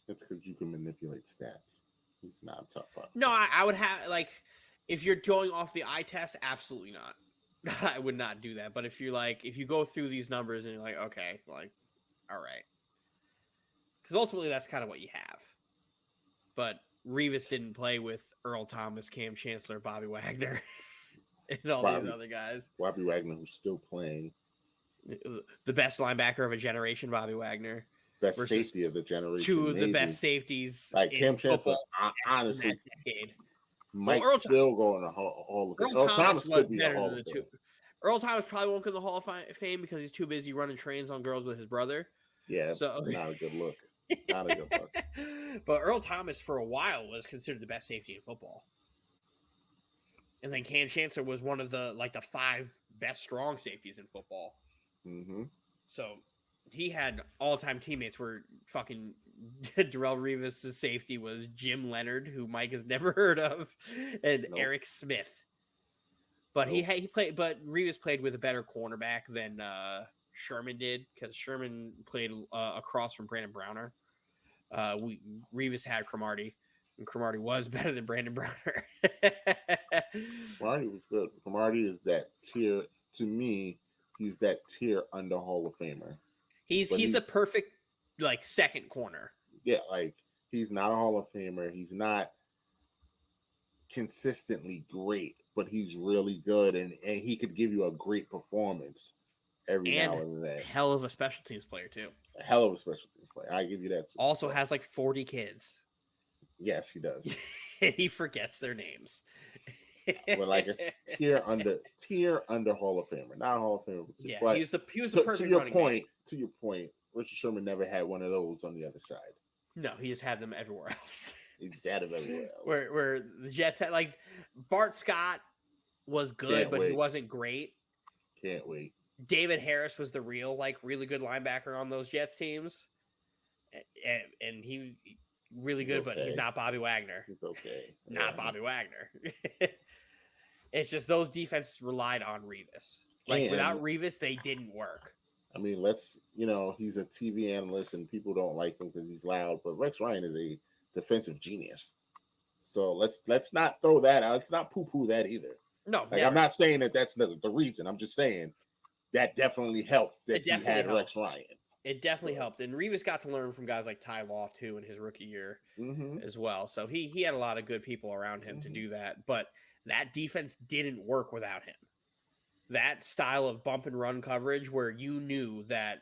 It's because you can manipulate stats. He's not a top 5. No, I would have if you're going off the eye test, absolutely not. I would not do that. But if you go through these numbers and you're like, okay, like, all right. Because ultimately that's kind of what you have. But Revis didn't play with Earl Thomas, Cam Chancellor, Bobby Wagner, and all these other guys. Bobby Wagner, who's still playing. The best linebacker of a generation, Bobby Wagner. Best safety of the generation. Two of the best safeties. Like Cam Chancellor, honestly, might still go in the Hall of Fame. Earl Thomas could be in the Hall of Fame. Earl Thomas probably won't go in the Hall of Fame because he's too busy running trains on girls with his brother. Yeah, so not a good look. Not a good look. But Earl Thomas, for a while, was considered the best safety in football. And then Cam Chancellor was one of the 5 best strong safeties in football. Mm-hmm. So he had all-time teammates where fucking Darrelle Revis' safety was Jim Leonard, who Mike has never heard of, and Eric Smith. But he played. But Revis played with a better cornerback than Sherman did, because Sherman played across from Brandon Browner. Revis had Cromartie, and Cromartie was better than Brandon Browner. Cromartie was good. Cromartie is that tier to me. He's that tier under Hall of Famer. He's the perfect second corner. Yeah, he's not a Hall of Famer. He's not consistently great, but he's really good, and he could give you a great performance every now and then. Hell of a special teams player too. A hell of a special teams player. I give you that. Also has 40 kids. Yes, he does. He forgets their names. But like a tier under Hall of Famer, not Hall of Famer. Yeah, but he was the to perfect your running point, back. to your point, Richard Sherman never had one of those on the other side. No, he just had them everywhere else. He just had them everywhere else. where the Jets had like Bart Scott was good, Can't but he wait. wasn't great. Can't wait. David Harris was the real, like, really good linebacker on those Jets teams, and he really good, but he's not Bobby Wagner. He's okay. Not Bobby Wagner. It's just those defenses relied on Revis. Like, without Revis, they didn't work. I mean, he's a TV analyst and people don't like him because he's loud, but Rex Ryan is a defensive genius. So let's not throw that out. Let's not poo-poo that either. No, like, I'm not saying that that's the reason. I'm just saying that definitely helped that he had Rex Ryan. It definitely helped. And Revis got to learn from guys like Ty Law, too, in his rookie year as well. So he had a lot of good people around him to do that. But that defense didn't work without him. That style of bump and run coverage where you knew that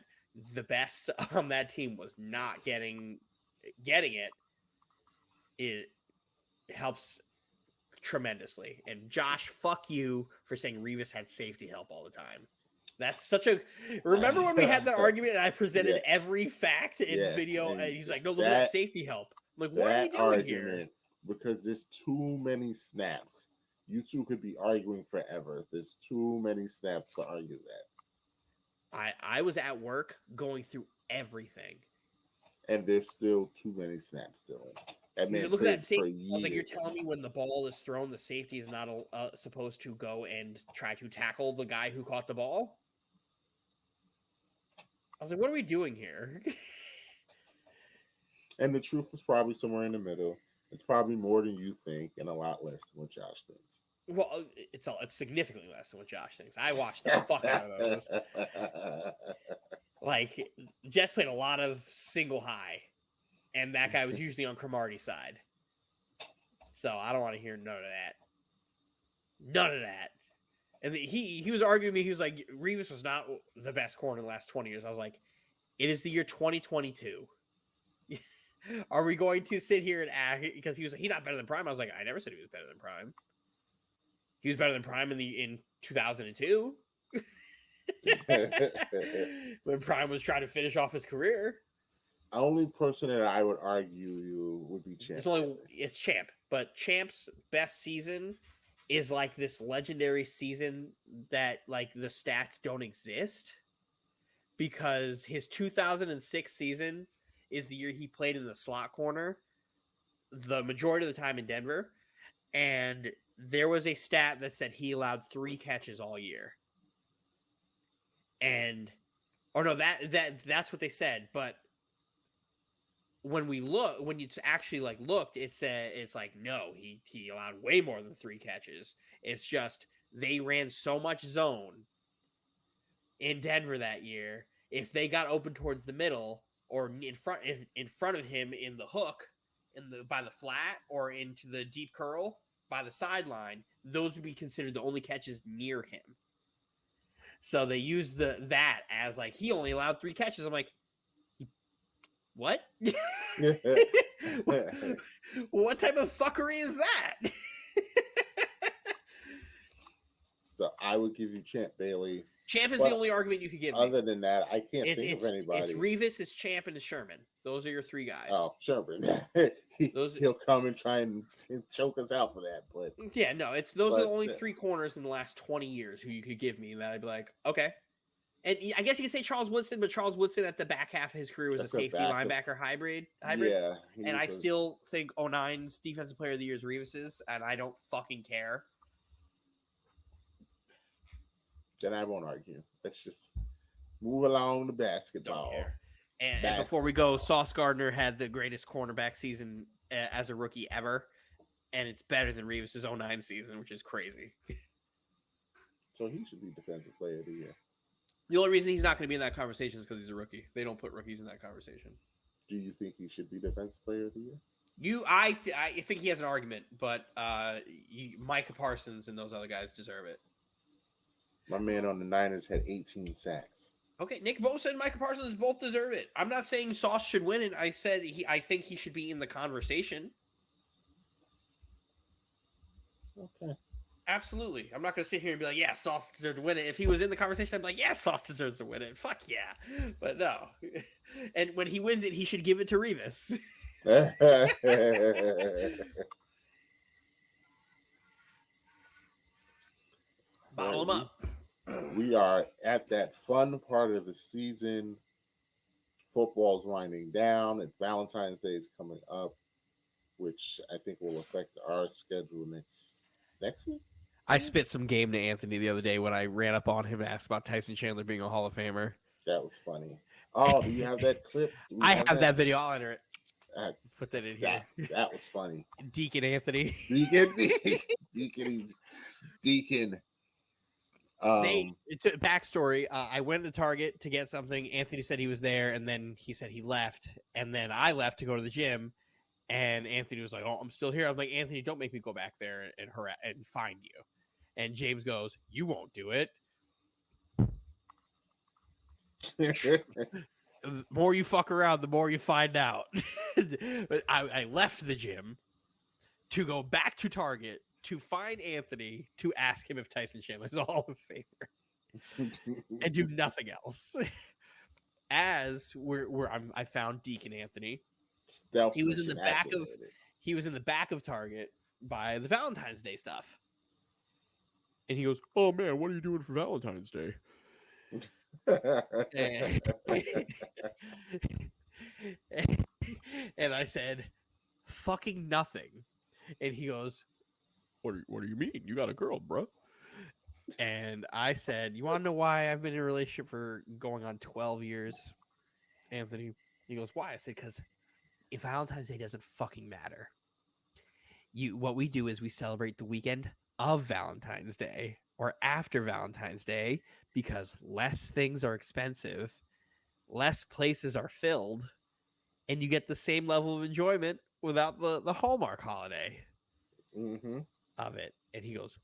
the best on that team was not getting it helps tremendously. And Josh, fuck you for saying Revis had safety help all the time. That's such a... Remember when we had that argument and I presented every fact in video and he's like, no, look at that safety help. I'm like, what are you doing here? Because there's too many snaps. You two could be arguing forever. There's too many snaps to argue that. I was at work going through everything. And there's still too many snaps still. That man look at that safety. I was like, you're telling me when the ball is thrown, the safety is not supposed to go and try to tackle the guy who caught the ball? I was like, what are we doing here? And the truth is probably somewhere in the middle. It's probably more than you think and a lot less than what Josh thinks. Well, it's significantly less than what Josh thinks. I watched the fuck out of those. Like, Jets played a lot of single high, and that guy was usually on Cromartie's side. So I don't want to hear none of that. None of that. And he was arguing with me. He was like, Revis was not the best corner in the last 20 years. I was like, it is the year 2022. Are we going to sit here and act? Because he was like, he's not better than Prime. I was like, I never said he was better than Prime. He was better than Prime in 2002. When Prime was trying to finish off his career. Only person that I would argue would be Champ. It's Champ. But Champ's best season is like this legendary season that like the stats don't exist. Because his 2006 season is the year he played in the slot corner the majority of the time in Denver. And there was a stat that said he allowed 3 catches all year. And, or no, that's what they said. But when it's actually like looked, it's like, no, he allowed way more than 3 catches. It's just, they ran so much zone in Denver that year. If they got open towards the middle, or in front of him in the hook, by the flat, or into the deep curl by the sideline, those would be considered the only catches near him. So they used that as like, he only allowed 3 catches. I'm like, what? What type of fuckery is that? So I would give you Champ Bailey. Champ is the only argument you could give me. Other than that, I can't think of anybody. It's Revis, it's Champ, and it's Sherman. Those are your 3 guys. Oh, Sherman. He'll come and try and choke us out for that. But yeah, no, those are the only 3 corners in the last 20 years who you could give me that I'd be like, okay. And I guess you could say Charles Woodson, but Charles Woodson at the back half of his career was a safety linebacker hybrid. Yeah. And I still think 09's Defensive Player of the Year is Revis's, and I don't fucking care. Then I won't argue. Let's just move along to basketball. And before we go, Sauce Gardner had the greatest cornerback season as a rookie ever, and it's better than Revis's 09 season, which is crazy. So he should be Defensive Player of the Year. The only reason he's not going to be in that conversation is because he's a rookie. They don't put rookies in that conversation. Do you think he should be Defensive Player of the Year? I think he has an argument, but Micah Parsons and those other guys deserve it. My man on the Niners had 18 sacks. Okay, Nick Bosa and Micah Parsons both deserve it. I'm not saying Sauce should win it. I said I think he should be in the conversation. Okay. Absolutely. I'm not going to sit here and be like, yeah, Sauce deserves to win it. If he was in the conversation, I'd be like, yeah, Sauce deserves to win it. Fuck yeah. But no. And when he wins it, he should give it to Revis. Bottle him up. We are at that fun part of the season. Football's winding down. It's Valentine's Day is coming up, which I think will affect our schedule next week. I spit some game to Anthony the other day when I ran up on him and asked about Tyson Chandler being a Hall of Famer. That was funny. Oh, do you have that clip? I have that video. I'll enter it. Put that in here. That was funny. Deacon Anthony. Deacon. Backstory. I went to Target to get something. Anthony said he was there, and then he said he left, and then I left to go to the gym. And Anthony was like, "Oh, I'm still here." I'm like, "Anthony, don't make me go back there and find you." And James goes, "You won't do it." The more you fuck around, the more you find out. I left the gym to go back to Target to find Anthony to ask him if Tyson Chandler is a Hall of Famer and do nothing else. As I found Deacon Anthony. He was in the back of Target by the Valentine's Day stuff. And he goes, "Oh man, what are you doing for Valentine's Day?" And I said, "Fucking nothing." And he goes, What do you mean? You got a girl, bro." And I said, "You want to know why I've been in a relationship for going on 12 years, Anthony?" He goes, "Why?" I said, "Because if Valentine's Day doesn't fucking matter, what we do is we celebrate the weekend of Valentine's Day or after Valentine's Day, because less things are expensive, less places are filled, and you get the same level of enjoyment without the Hallmark holiday of it." And he goes,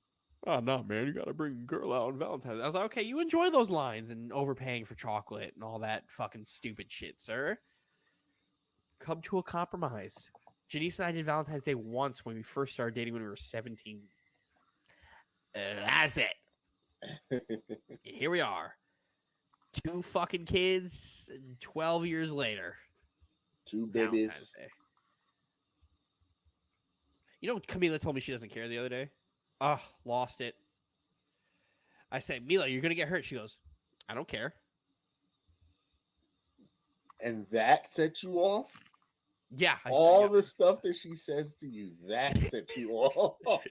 "Oh no, man, you gotta bring a girl out on Valentine's." I was like, "Okay, you enjoy those lines and overpaying for chocolate and all that fucking stupid shit, sir. Come to a compromise." Janice and I did Valentine's Day once when we first started dating when we were 17. That's it. Here we are. 2 fucking kids, 12 years later. 2 babies. You know, Camila told me she doesn't care the other day. Oh, lost it. I said, "Mila, you're going to get hurt." She goes, "I don't care." And that set you off? Yeah. All the stuff that she says to you, that set you off?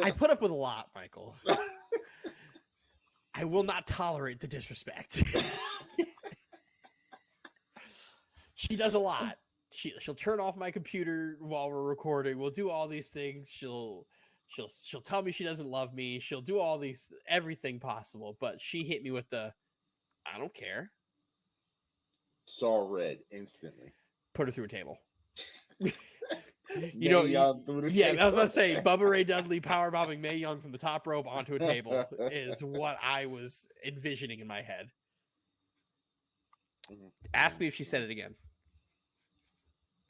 I put up with a lot, Michael. I will not tolerate the disrespect. She does a lot. She'll turn off my computer while we're recording. We'll do all these things. She'll tell me she doesn't love me. She'll do everything possible. But she hit me with the, "I don't care." Saw red instantly. Put her through a table. Mae Young through the table. I was about to say, Bubba Ray Dudley powerbombing Mae Young from the top rope onto a table is what I was envisioning in my head. Ask me if she said it again.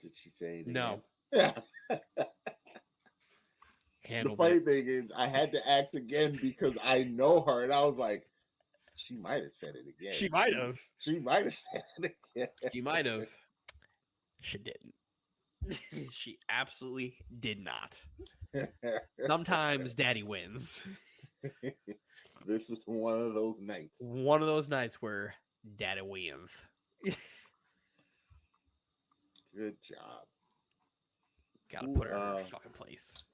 Did she say it again? No. The funny thing is, I had to ask again because I know her, and I was like, she might have said it again. She might have. She might have said it again. She might have. She didn't. She absolutely did not. Sometimes Daddy wins. This was one of those nights. One of those nights where Daddy wins. Good job. Gotta put her in her fucking place.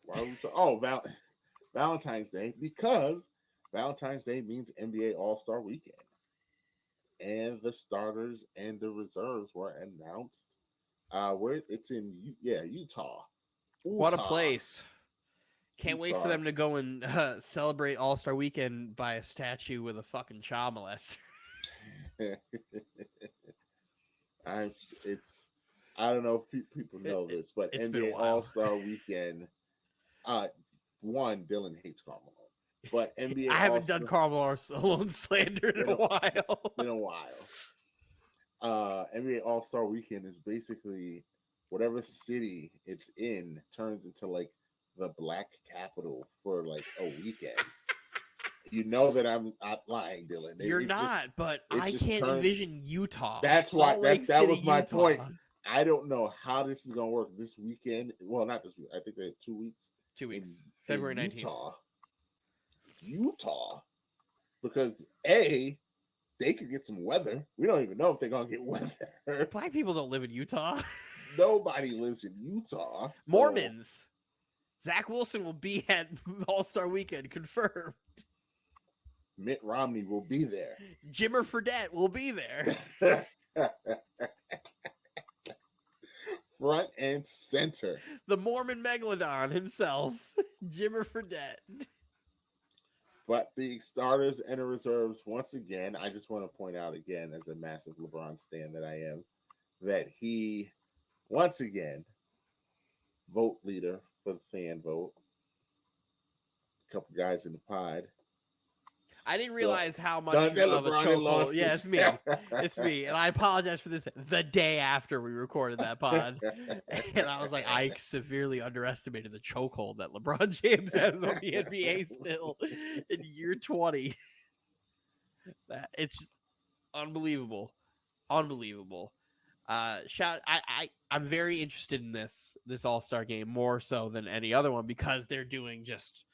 Valentine's Day, because Valentine's Day means NBA All-Star Weekend. And the starters and the reserves were announced. It's in Utah. What a place. Can't wait for them to go and celebrate All-Star Weekend by a statue with a fucking child molester. I don't know if people know this, but NBA All-Star Weekend, Dylan hates Karl Malone. But NBA I haven't done Karl Malone slander in a while. NBA All-Star Weekend is basically whatever city it's in turns into like the Black Capital for like a weekend. You know that I'm not lying, Dylan. You're not, but it I just can't turned- envision Utah. That's why Salt Lake that City, was my Utah. point. I don't know how this is going to work this weekend. Well, not this week. I think they have 2 weeks. 2 weeks, in February 19th. Utah, because they could get some weather. We don't even know if they're going to get weather. Black people don't live in Utah. Nobody lives in Utah. So Mormons. Zach Wilson will be at All-Star Weekend, confirmed. Mitt Romney will be there. Jimmer Fredette will be there. Front and center. The Mormon Megalodon himself, Jimmer Fredette. But the starters and the reserves, once again, I just want to point out again, as a massive LeBron stan that I am, that he, once again, vote leader for the fan vote. A couple guys in the pod. I didn't realize how much Done that of a LeBron had chokehold. lost Yeah, his- it's me. It's me. And I apologize for this the day after we recorded that pod. And I was like, I severely underestimated the chokehold that LeBron James has on the NBA still in year 20. It's just unbelievable. Unbelievable. I'm very interested in this All-Star game more so than any other one because they're doing just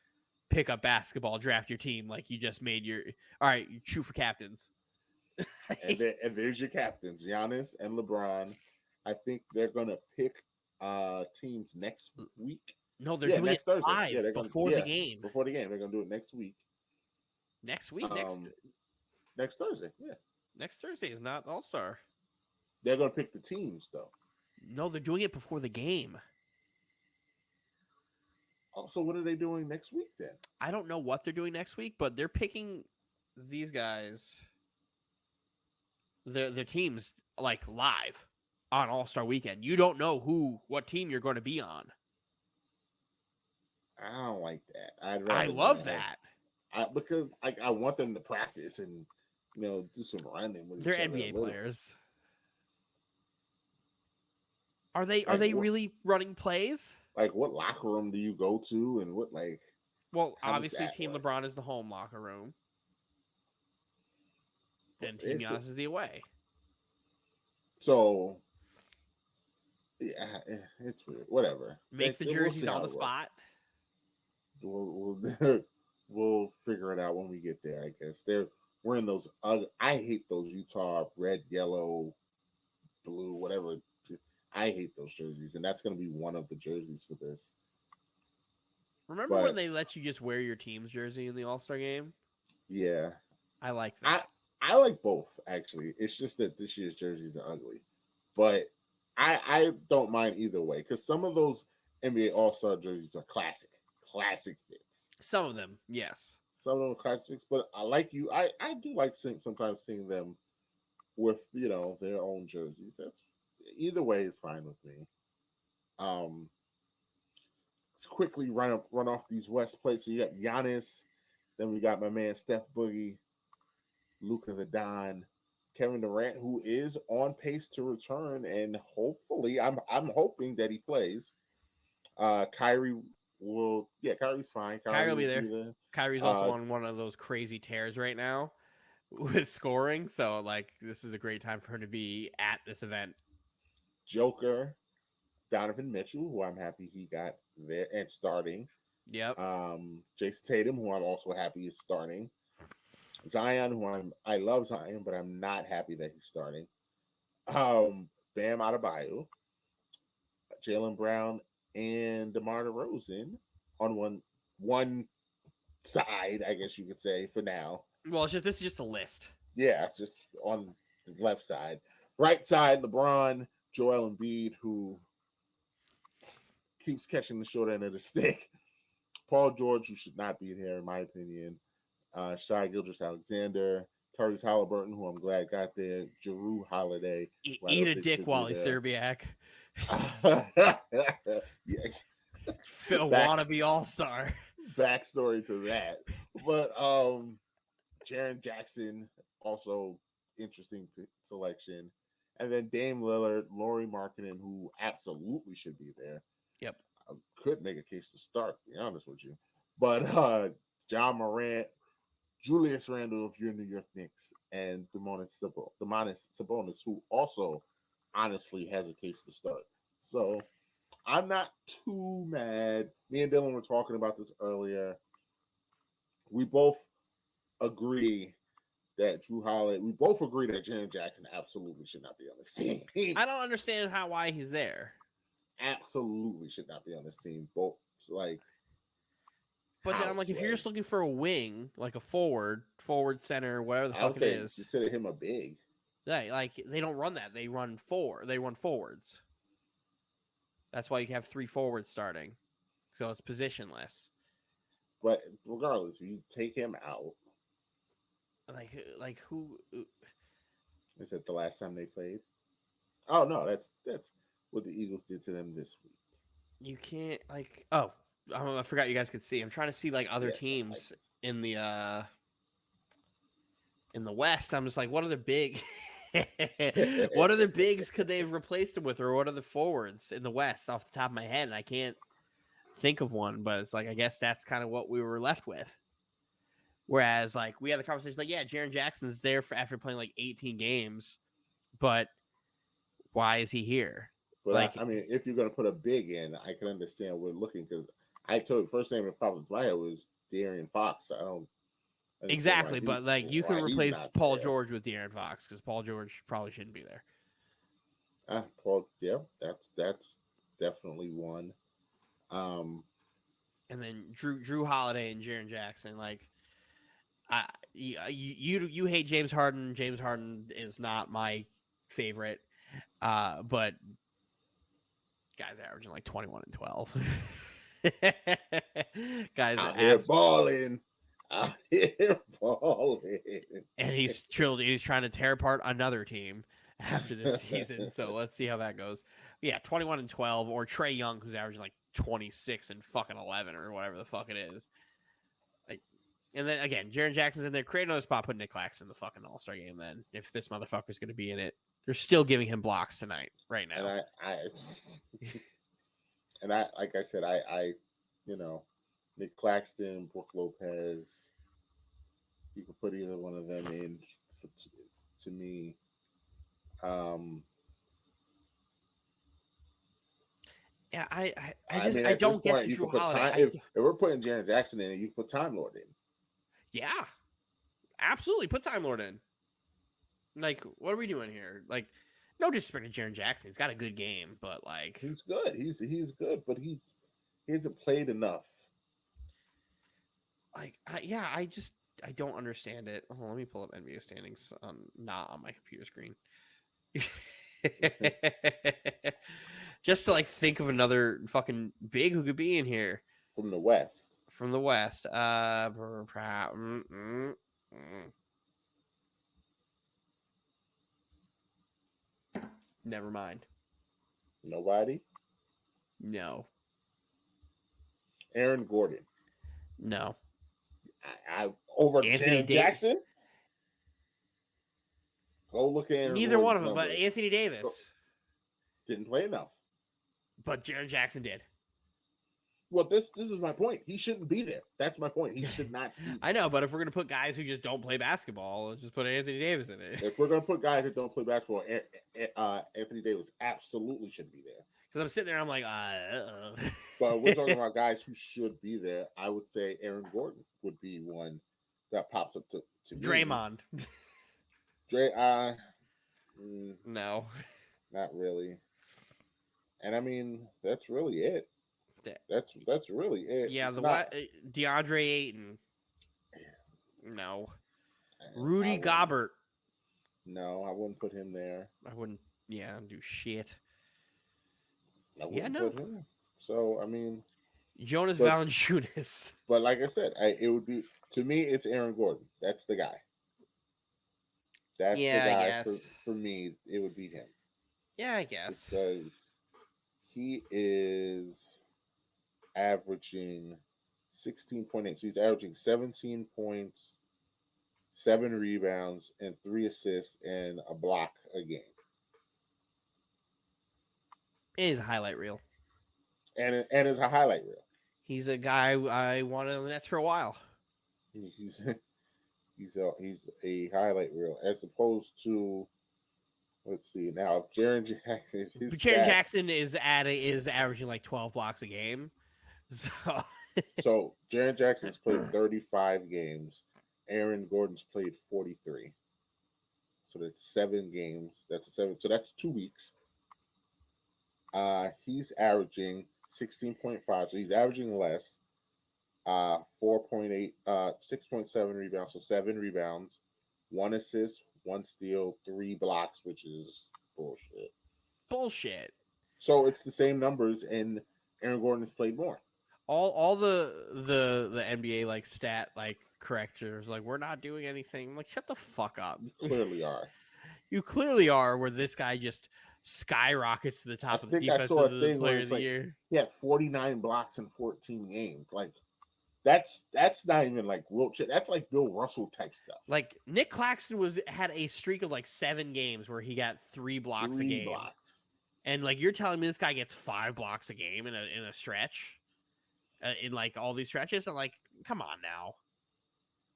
pick up basketball, draft your team like you just made your all right, you shoot for captains. and there's your captains, Giannis and LeBron. I think they're gonna pick teams next week. No, they're Yeah, doing next it Thursday. live Yeah, they're gonna- before yeah. the game. Before the game, they're gonna do it next week. Next week, Next Thursday. Yeah, next Thursday is not All-Star. they're gonna pick the teams though. No, they're doing it before the game. Oh, so what are they doing next week then? I don't know what they're doing next week, but they're picking these guys, their teams like live on All-Star Weekend. You don't know what team you're going to be on. I don't like that. I love that. Because I want them to practice and do some running with They're each other a NBA little. players. Are they Like what- really running plays? Like, what locker room do you go to, and what Well, how does obviously, that Team work? LeBron is the home locker room, and Team Is it? Giannis is the away. So yeah, it's weird. Whatever. Make the We'll jerseys see how on the it works. spot. We'll figure it out when we get there. I guess we're in those. I hate those Utah red, yellow, blue, whatever. I hate those jerseys, and that's going to be one of the jerseys for this. Remember when But- they let you just wear your team's jersey in the All-Star game? Yeah, I like that. I like both actually. It's just that this year's jerseys are ugly, but I don't mind either way because some of those NBA All-Star jerseys are classic fits. Some of them, yes. Some of them are classics, but I do like sometimes seeing them with their own jerseys. That's either way is fine with me. Let's quickly run off these West plays. So you got Giannis, then we got my man Steph Boogie, Luka the Don, Kevin Durant, who is on pace to return, and hopefully, I'm hoping that he plays. Kyrie's fine. Kyrie will be there. Kyrie's also on one of those crazy tears right now with scoring, so this is a great time for him to be at this event. Joker, Donovan Mitchell, who I'm happy he got there and starting. Yep. Jason Tatum, who I'm also happy is starting. Zion, who I love Zion, but I'm not happy that he's starting. Bam Adebayo, Jaylen Brown, and DeMar DeRozan on one side, I guess you could say for now. Well, this is just a list. Yeah, it's just on the left side. Right side, LeBron, Joel Embiid, who keeps catching the short end of the stick. Paul George, who should not be there, in my opinion. Shai Gilgeous-Alexander, Tyrese Halliburton, who I'm glad got there. Jrue Holiday. who I Eat don't a think dick, should be Wally there. Serbiak. Yeah. Phil That's- wannabe all-star. Backstory to that. But Jaren Jackson, also interesting selection. And then Dame Lillard, Lauri Markkanen, who absolutely should be there. Yep. could make a case to start, to be honest with you. But John Morant, Julius Randle, if you're New York Knicks, and Domantas Sabonis, who also honestly has a case to start. So I'm not too mad. Me and Dylan were talking about this earlier. We both agree that Drew Holiday, we both agree that Jaren Jackson absolutely should not be on this team. I don't understand why he's there. Absolutely should not be on this team. Both like, but then I'm like, if you're just looking for a wing, like a forward center, whatever the fuck it is, consider him a big. Yeah, like they don't run that. They run forwards. That's why you have 3 forwards starting. So it's positionless. But regardless, you take him out. Like who? Is it the last time they played? Oh no, that's what the Eagles did to them this week. You can't I forgot you guys could see. I'm trying to see like other teams in the West. I'm just like, what are the big what other bigs could they have replaced him with, or what are the forwards in the West off the top of my head? And I can't think of one, but it's like, I guess that's kind of what we were left with. Whereas, like, we had the conversation, like, yeah, Jaren Jackson's there after playing like 18 games, but why is he here? But like, I mean, if you're going to put a big in, I can understand we're looking, because I told first name that popped into my head was De'Aaron Fox. I don't exactly, but like you can replace Paul George with De'Aaron Fox, because Paul George probably shouldn't be there. Paul, yeah, that's definitely one. And then Drew Holiday and Jaren Jackson, like, you hate James Harden. James Harden is not my favorite, but guy's averaging like 21 and 12. Guys out here balling. And he's trying to tear apart another team after this season. So let's see how that goes. Yeah, 21 and 12, or Trae Young, who's averaging like 26 and fucking 11 or whatever the fuck it is. Like, and then again, Jaren Jackson's in there. Create another spot, put Nick Claxton in the fucking All-Star game. Then, if this motherfucker's going to be in it, they're still giving him blocks tonight, right now. And I like I said, I Nick Claxton, Brook Lopez, you could put either one of them in to me. Yeah, I don't get the Drew Holiday. If we're putting Jaren Jackson in, you can put Time Lord in. Yeah, absolutely. Put Time Lord in. Like, what are we doing here? Like, no disrespect to Jaren Jackson. He's got a good game, but like, he's good. He's good, but he hasn't played enough. Like, I don't understand it. Oh, let me pull up NBA standings, not on my computer screen. Just to like think of another fucking big who could be in here from the West. Never mind. Nobody? No. Aaron Gordon? No. I over Anthony Jackson? Go look at neither one of them, but Anthony Davis didn't play enough. But Jaren Jackson did. Well, this is my point. He shouldn't be there. That's my point. He should not be there. I know, but if we're going to put guys who just don't play basketball, let's just put Anthony Davis in it. If we're going to put guys that don't play basketball, Anthony Davis absolutely should be there. Because I'm sitting there, I'm like, But we're talking about guys who should be there. I would say Aaron Gordon would be one that pops up to me. Draymond. No. Not really. And I mean, that's really it. That's really it. Yeah, DeAndre Ayton. No. Rudy Gobert. No, I wouldn't put him there. I wouldn't. Yeah, do shit. I wouldn't put him. So I mean, Jonas Valanciunas. But like I said, it would be, to me, it's Aaron Gordon. That's the guy. That's the guy for me. It would be him. Yeah, I guess. Because he is averaging 16.8. So he's averaging 17 points, 7 rebounds, and 3 assists, and a block a game. It is a highlight reel. and it's a highlight reel. He's a guy I wanted on the Nets for a while. He's he's a highlight reel as opposed to, let's see now, if Jaren Jackson, his Jaren stats, Jackson is averaging like 12 blocks a game. So so Jaren Jackson's played 35 games. Aaron Gordon's played 43. So that's 7 games. That's a 7. So that's 2 weeks. He's averaging 16.5. So he's averaging less. 4.8, 6.7 rebounds. So 7 rebounds, 1 assist, 1 steal, 3 blocks, which is bullshit. Bullshit. So it's the same numbers, and Aaron Gordon has played more. All the NBA like stat like correctors like we're not doing anything. I'm like, shut the fuck up. You clearly are. You clearly are. Where this guy just skyrockets to the top of the I saw a defensive thing where player of it's the like year. he had 49 blocks in 14 games. Like that's not even like Wilt. That's like Bill Russell type stuff. Like Nick Claxton had a streak of like 7 games where he got 3 blocks a game. And like you're telling me this guy gets 5 blocks a game in a stretch, in like all these stretches. I'm like, come on now,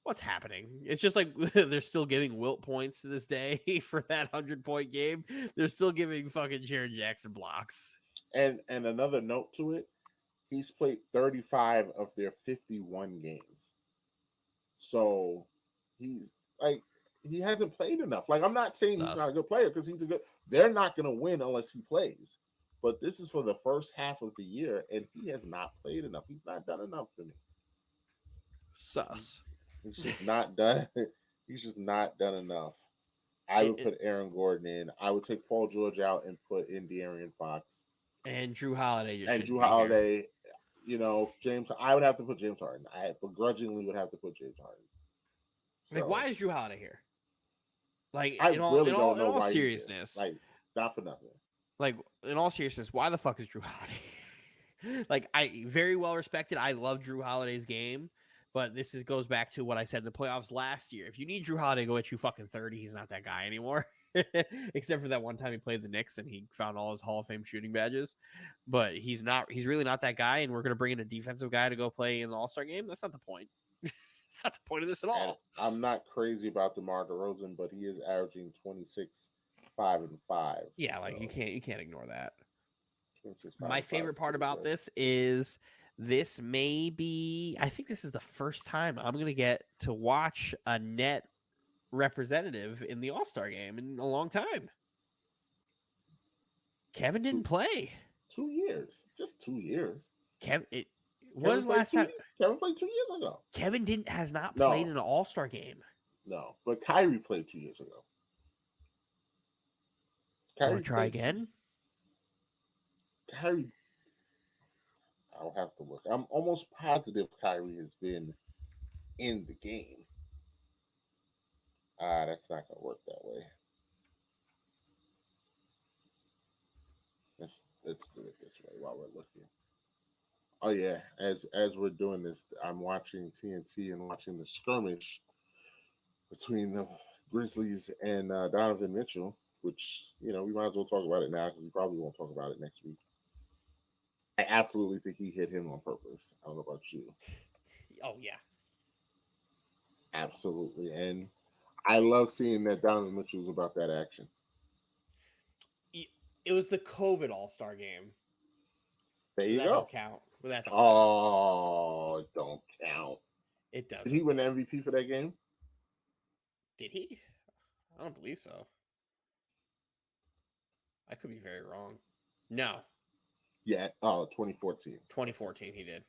what's happening? It's just like they're still giving Wilt points to this day for that 100-point game. They're still giving fucking Jaren Jackson blocks. And another note to it, he's played 35 of their 51 games. So he's like, he hasn't played enough. Like, I'm not saying he's not a good player because he's a good. They're not going to win unless he plays. But this is for the first half of the year, and he has not played enough. He's not done enough for me. Sus. He's just not done. He's just not done enough. I would put Aaron Gordon in. I would take Paul George out and put in De'Aaron Fox. And Drew Holiday. You know, James. I would have to put James Harden. I begrudgingly would have to put James Harden. So, like, why is Drew Holiday here? Like, I in really all, don't know in all why seriousness, like, not for nothing. Like, in all seriousness, why the fuck is Drew Holiday? Like, I very well respected. I love Drew Holiday's game, but this goes back to what I said in the playoffs last year. If you need Drew Holiday to go at you fucking 30, he's not that guy anymore. Except for that one time he played the Knicks and he found all his Hall of Fame shooting badges. But he's really not that guy, and we're going to bring in a defensive guy to go play in the All-Star game? That's not the point. That's not the point of this at all. And I'm not crazy about DeMar DeRozan, but he is averaging 26, 5, and 5. Yeah, like you can't ignore that. 26, My favorite part about this is this may be, I think this is the first time I'm going to get to watch a net representative in the All-Star game in a long time. Kevin didn't play. 2 years. Just 2 years. When was the last time? Kevin played 2 years ago. Kevin has not played in an All-Star game. No, but Kyrie played 2 years ago. Want to try again? Kyrie, I'll have to look. I'm almost positive Kyrie has been in the game. That's not going to work that way. Let's do it this way while we're looking. Oh yeah, as we're doing this, I'm watching TNT and watching the skirmish between the Grizzlies and Donovan Mitchell, which, you know, we might as well talk about it now because we probably won't talk about it next week. I absolutely think he hit him on purpose. I don't know about you. Oh yeah, absolutely, and I love seeing that Donovan Mitchell was about that action. It was the COVID All-Star game. There you go. Don't count. Don't count. It does. Did he win the MVP for that game? Did he? I don't believe so. I could be very wrong. No. Yeah. Oh, 2014. 2014, he did.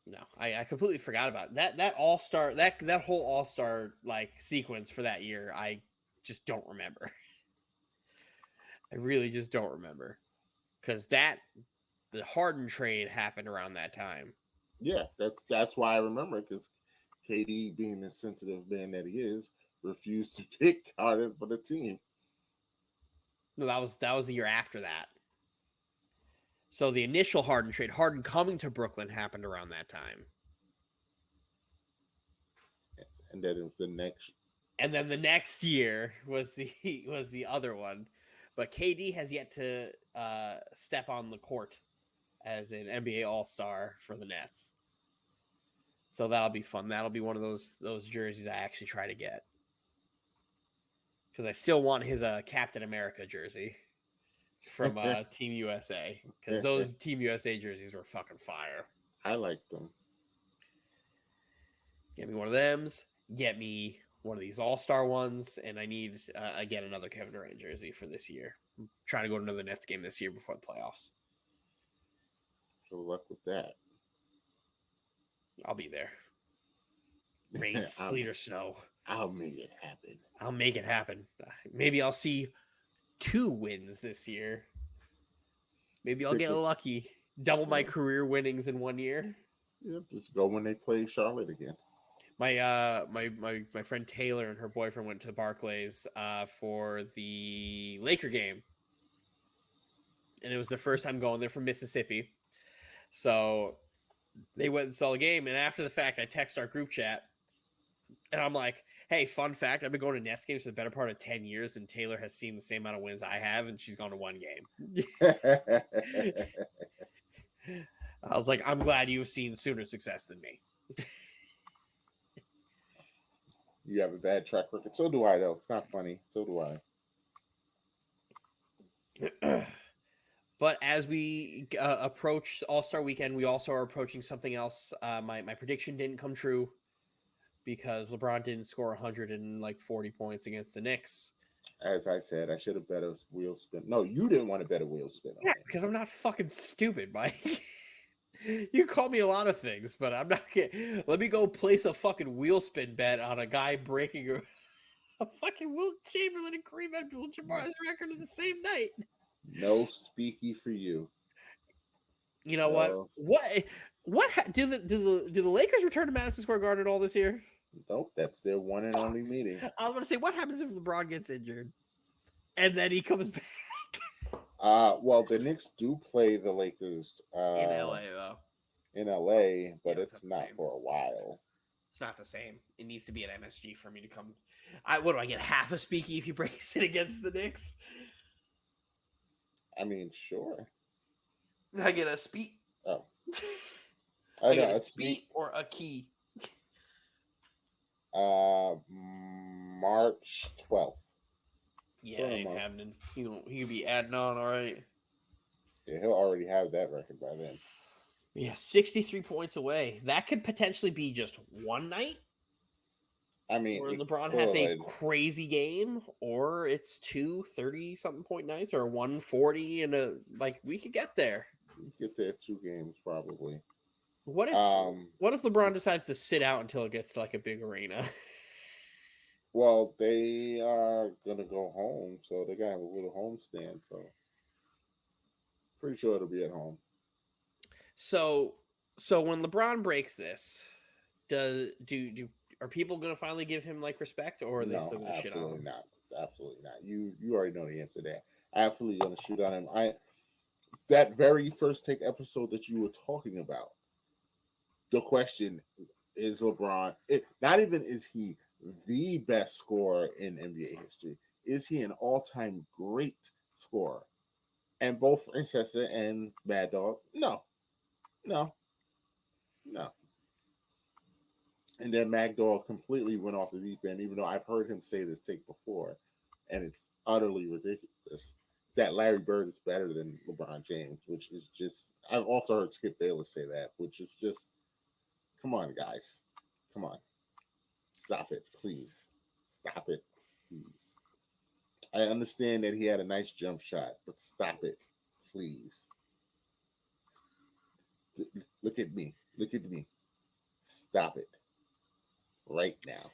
No, I completely forgot about it. That All-Star, that whole All-Star like sequence for that year. I just don't remember. I really just don't remember, because the Harden trade happened around that time. Yeah, that's why I remember it, because KD, being the sensitive man that he is, refused to pick Harden for the team. No, that was the year after that. So the initial Harden trade, Harden coming to Brooklyn, happened around that time. And then it was the next. And then the next year was the other one. But KD has yet to step on the court as an NBA All-Star for the Nets. So that'll be fun. That'll be one of those jerseys I actually try to get. Because I still want his Captain America jersey from Team USA. Because those Team USA jerseys were fucking fire. I like them. Get me one of them. Get me one of these All-Star ones. And I need, again, another Kevin Durant jersey for this year. I'm trying to go to another Nets game this year before the playoffs. Good luck with that. I'll be there. Rain, sleet, or snow. I'll make it happen. I'll make it happen. Maybe I'll see 2 wins this year. Maybe I'll get lucky. Double my career winnings in 1 year. Yeah, just go when they play Charlotte again. My friend Taylor and her boyfriend went to Barclays for the Laker game. And it was their first time going. They're from Mississippi. So they went and saw the game. And after the fact, I text our group chat. And I'm like, hey, fun fact, I've been going to Nets games for the better part of 10 years, and Taylor has seen the same amount of wins I have, and she's gone to 1 game. I was like, I'm glad you've seen sooner success than me. You have a bad track record. So do I, though. It's not funny. So do I. But as we approach All-Star Weekend, we also are approaching something else. My prediction didn't come true, because LeBron didn't score 140 points against the Knicks. As I said, I should have bet a wheel spin. No, you didn't want to bet a wheel spin. Yeah, because I'm not fucking stupid, Mike. You call me a lot of things, but I'm not getting... Let me go place a fucking wheel spin bet on a guy breaking a fucking Wilt Chamberlain and Kareem Abdul-Jabbar's record in the same night. No speaky for you. You know what do the Lakers return to Madison Square Garden at all this year? Nope, that's their one and only meeting. I was going to say, what happens if LeBron gets injured and then he comes back? Well, the Knicks do play the Lakers In LA, though. In LA, but Yeah, it's not for a while. It's not the same. It needs to be at MSG for me to come. What do I get? Half a speaky if he breaks it against the Knicks? I mean, sure. I get a speed. Oh. I get a speed or a key. March 12th. Yeah, it ain't happening. He'll be adding on, all right. Yeah, he'll already have that record by then. Yeah, 63 points away. That could potentially be just one night. I mean, or LeBron has a crazy game, or it's 2 30-something point nights, or 140, and we could get there. We get there 2 games probably. What if LeBron decides to sit out until it gets to like a big arena? Well, they are gonna go home, so they gotta have a little home stand. So, pretty sure it'll be at home. So when LeBron breaks this, are people gonna finally give him like respect, or are they still gonna shit on him? Not. Absolutely not. You already know the answer there. Absolutely gonna shoot on him. That very first take episode that you were talking about. The question is LeBron. Not even is he the best scorer in NBA history. Is he an all-time great scorer? And both Francesa and Mad Dog, no. And then Mad Dog completely went off the deep end, even though I've heard him say this take before, and it's utterly ridiculous that Larry Bird is better than LeBron James, which is just... I've also heard Skip Bayless say that, which is just... Come on, guys. Come on. Stop it, please. Stop it, please. I understand that he had a nice jump shot, but stop it, please. Look at me. Look at me. Stop it. Right now.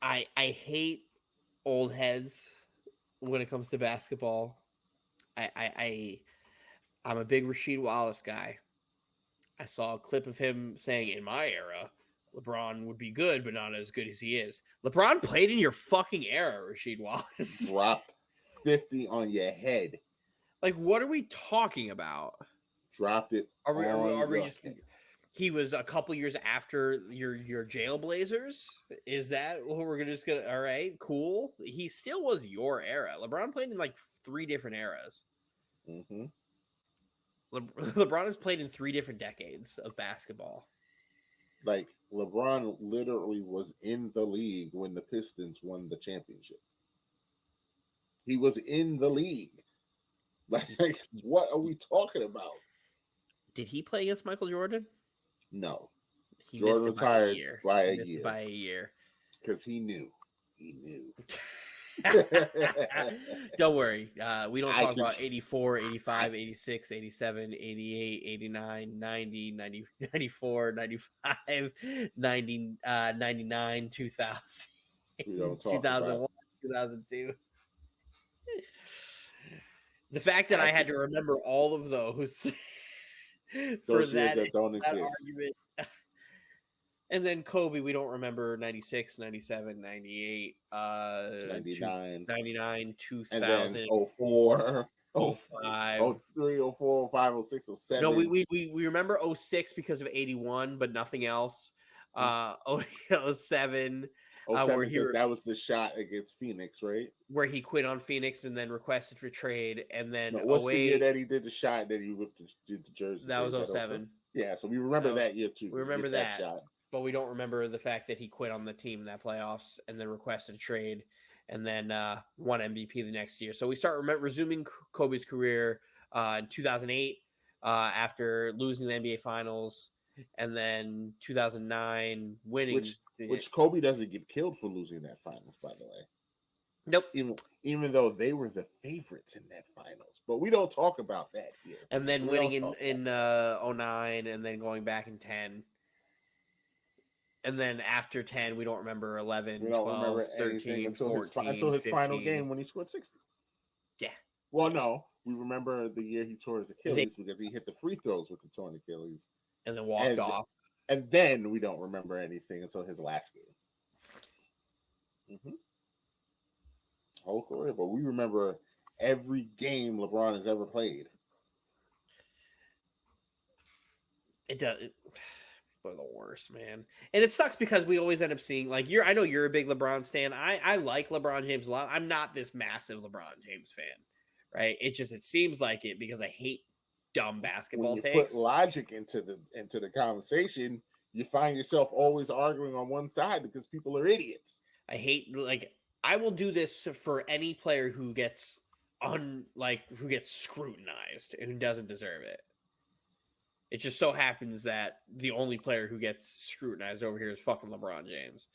I hate old heads when it comes to basketball. I'm a big Rasheed Wallace guy. I saw a clip of him saying, in my era, LeBron would be good, but not as good as he is. LeBron played in your fucking era, Rasheed Wallace. Drop 50 on your head. Like, what are we talking about? Dropped it. Are we just... He was a couple years after your Jailblazers. Is that what we're just gonna? All right, cool. He still was your era. LeBron played in like 3 different eras. Mm-hmm. LeBron has played in 3 different decades of basketball. Like LeBron literally was in the league when the Pistons won the championship. He was in the league. Like, what are we talking about? Did he play against Michael Jordan? No. He Jordan missed it retired by He missed a it by a year. because he knew. He knew. Don't worry. We don't I talk can about tr- 84, 85, 86, 87, 88, 89, 90, 90, 94, 95, 90, 99, 2000, We don't talk 2001, about 2002. The fact that I had to remember all of those for those years that, that don't that exist. argument. And then Kobe, we don't remember 96, 97, 98, 99. 99, And 2000, then 04, 05. 03, 04, 05, 06, 07. No, we remember 06 because of 81, but nothing else. 07, 07, because that was the shot against Phoenix, right? where he quit on Phoenix and then requested for trade, and then No, what's the year 08, that he did the shot that he ripped did the jersey? that was Is 07. Yeah, so we remember That was- that year too. we 'cause he remember hit that. shot. But we don't remember the fact that he quit on the team in that playoffs and then requested a trade and then won MVP the next year. So we start resuming Kobe's career in 2008 after losing the NBA Finals, and then 2009 winning. Which Kobe doesn't get killed for losing that finals, by the way. Nope. Even though they were the favorites in that finals, but we don't talk about that here. And then We winning don't in talk 09 and then going back in 10. And then after 10, we don't remember 11, We don't 12, remember 13, anything until 14, his 15. Final 15. game when he scored 60. Yeah. Well, no, we remember the year he tore his Achilles because he hit the free throws with the torn Achilles. And then walked off. And then we don't remember anything until his last game. Whole career, but we remember every game LeBron has ever played. It does. People are the worst, man. And it sucks because we always end up seeing, like, I know you're a big LeBron stan. I like LeBron James a lot. I'm not this massive LeBron James fan, right? It seems like it because I hate dumb basketball when you takes. put logic into the conversation, you find yourself always arguing on one side because people are idiots. I hate, like, I will do this for any player who gets who gets scrutinized and who doesn't deserve it. It just so happens that the only player who gets scrutinized over here is fucking LeBron James.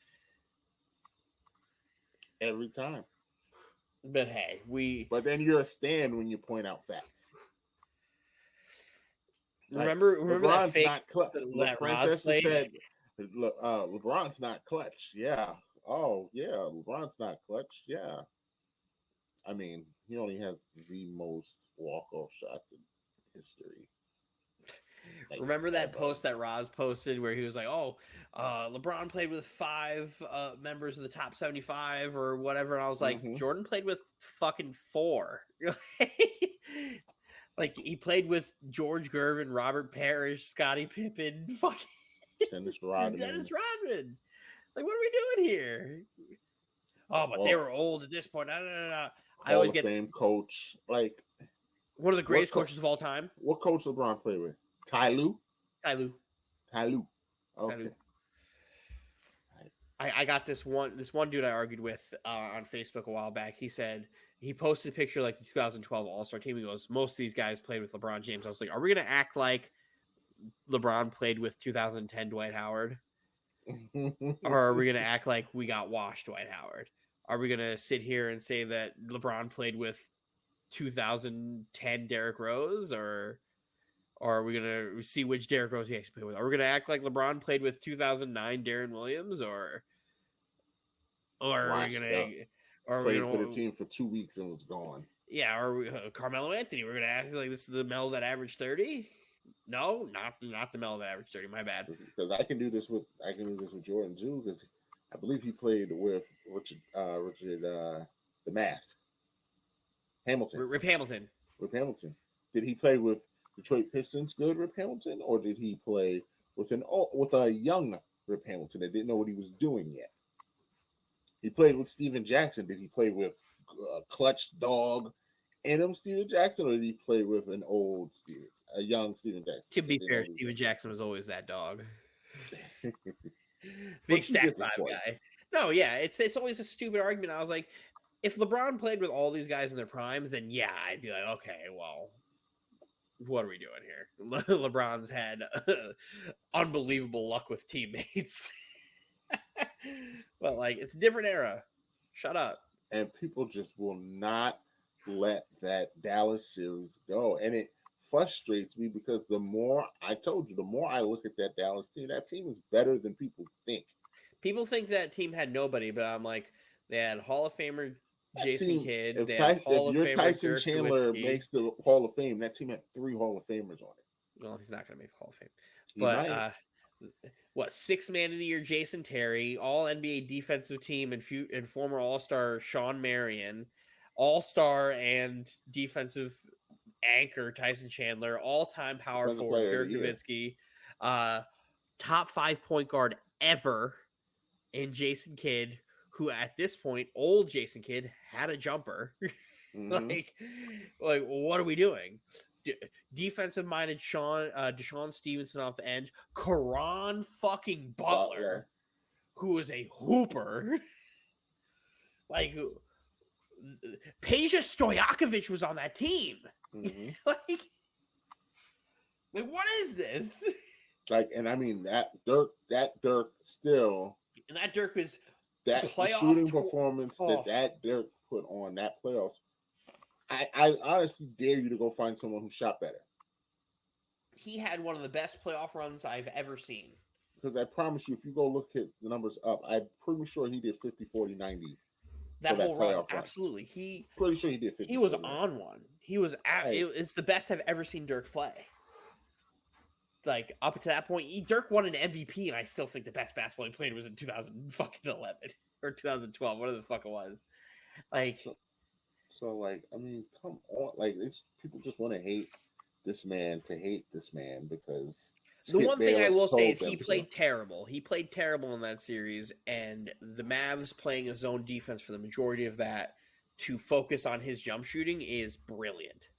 Every time. But hey, But then you're a stan when you point out facts. Remember LeBron's that fake not clutch. that Francesca Roz played? said, LeBron's not clutch. Yeah. Oh, yeah. LeBron's not clutch. Yeah. I mean, he only has the most walk-off shots in history. Like, remember that post that Roz posted where he was like, "Oh, LeBron played with 5 members of the top 75 or whatever," and I was like, "Jordan played with fucking 4." Like he played with George Gervin, Robert Parrish, Scottie Pippen, fucking Dennis Rodman. Like, what are we doing here? Oh, but they were old at this point. No. I always get Fame coach, like one of the greatest coaches of all time. What coach LeBron played with? Ty Lue. Okay. Ty. I got this one dude I argued with on Facebook a while back. He said he posted a picture like the 2012 All-Star team. He goes, most of these guys played with LeBron James. I was like, are we gonna act like LeBron played with 2010 Dwight Howard? Or are we gonna act like we got washed Dwight Howard? Are we gonna sit here and say that LeBron played with 2010 Derrick Rose, or are we gonna see which Derrick Rose he actually played with? Are we gonna act like LeBron played with 2009 Darren Williams, or are we gonna played for the team for 2 weeks and was gone? Yeah, or Carmelo Anthony? We're gonna act like this is the Mel that averaged 30. No, not the Mel that averaged 30. My bad. Because I can do this with Jordan too. Because I believe he played with Richard the Mask Hamilton. Rip Hamilton. Did he play with Detroit Pistons good Rip Hamilton, or did he play with a young Rip Hamilton that didn't know what he was doing yet? He played with Steven Jackson. Did he play with Clutch Dog And Steven Jackson, or did he play with a young Steven Jackson? To be They fair, know Steven Jackson was always that dog. But Big you stack get the five point. guy. No, yeah, it's always a stupid argument. I was like, if LeBron played with all these guys in their primes, then yeah, I'd be like, okay, well, what are we doing here? LeBron's had unbelievable luck with teammates. But like, it's a different era. Shut up. And people just will not let that Dallas series go. And it frustrates me because the more I look at that Dallas team, that team is better than people think. People think that team had nobody, but I'm like, they had Hall of Famer That Jason team, Kidd. They had Hall of your Famer Tyson Dirk Chandler Nowitzki. makes the Hall of Fame, that team had 3 Hall of Famers on it. Well, he's not going to make the Hall of Fame. He But might. what, 6th man of the year Jason Terry, all NBA defensive team and former All-Star Sean Marion, All-Star and defensive anchor Tyson Chandler, all-time power Defensive forward player of Dirk the year. Nowitzki, top 5 point guard ever in Jason Kidd, who at this point, old Jason Kidd had a jumper. Mhm. like what are we doing? Defensive minded Deshaun Stevenson off the edge, Karan fucking Butler, who is a hooper. Like Peja Stojakovic was on that team. Mhm. like what is this? Like, and I mean that Dirk still, And that Dirk was that playoff shooting tour- performance Oh. that Dirk put on that playoffs. I honestly dare you to go find someone who shot better. He had one of the best playoff runs I've ever seen. Because I promise you, if you go look at the numbers up, I'm pretty sure he did 50, 40, 90. That that whole run, playoff run. absolutely. Pretty sure he did 50. He was 40. on one. He was Right. It's the best I've ever seen Dirk play. Like up to that point, Dirk won an MVP, and I still think the best basketball he played was in 2011 or 2012, whatever the fuck it was. Like, So like, I mean, come on, like it's people just want to hate this man because the one Skip thing I Bayless will say told is he them played terrible. He played terrible in that series, and the Mavs playing a zone defense for the majority of that to focus on his jump shooting is brilliant.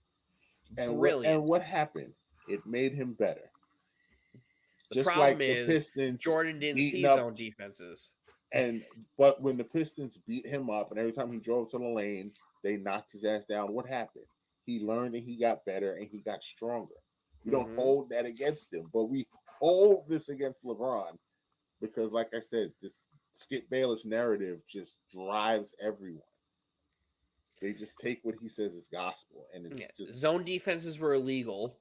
And Brilliant. what happened? It made him better. The Just problem like the is Pistons Jordan didn't see beating up- zone defenses. But when the Pistons beat him up, and every time he drove to the lane, they knocked his ass down. What happened? He learned and he got better and he got stronger. We don't Mhm. hold that against him, but we hold this against LeBron because, like I said, this Skip Bayless narrative just drives everyone. They just take what he says as gospel, and it's just Zone defenses were illegal.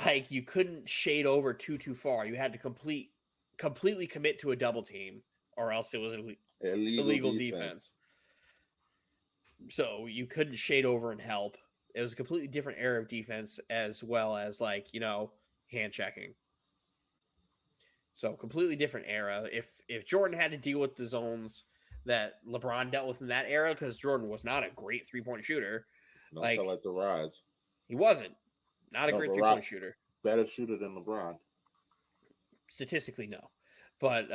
Like you couldn't shade over too far. You had to completely commit to a double team, or else it was illegal defense. So you couldn't shade over and help. It was a completely different era of defense, as well as hand checking. So completely different era. If Jordan had to deal with the zones that LeBron dealt with in that era, because Jordan was not a great 3-point shooter. Don't tell it to rise. He wasn't. Not a No, great but 3-point shooter. Better shooter than LeBron. Statistically, no. But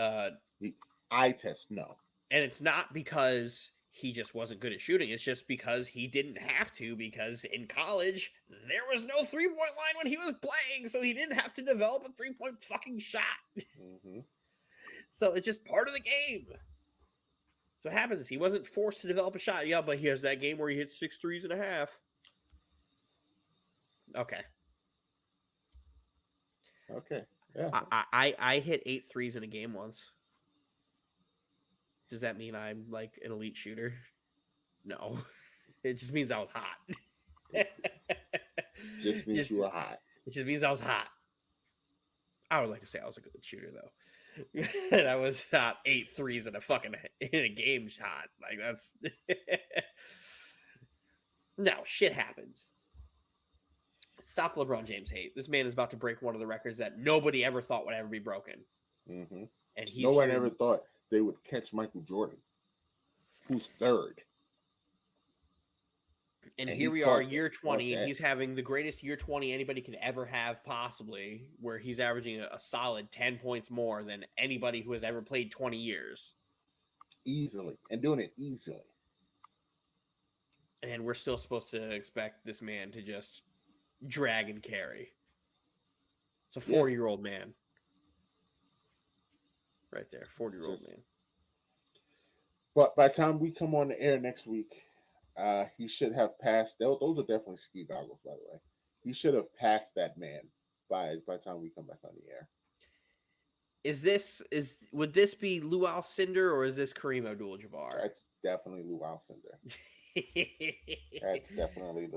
eye test, no. And it's not because he just wasn't good at shooting. It's just because he didn't have to, because in college, there was no 3-point line when he was playing, so he didn't have to develop a 3-point fucking shot. Mm-hmm. So it's just part of the game. So it happens. He wasn't forced to develop a shot. Yeah, but here's that game where he hit 6 threes and a half. Okay. Yeah. I hit 8 threes in a game once. Does that mean I'm like an elite shooter? No. It just means I was hot. Just means you were hot. It just means I was hot. I would like to say I was a good shooter though. And I was not 8 threes in a game shot. Like that's no, shit happens. Stop LeBron James hate. This man is about to break one of the records that nobody ever thought would ever be broken. Mm-hmm. And no one ever thought they would catch Michael Jordan, who's third. And here we are, year 20, and he's having the greatest year 20 anybody could ever have possibly, where he's averaging a solid 10 points more than anybody who has ever played 20 years. Easily. And doing it easily. And we're still supposed to expect this man to just drag and carry. It's a 40-year-old man. Right there, 40-year-old man. But by the time we come on the air next week, he should have passed. Those are definitely ski goggles, by the way. He should have passed that man by the time we come back on the air. Would this be Lou Alcindor or is this Kareem Abdul-Jabbar? That's definitely Lou Alcindor. That's definitely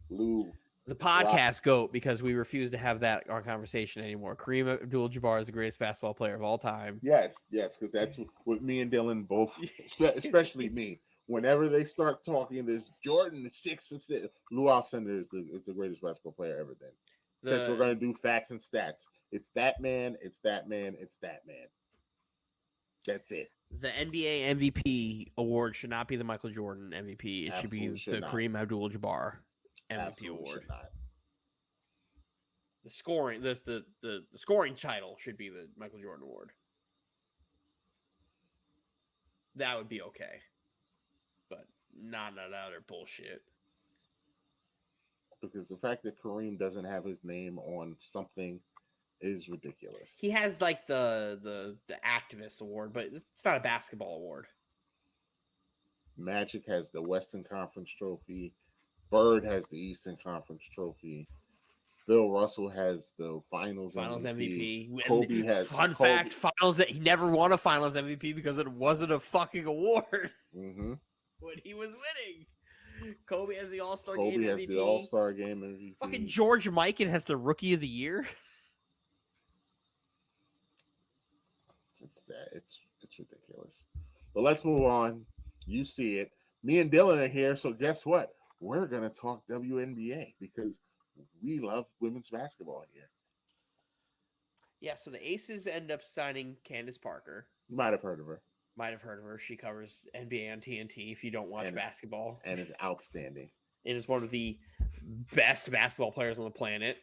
Lou. The podcast GOAT, because we refuse to have that our conversation anymore. Kareem Abdul-Jabbar is the greatest basketball player of all time. Yes, because that's what me and Dylan both, especially me. Whenever they start talking this Jordan 6 for 6, Lou Alcindor is the greatest basketball player ever. Then, since we're going to do facts and stats, it's that man, it's that man, it's that man. That's it. The NBA MVP award should not be the Michael Jordan MVP. It should be the Kareem Abdul-Jabbar MVP award. The scoring, the scoring title should be the Michael Jordan award. That would be okay, but not other bullshit. Because the fact that Kareem doesn't have his name on something is ridiculous. He has like the activist award, but it's not a basketball award. Magic has the Western Conference trophy. Bird has the Eastern Conference trophy. Bill Russell has the Finals MVP. Kobe has fact: Finals that he never won a Finals MVP because it wasn't a fucking award when he was winning. Kobe has the All-Star Game MVP. Kobe has the All-Star Game MVP. Fucking George Mikan has the Rookie of the Year. It's ridiculous. But let's move on. You see it. Me and Dylan are here, so guess what? We're gonna talk WNBA because we love women's basketball here. Yeah, so the Aces end up signing Candace Parker. You might have heard of her. She covers NBA on TNT if you don't watch basketball. And is outstanding. It is one of the best basketball players on the planet.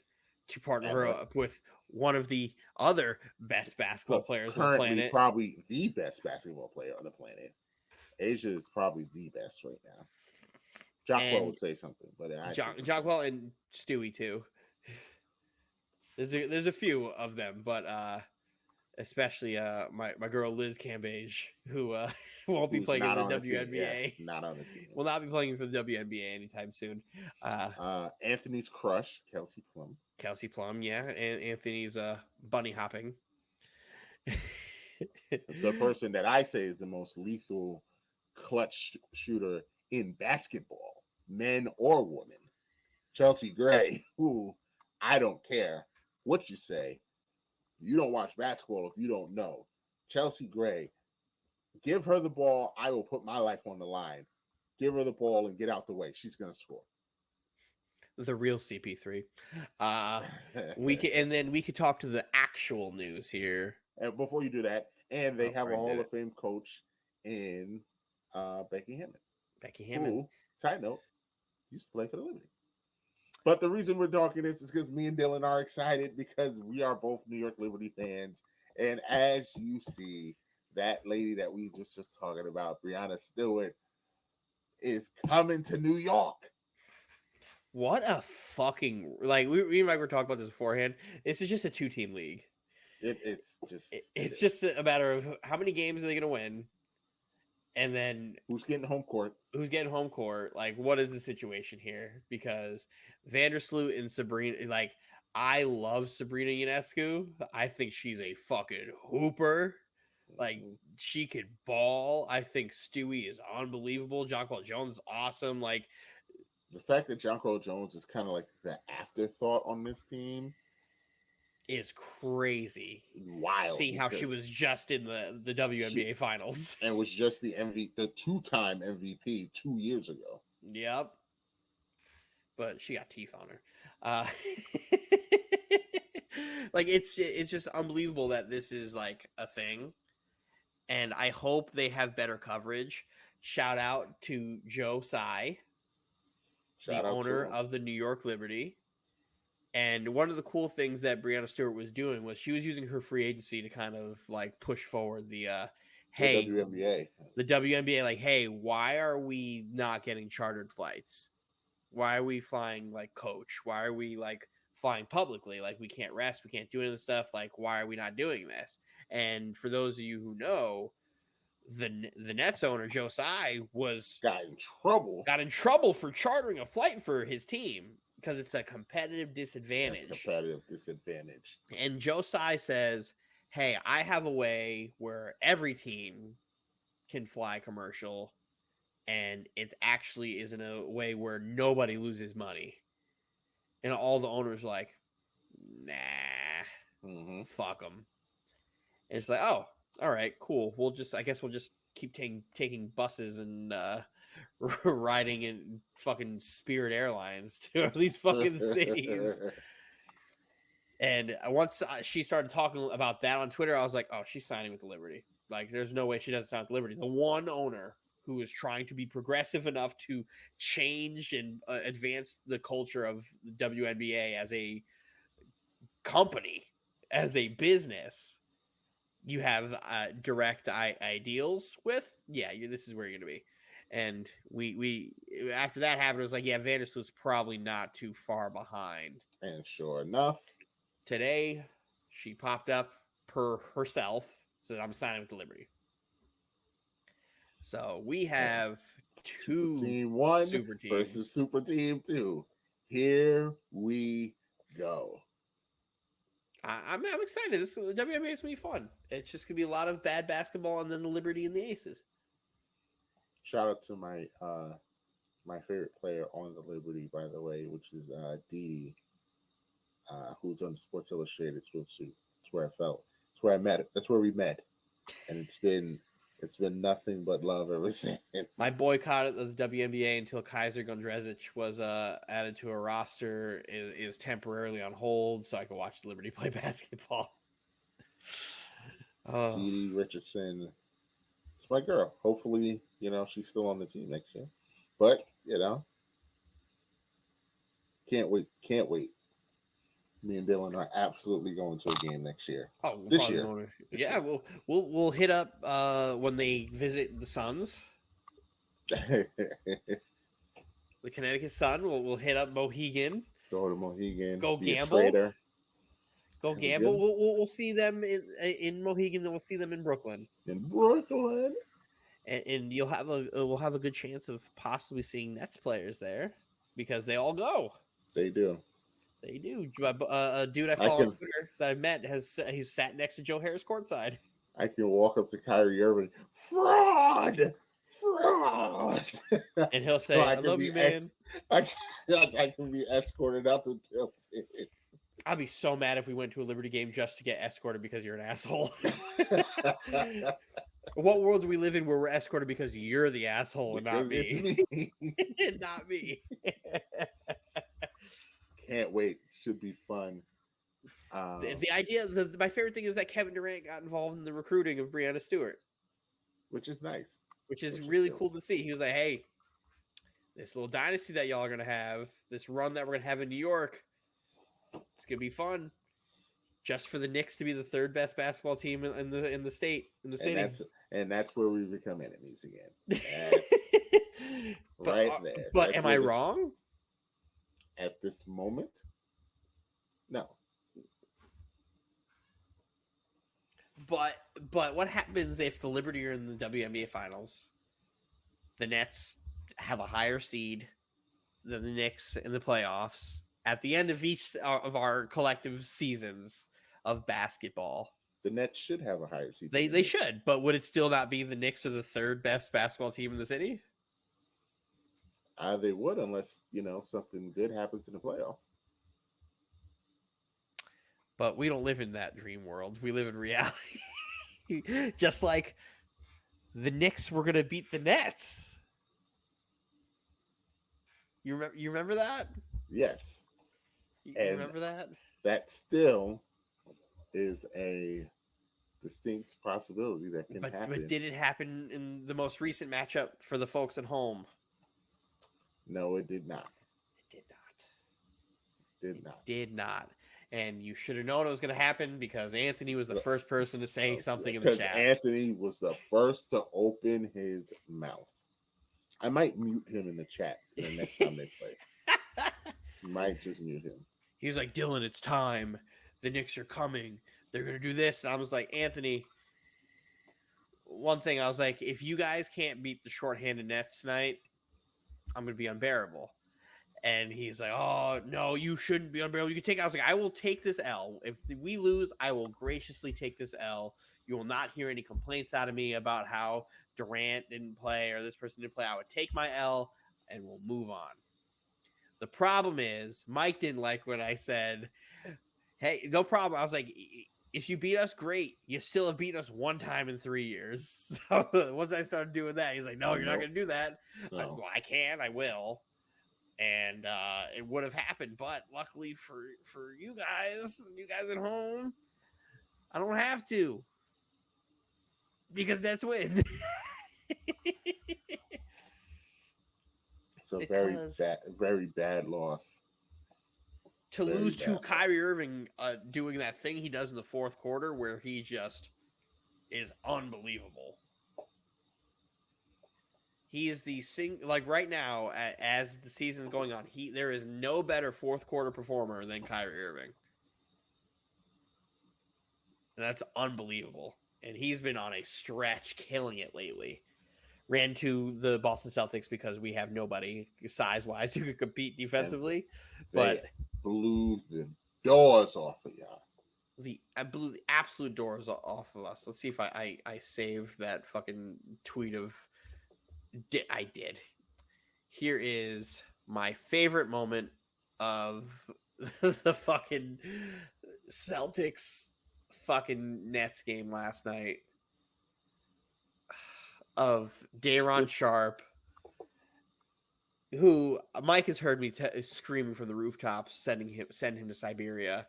To partner her up with one of the other best basketball players on the planet. Probably the best basketball player on the planet. Asia is probably the best right now. Jockwell would say something, but Jockwell and Stewie too. There's a few of them, but especially my girl Liz Cambage, who won't be playing in the WNBA. Yes, not on the team. Will not be playing for the WNBA anytime soon. Anthony's crush, Kelsey Plum. Kelsey Plum, yeah, and Anthony's bunny hopping. The person that I say is the most lethal clutch shooter in basketball, men or women. Chelsea Gray, who I don't care what you say. You don't watch basketball if you don't know. Chelsea Gray, give her the ball. I will put my life on the line. Give her the ball and get out the way. She's going to score. The real CP3. We could talk to the actual news here. And before you do that, and they have a Hall of Fame coach in Becky Hammond. Becky Hammond. Who, side note, used to play for the Liberty. But the reason we're talking this is because me and Dylan are excited because we are both New York Liberty fans. And as you see, that lady that we just talking about, Breanna Stewart, is coming to New York. What a fucking we were talking about this beforehand. This is just a 2-team league. It's just a matter of how many games are they going to win, and then who's getting home court. Like, what is the situation here? Because Vandersloot and Sabrina, like, I love Sabrina Ionescu. I think she's a fucking hooper. Like, she could ball. I think Stewie is unbelievable. Jonquel Jones is awesome. Like, the fact that Jonquel Jones is kind of like the afterthought on this team is crazy. Wild. Seeing how she was just in the WNBA finals and was just the two-time MVP 2 years ago. Yep. But she got teeth on her. Like, it's just unbelievable that this is like a thing. And I hope they have better coverage. Shout out to Joe Tsai, the owner of the New York Liberty. And one of the cool things that Breanna Stewart was doing was she was using her free agency to kind of like push forward the WNBA. the WNBA, like, hey, why are we not getting chartered flights? Why are we flying like coach? Why are we like flying publicly? Like, we can't rest, we can't do any of this stuff. Like, why are we not doing this? And for those of you who know, the Nets owner Joe Tsai got in trouble for chartering a flight for his team because it's a competitive disadvantage. And Joe Tsai says, hey, I have a way where every team can fly commercial, and it actually is in a way where nobody loses money. And all the owners are like, nah, fuck them. And it's like, oh, all right, cool. I guess we'll just keep taking buses and riding in fucking Spirit Airlines to these fucking cities. And once she started talking about that on Twitter, I was like, oh, she's signing with the Liberty. Like, there's no way she doesn't sign with the Liberty. The one owner who is trying to be progressive enough to change and advance the culture of the WNBA as a company, as a business, you have direct ideals with, this is where you're going to be. And we after that happened, it was like, yeah, Vandersloot's probably not too far behind. And sure enough, today she popped up per herself, said, I'm signing with the Liberty. So we have two Super Team 1 super teams versus Super Team 2. Here we go. I'm excited. The WNBA is going to be fun. It's just going to be a lot of bad basketball and then the Liberty and the Aces. Shout out to my my favorite player on the Liberty, by the way, which is Dee, who's on Sports Illustrated swimsuit. That's where I felt. That's where I met. That's where we met, and it's been nothing but love ever since. My boycott of the WNBA until Kaiser Gondrezic was added to a roster is temporarily on hold, so I can watch the Liberty play basketball. Dee Richardson, it's my girl. Hopefully, she's still on the team next year. But can't wait. Me and Dylan are absolutely going to a game next year. Oh, this year. We'll hit up when they visit the Suns, the Connecticut Sun. We'll hit up Mohegan. Go to Mohegan. Go gamble. Go gamble. We'll see them in Mohegan. Then we'll see them in Brooklyn. And we'll have a good chance of possibly seeing Nets players there because they all go. They do. A dude I follow on Twitter that I met he's sat next to Joe Harris courtside. I can walk up to Kyrie Irving, fraud, and he'll say, "I love you, man." I can be escorted out the building. I'd be so mad if we went to a Liberty game just to get escorted because you're an asshole. What world do we live in where we're escorted because you're the asshole and not me? Not me. Can't wait. Should be fun. The idea, my favorite thing is that Kevin Durant got involved in the recruiting of Breanna Stewart, which is nice. Which is really cool to see. He was like, "Hey, this little dynasty that y'all are gonna have, this run that we're gonna have in New York, it's gonna be fun. Just for the Knicks to be the third best basketball team in the state, in the city, and that's where we become enemies again. There. But am I wrong? At this moment, no. But what happens if the Liberty are in the WNBA finals? The Nets have a higher seed than the Knicks in the playoffs at the end of each of our collective seasons of basketball. The Nets should have a higher seed. They should, but would it still not be the Knicks are the third best basketball team in the city? They would, unless something good happens in the playoffs. But we don't live in that dream world. We live in reality. Just like the Knicks were going to beat the Nets. You remember that? Yes. You remember that? That still is a distinct possibility that can happen. But did it happen in the most recent matchup for the folks at home? No, it did not. It did not. And you should have known it was going to happen because Anthony was the first person to say something in the Because chat. Anthony was the first to open his mouth. I might mute him in the chat for the next time they play. Might just mute him. He was like, Dylan, it's time. The Knicks are coming. They're going to do this. And I was like, Anthony, one thing, I was like, if you guys can't beat the shorthanded Nets tonight, I'm going to be unbearable. And he's like, oh, no, you shouldn't be unbearable. You can take it. I was like, I will take this L. If we lose, I will graciously take this L. You will not hear any complaints out of me about how Durant didn't play or this person didn't play. I would take my L and we'll move on. The problem is Mike didn't like when I said, hey, no problem. I was like, if you beat us, great. You still have beaten us one time in 3 years. So once I started doing that, he's like, no, you're not going to do that. No. I can. I will. And it would have happened. But luckily for you guys at home, I don't have to. Because that's win. It's a very bad loss. To Very lose to bad. Kyrie Irving doing that thing he does in the fourth quarter where he just is unbelievable. He is like right now, as the season's going on, there is no better fourth quarter performer than Kyrie Irving. And that's unbelievable. And he's been on a stretch killing it lately. Ran to the Boston Celtics because we have nobody size-wise who could compete defensively. But blew the doors off of y'all. I blew the absolute doors off of us. Let's see if I saved that fucking tweet of... I did. Here is my favorite moment of the fucking Celtics fucking Nets game last night. Of Day'Ron Sharp, who Mike has heard me screaming from the rooftops, send him to Siberia.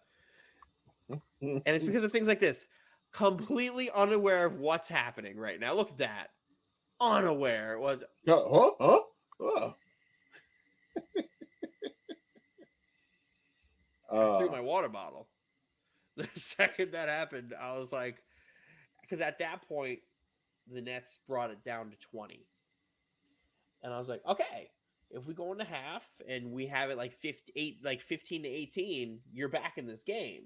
And it's because of things like this. Completely unaware of what's happening right now. Look at that. Unaware. I threw my water bottle. The second that happened, I was like, because at that point, the Nets brought it down to 20. And I was like, okay, if we go into half and we have it like 15 to 18, you're back in this game.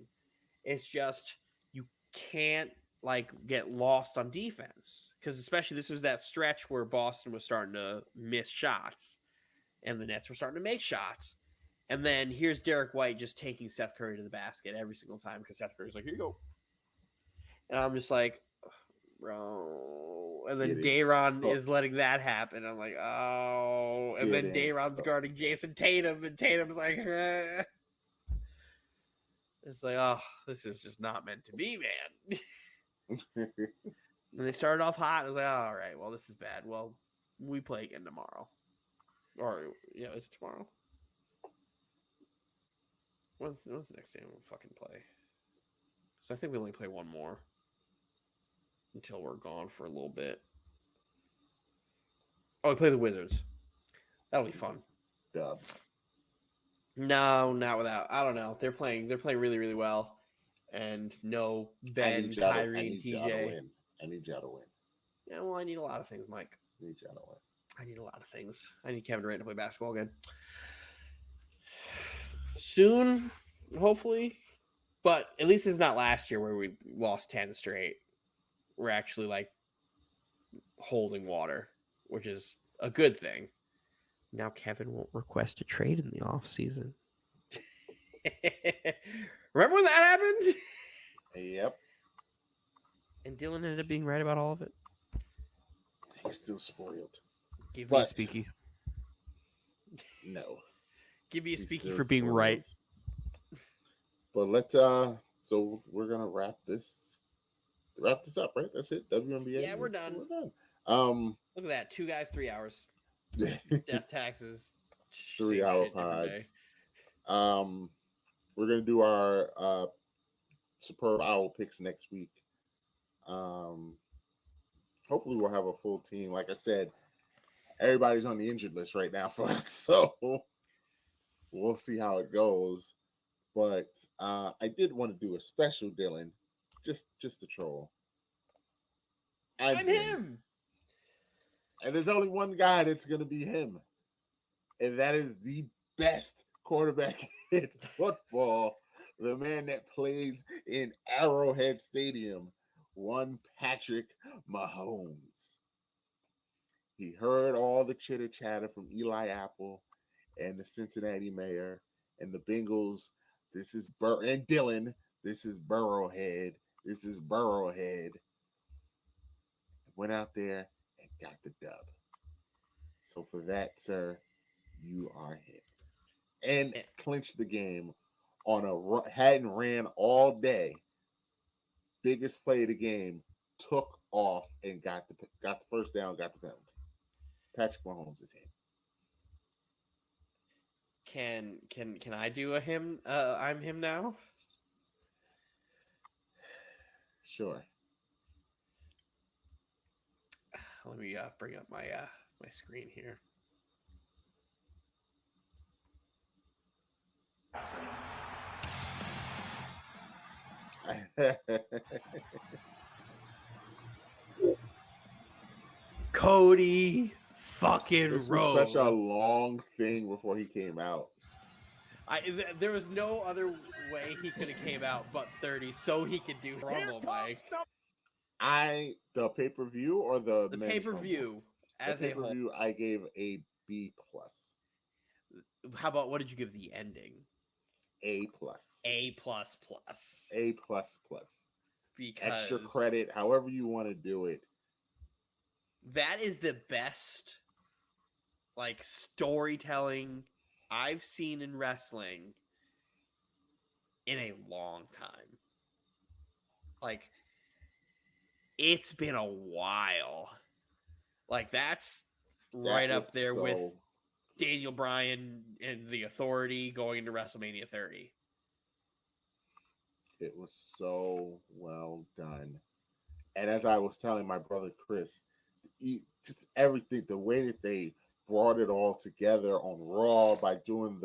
It's just you can't like get lost on defense. Because especially this was that stretch where Boston was starting to miss shots and the Nets were starting to make shots. And then here's Derek White just taking Seth Curry to the basket every single time because Seth Curry's like, here you go. And I'm just like, bro. And then Day'Ron is letting that happen. I'm like, oh. And then Day'Ron's guarding Jason Tatum, and Tatum's like, eh. It's like, oh, this is just not meant to be, man. And they started off hot. I was like, oh, all right, well, this is bad. Well, we play again tomorrow. Or, yeah, is it tomorrow? When's the next game we'll fucking play? So I think we only play one more. Until we're gone for a little bit. Oh, we play the Wizards. That'll be fun. Dub. No, not without. I don't know. They're playing really, really well. And no Ben, Kyrie, and TJ. I need y'all to win. Yeah, well, I need a lot of things, Mike. I need y'all to win. I need a lot of things. I need Kevin Durant to play basketball again. Soon, hopefully. But at least it's not last year where we lost 10 straight. We're actually like holding water, which is a good thing. Now Kevin won't request a trade in the offseason. Remember when that happened? Yep. And Dylan ended up being right about all of it. He's still spoiled. Give me a speaky. No. Give me a speaky for being right. But let's so we're gonna wrap this up, right? That's it. WNBA. Yeah, we're done. Look at that. 2 guys, 3 hours. Death taxes. 3 hour pods. We're gonna do our superb owl picks next week. Hopefully we'll have a full team. Like I said, everybody's on the injured list right now for us, so we'll see how it goes. But I did want to do a special, Dylan, just to troll. I'm him. And there's only one guy that's going to be him, and that is the best quarterback in football, the man that plays in Arrowhead Stadium, one Patrick Mahomes. He heard all the chitter chatter from Eli Apple and the Cincinnati mayor and the Bengals. This is and Dylan. This is Burrowhead. This is Burrowhead. Went out there and got the dub. So for that, sir, you are him. And clinched the game on a hadn't ran all day. Biggest play of the game, took off and got the first down, got the penalty. Patrick Mahomes is him. Can I do a him? I'm him now. Sure. Let me bring up my my screen here. Cody fucking This Rhodes. was such a long thing before he came out. There was no other way he could have came out but 30, so he could do Rumble, Mike. The pay-per-view or the pay-per-view as the a whole. pay-per-view, I gave a B+. How about what did you give the ending? A+. A++. A++. Because extra credit, however you want to do it. That is the best like storytelling I've seen in wrestling in a long time. Like, it's been a while. Like, that's right up there with Daniel Bryan and The Authority going into WrestleMania 30. It was so well done. And as I was telling my brother Chris, just everything, the way that they brought it all together on Raw by doing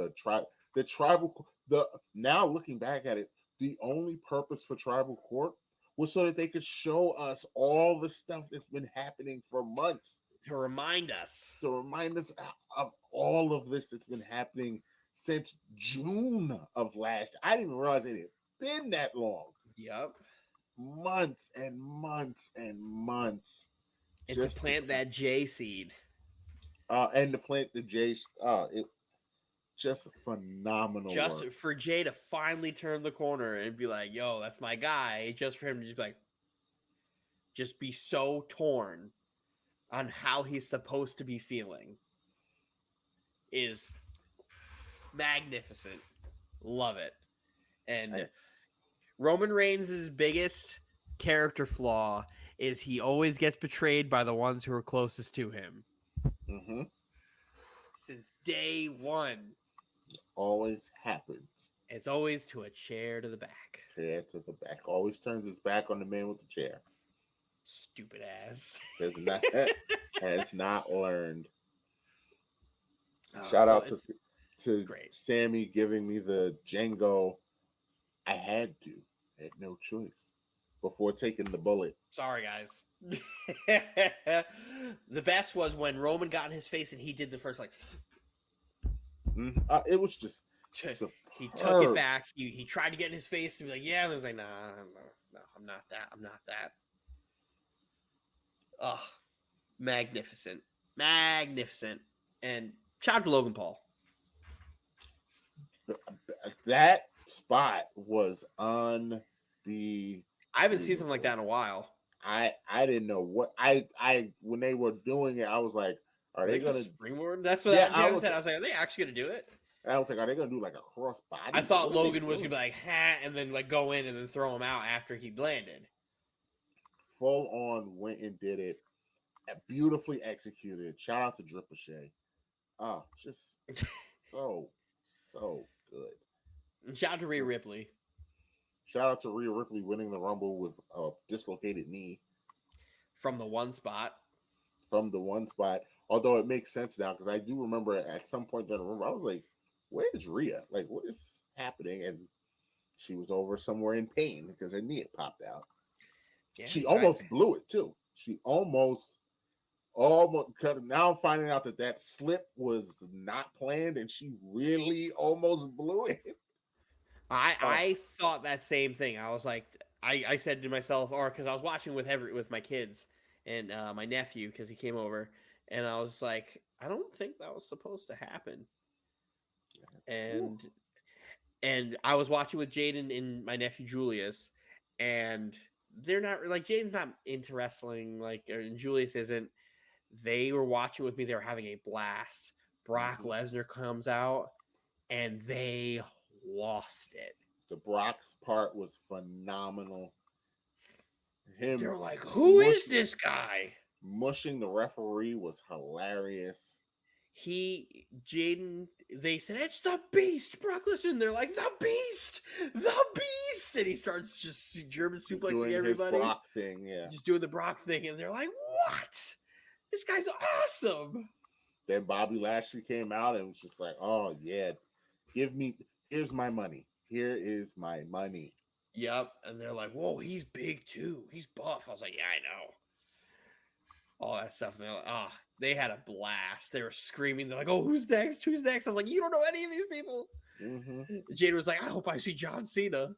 now looking back at it, the only purpose for Tribal Court was so that they could show us all the stuff that's been happening for months. To remind us of all of this that's been happening since June of last. I didn't realize it had been that long. Yep. Months and months and months. And just to plant that J seed. And to plant the J, it just phenomenal. Just work. For Jay to finally turn the corner and be like, "Yo, that's my guy." Just for him to just be like, just be so torn on how he's supposed to be feeling is magnificent. Love it. And Roman Reigns' biggest character flaw is he always gets betrayed by the ones who are closest to him. Mm-hmm. Since day one. Always happens. It's always to a chair to the back. Chair to the back. Always turns his back on the man with the chair. Stupid ass. Has not learned. Shout out to Sammy giving me the Django. I had no choice before taking the bullet. Sorry, guys. The best was when Roman got in his face and he did the first it was just superb. He took it back. He tried to get in his face and be like, "Yeah," and I was like, "No, I'm not that. I'm not that." Oh, magnificent. And shout out to Logan Paul. That spot was unbelievable. I haven't seen something like that in a while. I didn't know what I when they were doing it, I was like, are they gonna springboard? That's what I said. I was like, are they actually gonna do it? And I was like, are they gonna do like a cross body? I thought Logan was gonna be like, "Ha," and then like go in and then throw him out after he landed. Full on went and did it. Beautifully executed. Shout out to Ricochet. Oh, just so good. And shout out to Rhea Ripley. Shout out to Rhea Ripley winning the Rumble with a dislocated knee. From the one spot. Although it makes sense now because I do remember at some point during the Rumble, I was like, where's Rhea? Like, what is happening? And She was over somewhere in pain because her knee had popped out. Yeah, She right. almost blew it too. She almost. Now I'm finding out that slip was not planned, and she really almost blew it. I thought that same thing. I was like, I said to myself, or because I was watching with my kids and my nephew because he came over, and I was like, I don't think that was supposed to happen. And I was watching with Jaden and my nephew Julius, and they're not like Jaden's not into wrestling, and Julius isn't. They were watching with me. They were having a blast. Brock Lesnar comes out, and they lost it. The Brock's part was phenomenal. They're like, who is this guy? Mushing the referee was hilarious. Jaden, they said, it's the Beast, Brock Lesnar. And they're like, the Beast! And he starts just German suplexing Doing everybody. His Brock thing, yeah. Just doing the Brock thing. And they're like, what? This guy's awesome. Then Bobby Lashley came out and was just like, oh, yeah, here's my money. Here is my money. Yep. And they're like, whoa, he's big too. He's buff. I was like, yeah, I know. All that stuff. And they're like, oh, they had a blast. They were screaming. They're like, oh, who's next? Who's next? I was like, you don't know any of these people. Jade was like, I hope I see John Cena.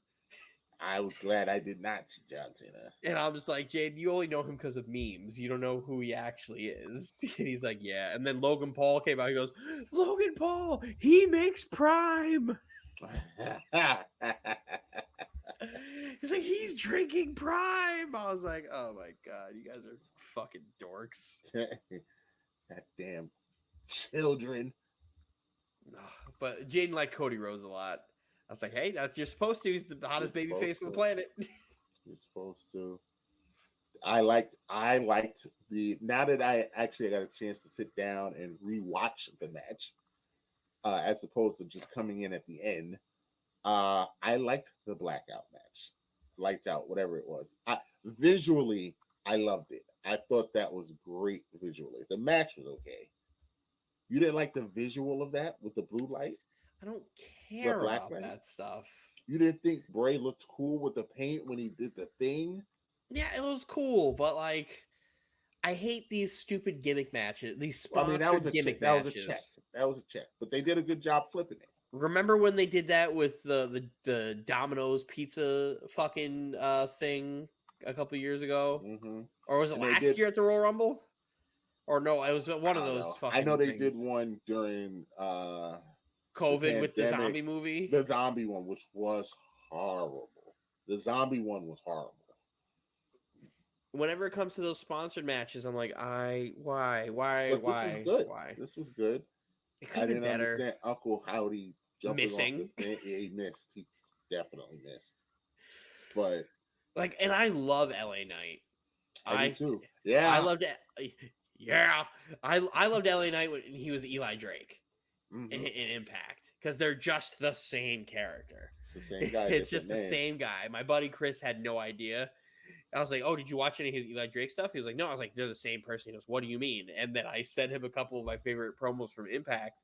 I was glad I did not see John Cena. And I'm just like, Jade, you only know him because of memes. You don't know who he actually is. And he's like, yeah. And then Logan Paul came out. He goes, Logan Paul, he makes Prime. He's like, he's drinking Prime. I was like, oh my God, you guys are fucking dorks. That damn children. But Jaden liked Cody Rhodes a lot. I was like, hey, you're supposed to. He's the hottest baby face on the planet. You're supposed to. I liked now that I actually got a chance to sit down and rewatch the match, as opposed to just coming in at the end. I liked the blackout match, lights out, whatever it was. Visually, I loved it. I thought that was great visually. The match was okay. You didn't like the visual of that with the blue light? I don't care about that stuff. You didn't think Bray looked cool with the paint when he did the thing? Yeah, it was cool, but like, I hate these stupid gimmick matches. These sponsored gimmick matches. That was a check. But they did a good job flipping it. Remember when they did that with the Domino's pizza fucking thing a couple years ago? Or was it last year at the Royal Rumble? Or no, it was one of those fucking I know they things. did one during COVID with the zombie movie. The zombie one, which was horrible. The zombie one was horrible. Whenever it comes to those sponsored matches, I'm like, why? This was good. Why? This was good. It could have been better. Understand Uncle Howdy jumping Missing. off the thing. Yeah, he missed. He definitely missed. But like, and I love LA Knight. I do too. Yeah, I loved it. Yeah, I loved LA Knight when he was Eli Drake in Impact because they're just the same character. It's the same guy. It's just the same guy. My buddy Chris had no idea. I was like, oh, did you watch any of his Eli Drake stuff? He was like, no. I was like, they're the same person. He goes, what do you mean? And then I sent him a couple of my favorite promos from Impact,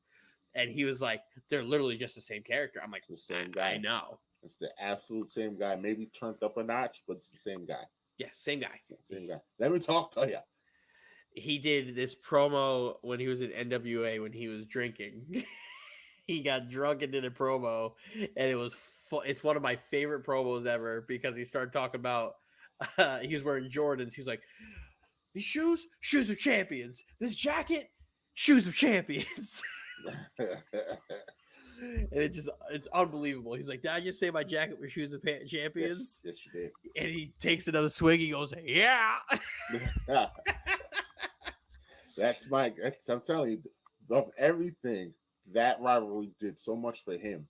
and he was like, they're literally just the same character. I'm like, it's the same guy. I know. It's the absolute same guy. Maybe turned up a notch, but it's the same guy. Yeah, same guy. Same guy. Let me talk to you. He did this promo when he was in NWA when he was drinking. He got drunk and did a promo, and it was it's one of my favorite promos ever because he started talking about he was wearing Jordans. He was like, these shoes of champions. This jacket, shoes of champions. And it's unbelievable. He's like, did I just say my jacket was shoes of champions? Yes, you did. And he takes another swig. He goes, yeah. I'm telling you, of everything, that rivalry did so much for him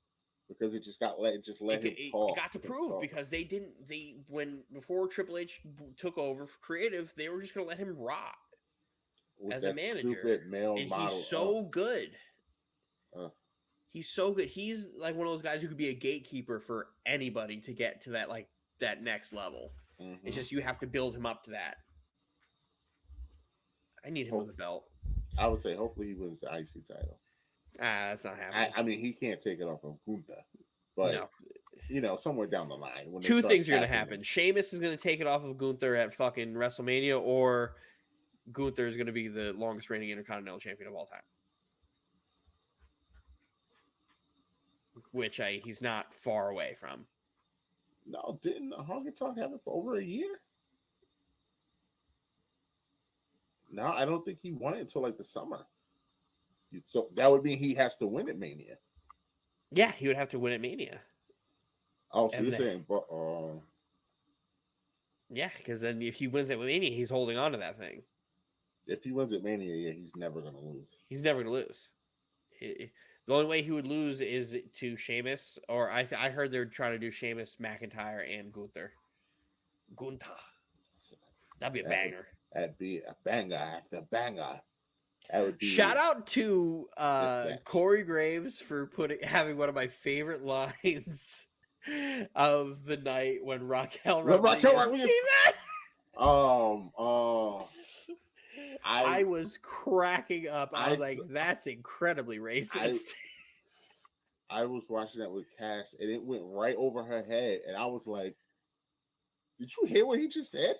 because it just let him talk. It got to prove because before Triple H took over for creative, they were just going to let him rot as a manager. Stupid male and model. He's so good. He's so good. He's like one of those guys who could be a gatekeeper for anybody to get to that next level. It's just you have to build him up to that. I need him with a belt. I would say hopefully he wins the IC title. That's not happening. I mean, he can't take it off of Punta, but no. somewhere down the line. When they Two start things are going to passing happen. it. Sheamus is going to take it off of Gunther at fucking WrestleMania, or Gunther is going to be the longest reigning Intercontinental Champion of all time. Which he's not far away from. No, didn't Honky Tonk have it for over a year? No, I don't think he won it until like the summer. So that would mean he has to win at Mania. Yeah, he would have to win at Mania. Oh, so you're saying, but yeah, because then if he wins at Mania, he's holding on to that thing. If he wins at Mania, yeah, he's never gonna lose. He's never gonna lose. The only way he would lose is to Sheamus, or I heard they're trying to do Sheamus, McIntyre, and Gunther. That'd be a banger. That'd be a banger after banger. That would be. Shout out to Corey Graves for having one of my favorite lines of the night when Raquel Rodriguez came out. I was cracking up. I was like, that's incredibly racist. I was watching that with Cass, and it went right over her head, and I was like, did you hear what he just said?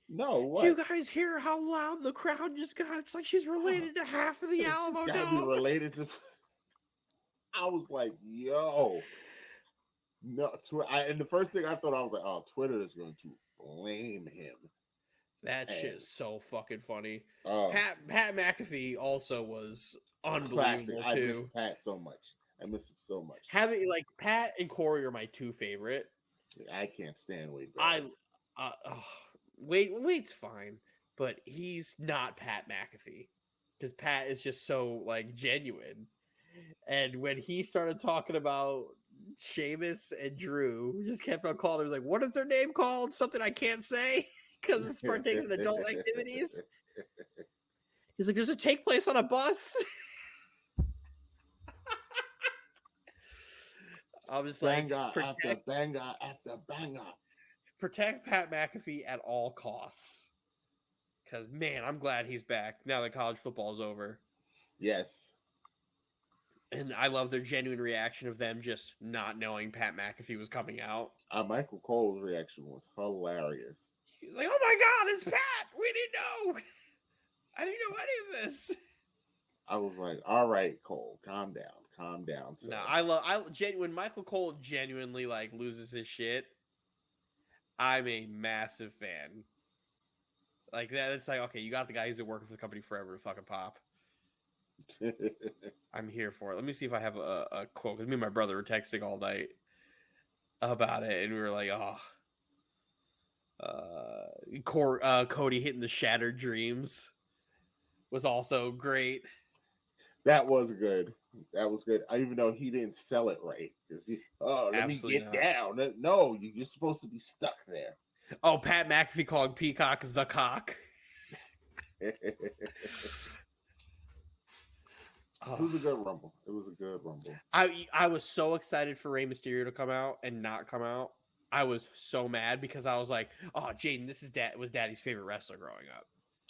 No, what? You guys hear how loud the crowd just got? It's like she's related to half of the Alamo Dome. Gotta be related to. I was like, yo. No, and the first thing I thought, I was like, oh, Twitter is going to flame him. That shit is so fucking funny. Pat McAfee also was unbelievable classic. too. I miss Pat so much. I miss him so much. Having like Pat and Corey are my two favorite. I can't stand Wade. Wade's fine, but he's not Pat McAfee because Pat is just so like genuine. And when he started talking about Sheamus and Drew, just kept on calling. He was like, "What is their name called? Something I can't say." Because it partakes in adult activities. He's like, does it take place on a bus? I was like, banger after banger. Protect Pat McAfee at all costs. Because, man, I'm glad he's back now that college football is over. Yes. And I love their genuine reaction of them just not knowing Pat McAfee was coming out. Michael Cole's reaction was hilarious. He's like, oh my God, it's Pat. We didn't know. I didn't know any of this. I was like, all right, Cole, calm down. No, when Michael Cole genuinely like loses his shit, I'm a massive fan. Like that, it's like, okay, you got the guy who's been working for the company forever to fucking pop. I'm here for it. Let me see if I have a quote, because me and my brother were texting all night about it, and we were like, Cody hitting the shattered dreams was also great. That was good. Even though he didn't sell it right. Because let me get down. No, you're supposed to be stuck there. Oh, Pat McAfee calling Peacock the cock. It was a good rumble. I was so excited for Rey Mysterio to come out and not come out. I was so mad because I was like, oh, Jaden, this was Daddy's favorite wrestler growing up.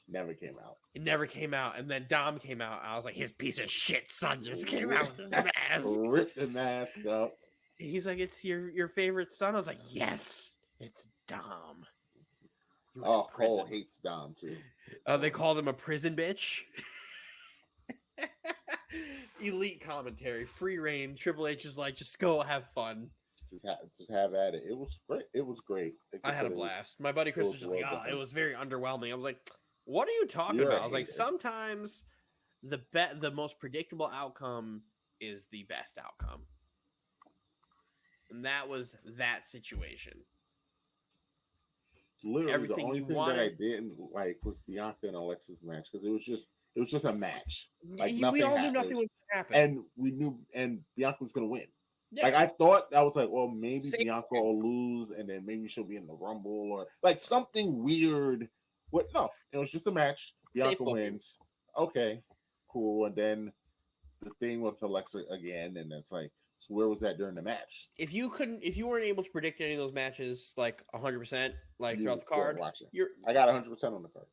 Never came out. It never came out. And then Dom came out. And I was like, his piece of shit son just came out with his mask. Ripped the mask up. He's like, it's your favorite son. I was like, yes, it's Dom. Cole hates Dom too. They called him a prison bitch. Elite commentary, free reign. Triple H is like, just go have fun. Just have at it. It was great. I had a blast. My buddy Chris was just like, it was very underwhelming. I was like, what are you talking about? I was like, sometimes the most predictable outcome is the best outcome. And that was that situation. Literally, everything the only thing that I didn't like was Bianca and Alexa's match, because it was just a match. Like we all knew nothing was going to happen, and we knew, and Bianca was going to win. Yeah. Like I thought, I was like, well, maybe Bianca will lose, and then maybe she'll be in the Rumble or like something weird. What? No, it was just a match. Bianca wins. Okay, cool. And then the thing with Alexa again, and it's like, so where was that during the match? If you weren't able to predict any of those matches like 100%, like throughout the card, I got 100% on the card.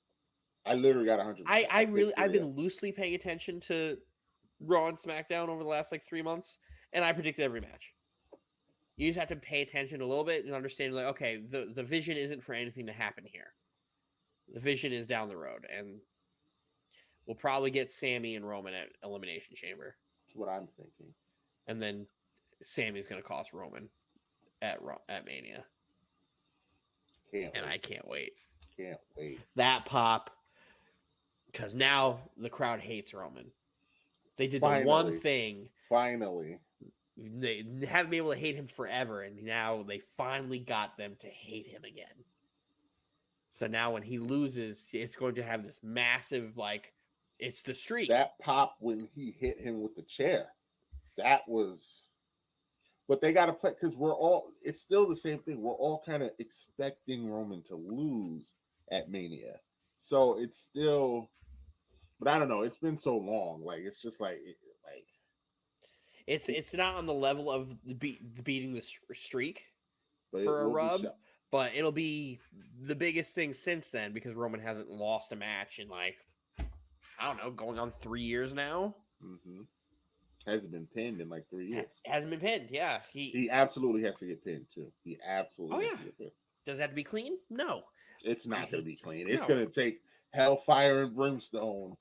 I literally got 100%. I've been loosely paying attention to Raw and SmackDown over the last like 3 months, and I predicted every match. You just have to pay attention a little bit and understand, like, okay, the vision isn't for anything to happen here. The vision is down the road, and we'll probably get Sammy and Roman at Elimination Chamber. That's what I'm thinking. And then Sammy's going to cost Roman at Mania. I can't wait. Can't wait. That pop, because now the crowd hates Roman. They did Finally. the one thing. Finally. They haven't been able to hate him forever, and now they finally got them to hate him again. So now when he loses, it's going to have this massive, like, it's the streak. That pop when he hit him with the chair. That was... But they got to play, because it's still the same thing. We're all kind of expecting Roman to lose at Mania. So it's still... But I don't know. It's been so long. Like, it's just like... It's not on the level of beating the streak but for a rub, but it'll be the biggest thing since then because Roman hasn't lost a match in, like, I don't know, going on 3 years now. Mm-hmm. Hasn't been pinned in like 3 years. Hasn't been pinned, yeah. He absolutely has to get pinned too. He absolutely has to get pinned. Does that have to be clean? No. It's not going to be clean. It's going to take hellfire and brimstone.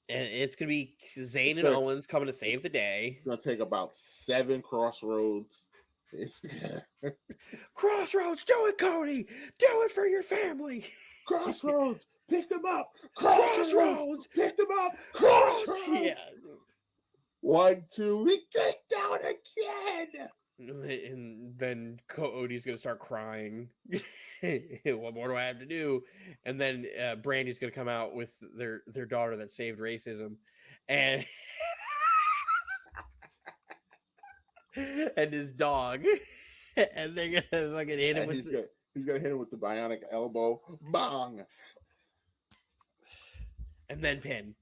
And it's going to be Zayn and Owens coming to save the day. It's going to take about 7 crossroads. Crossroads, do it, Cody. Do it for your family. Crossroads, pick them up. Crossroads, pick them up. Crossroads. Yeah. 1, 2, we get down again. And then Cody's going to start crying. What more do I have to do? And then Brandy's going to come out with their daughter that saved racism. And and his dog. And they're going to fucking hit him with he's going to hit him with the bionic elbow. Bang. And then pin.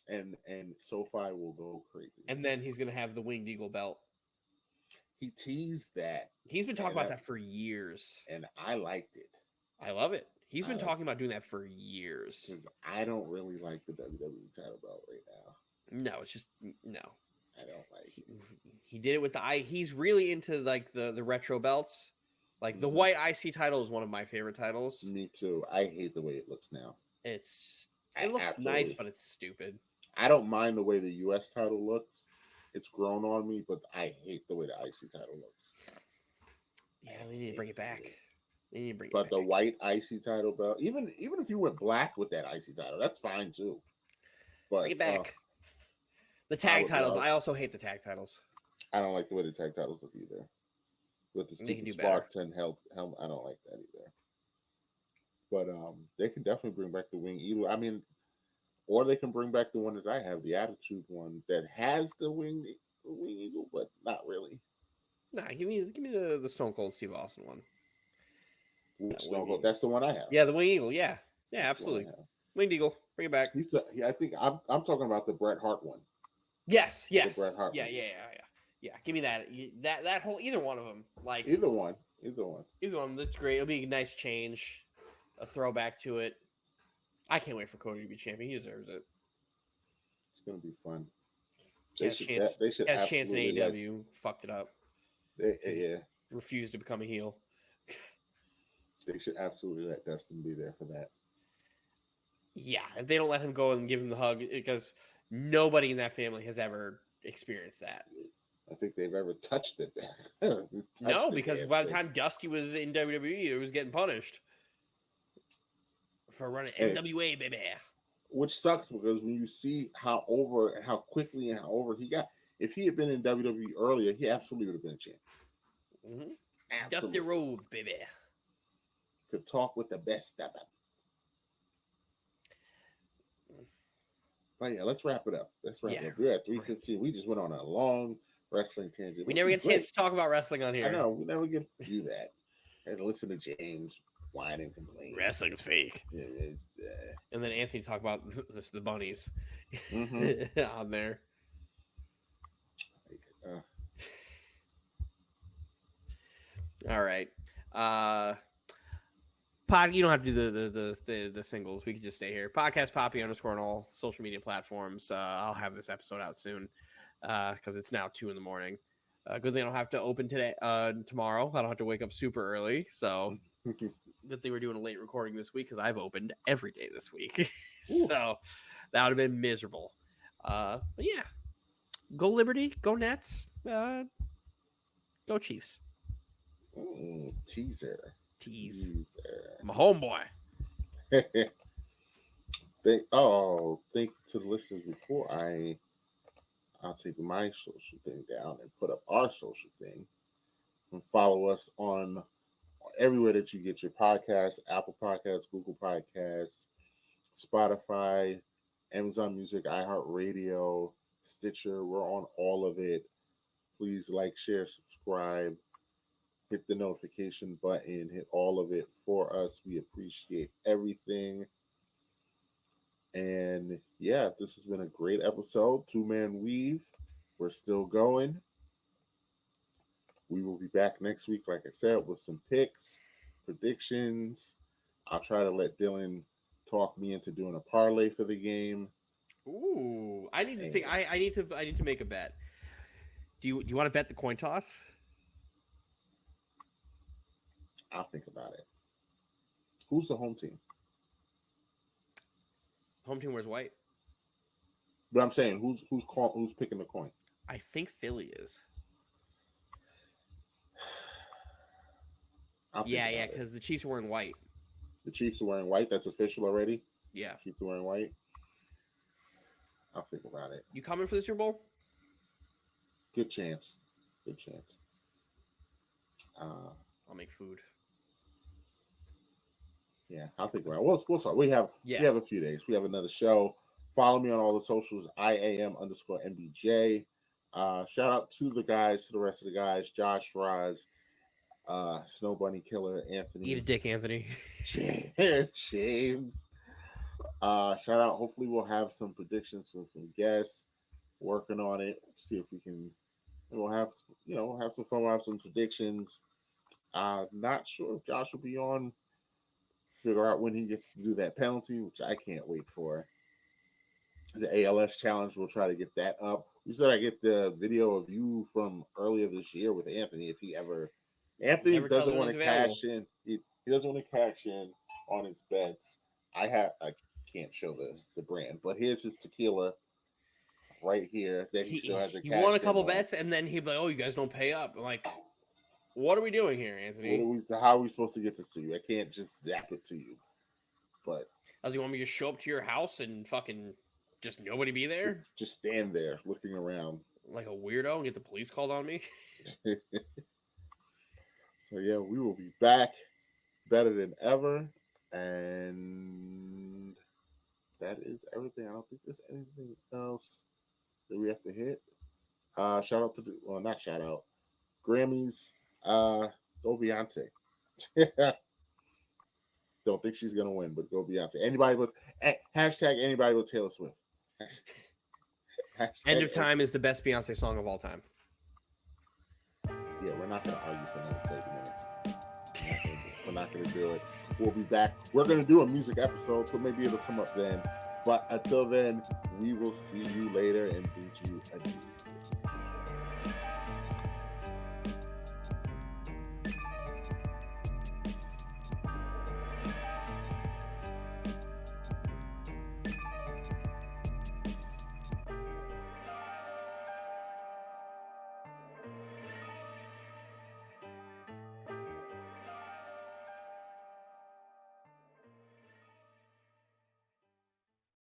And SoFi will go crazy. And then he's going to have the Winged Eagle belt. He teased that. He's been talking about that for years. And I liked it. I love it. He's been talking about doing that for years. Because I don't really like the WWE title belt right now. No, it's just, no. I don't like it. He did it with he's really into, like, the retro belts. Like, the white IC title is one of my favorite titles. Me too. I hate the way it looks now. It looks nice, but it's stupid. I don't mind the way the US title looks. It's grown on me, but I hate the way the IC title looks. Yeah, they need to bring it back. But the white IC title belt, even if you went black with that IC title, that's fine too. But bring it back. The tag titles. I also hate the tag titles. I don't like the way the tag titles look either. With the stupid Spartan helmet, I don't like that either. But they can definitely bring back the Wing Eagle. I mean, or they can bring back the one that I have, the Attitude one that has the Wing Eagle, but not really. Nah, give me the Stone Cold Steve Austin one. Which Stone Cold? That's the one I have. Yeah, the Wing Eagle. Yeah, absolutely. Winged Eagle, bring it back. I think I'm talking about the Bret Hart one. Yes. The Bret Hart yeah. Give me that. That whole either one of them. Like either one. That's great. It'll be a nice change, a throwback to it. I can't wait for Cody to be champion. He deserves it. It's gonna be fun. They should have a chance in AEW. Fucked it up. Yeah. Refused to become a heel. They should absolutely let Dustin be there for that. Yeah, if they don't let him go and give him the hug, because nobody in that family has ever experienced that. I think they've ever touched it. No, because by the time Dusty was in WWE, it was getting punished for running NWA, baby. Which sucks because when you see how quickly and how over he got, if he had been in WWE earlier, he absolutely would have been a champ. Mm-hmm. Dusty Rhodes, baby. Could talk with the best of them. But yeah, let's wrap it up. We're at 3:15. We just went on a long wrestling tangent. We never get a chance to talk about wrestling on here. I know. We never get to do that. And listen to James whine and complain. Wrestling's fake. It is. And then Anthony talk about the bunnies on there. All right. You don't have to do the singles. We can just stay here. Podcast Poppy _ on all social media platforms. I'll have this episode out soon because it's now 2 a.m. Good thing I don't have to open today. Tomorrow I don't have to wake up super early. So good thing we're doing a late recording this week because I've opened every day this week. So that would have been miserable. But yeah, go Liberty, go Nets, go Chiefs. Teaser. Tease. My homeboy. Thank you to the listeners. Before I'll take my social thing down and put up our social thing. And follow us on everywhere that you get your podcasts: Apple Podcasts, Google Podcasts, Spotify, Amazon Music, iHeartRadio, Stitcher. We're on all of it. Please like, share, subscribe, hit the notification button, hit all of it for us. We appreciate everything. And yeah, this has been a great episode. Two-man weave. We're still going. We will be back next week, like I said, with some picks, predictions. I'll try to let Dylan talk me into doing a parlay for the game. Ooh, I need to think. I need to make a bet. Do you want to bet the coin toss? I'll think about it. Who's the home team? Home team wears white. But I'm saying who's picking the coin? I think Philly is. Yeah, because the Chiefs are wearing white. The Chiefs are wearing white. That's official already. Yeah, Chiefs are wearing white. I'll think about it. You coming for the Super Bowl? Good chance. I'll make food. Yeah, I'll think about it. We'll talk. We have a few days. We have another show. Follow me on all the socials. IAM_MBJ. Shout out to the rest of the guys. Josh, Raz, Snow Bunny Killer, Anthony. Eat a dick, Anthony. James. Shout out. Hopefully we'll have some predictions from some guests. Working on it. See if we can. We'll have some fun. We'll have some predictions. Not sure if Josh will be on. Figure out when he gets to do that penalty, which I can't wait for. The ALS challenge, we'll try to get that up. We said I get the video of you from earlier this year with Anthony. Anthony doesn't want to cash in. He doesn't want to cash in on his bets. I can't show the brand, but here's his tequila right here that he still has a cash. He won a couple bets, and then he'd be like, "Oh, you guys don't pay up." I'm like, what are we doing here, Anthony? How are we supposed to get to see you? I can't just zap it to you. But does he want me to just show up to your house and fucking just nobody be there? Just stand there looking around like a weirdo and get the police called on me. So yeah, we will be back better than ever, and that is everything. I don't think there's anything else that we have to hit. Shout out not shout out. Grammys. Go Beyonce. Don't think she's gonna win, but go Beyonce. Anybody with Taylor Swift. End of Time is the best Beyonce song of all time. Yeah, we're not gonna argue for another 30 minutes. We're not gonna do it. We'll be back. We're gonna do a music episode, so maybe it'll come up then. But until then, we will see you later and bid you adieu.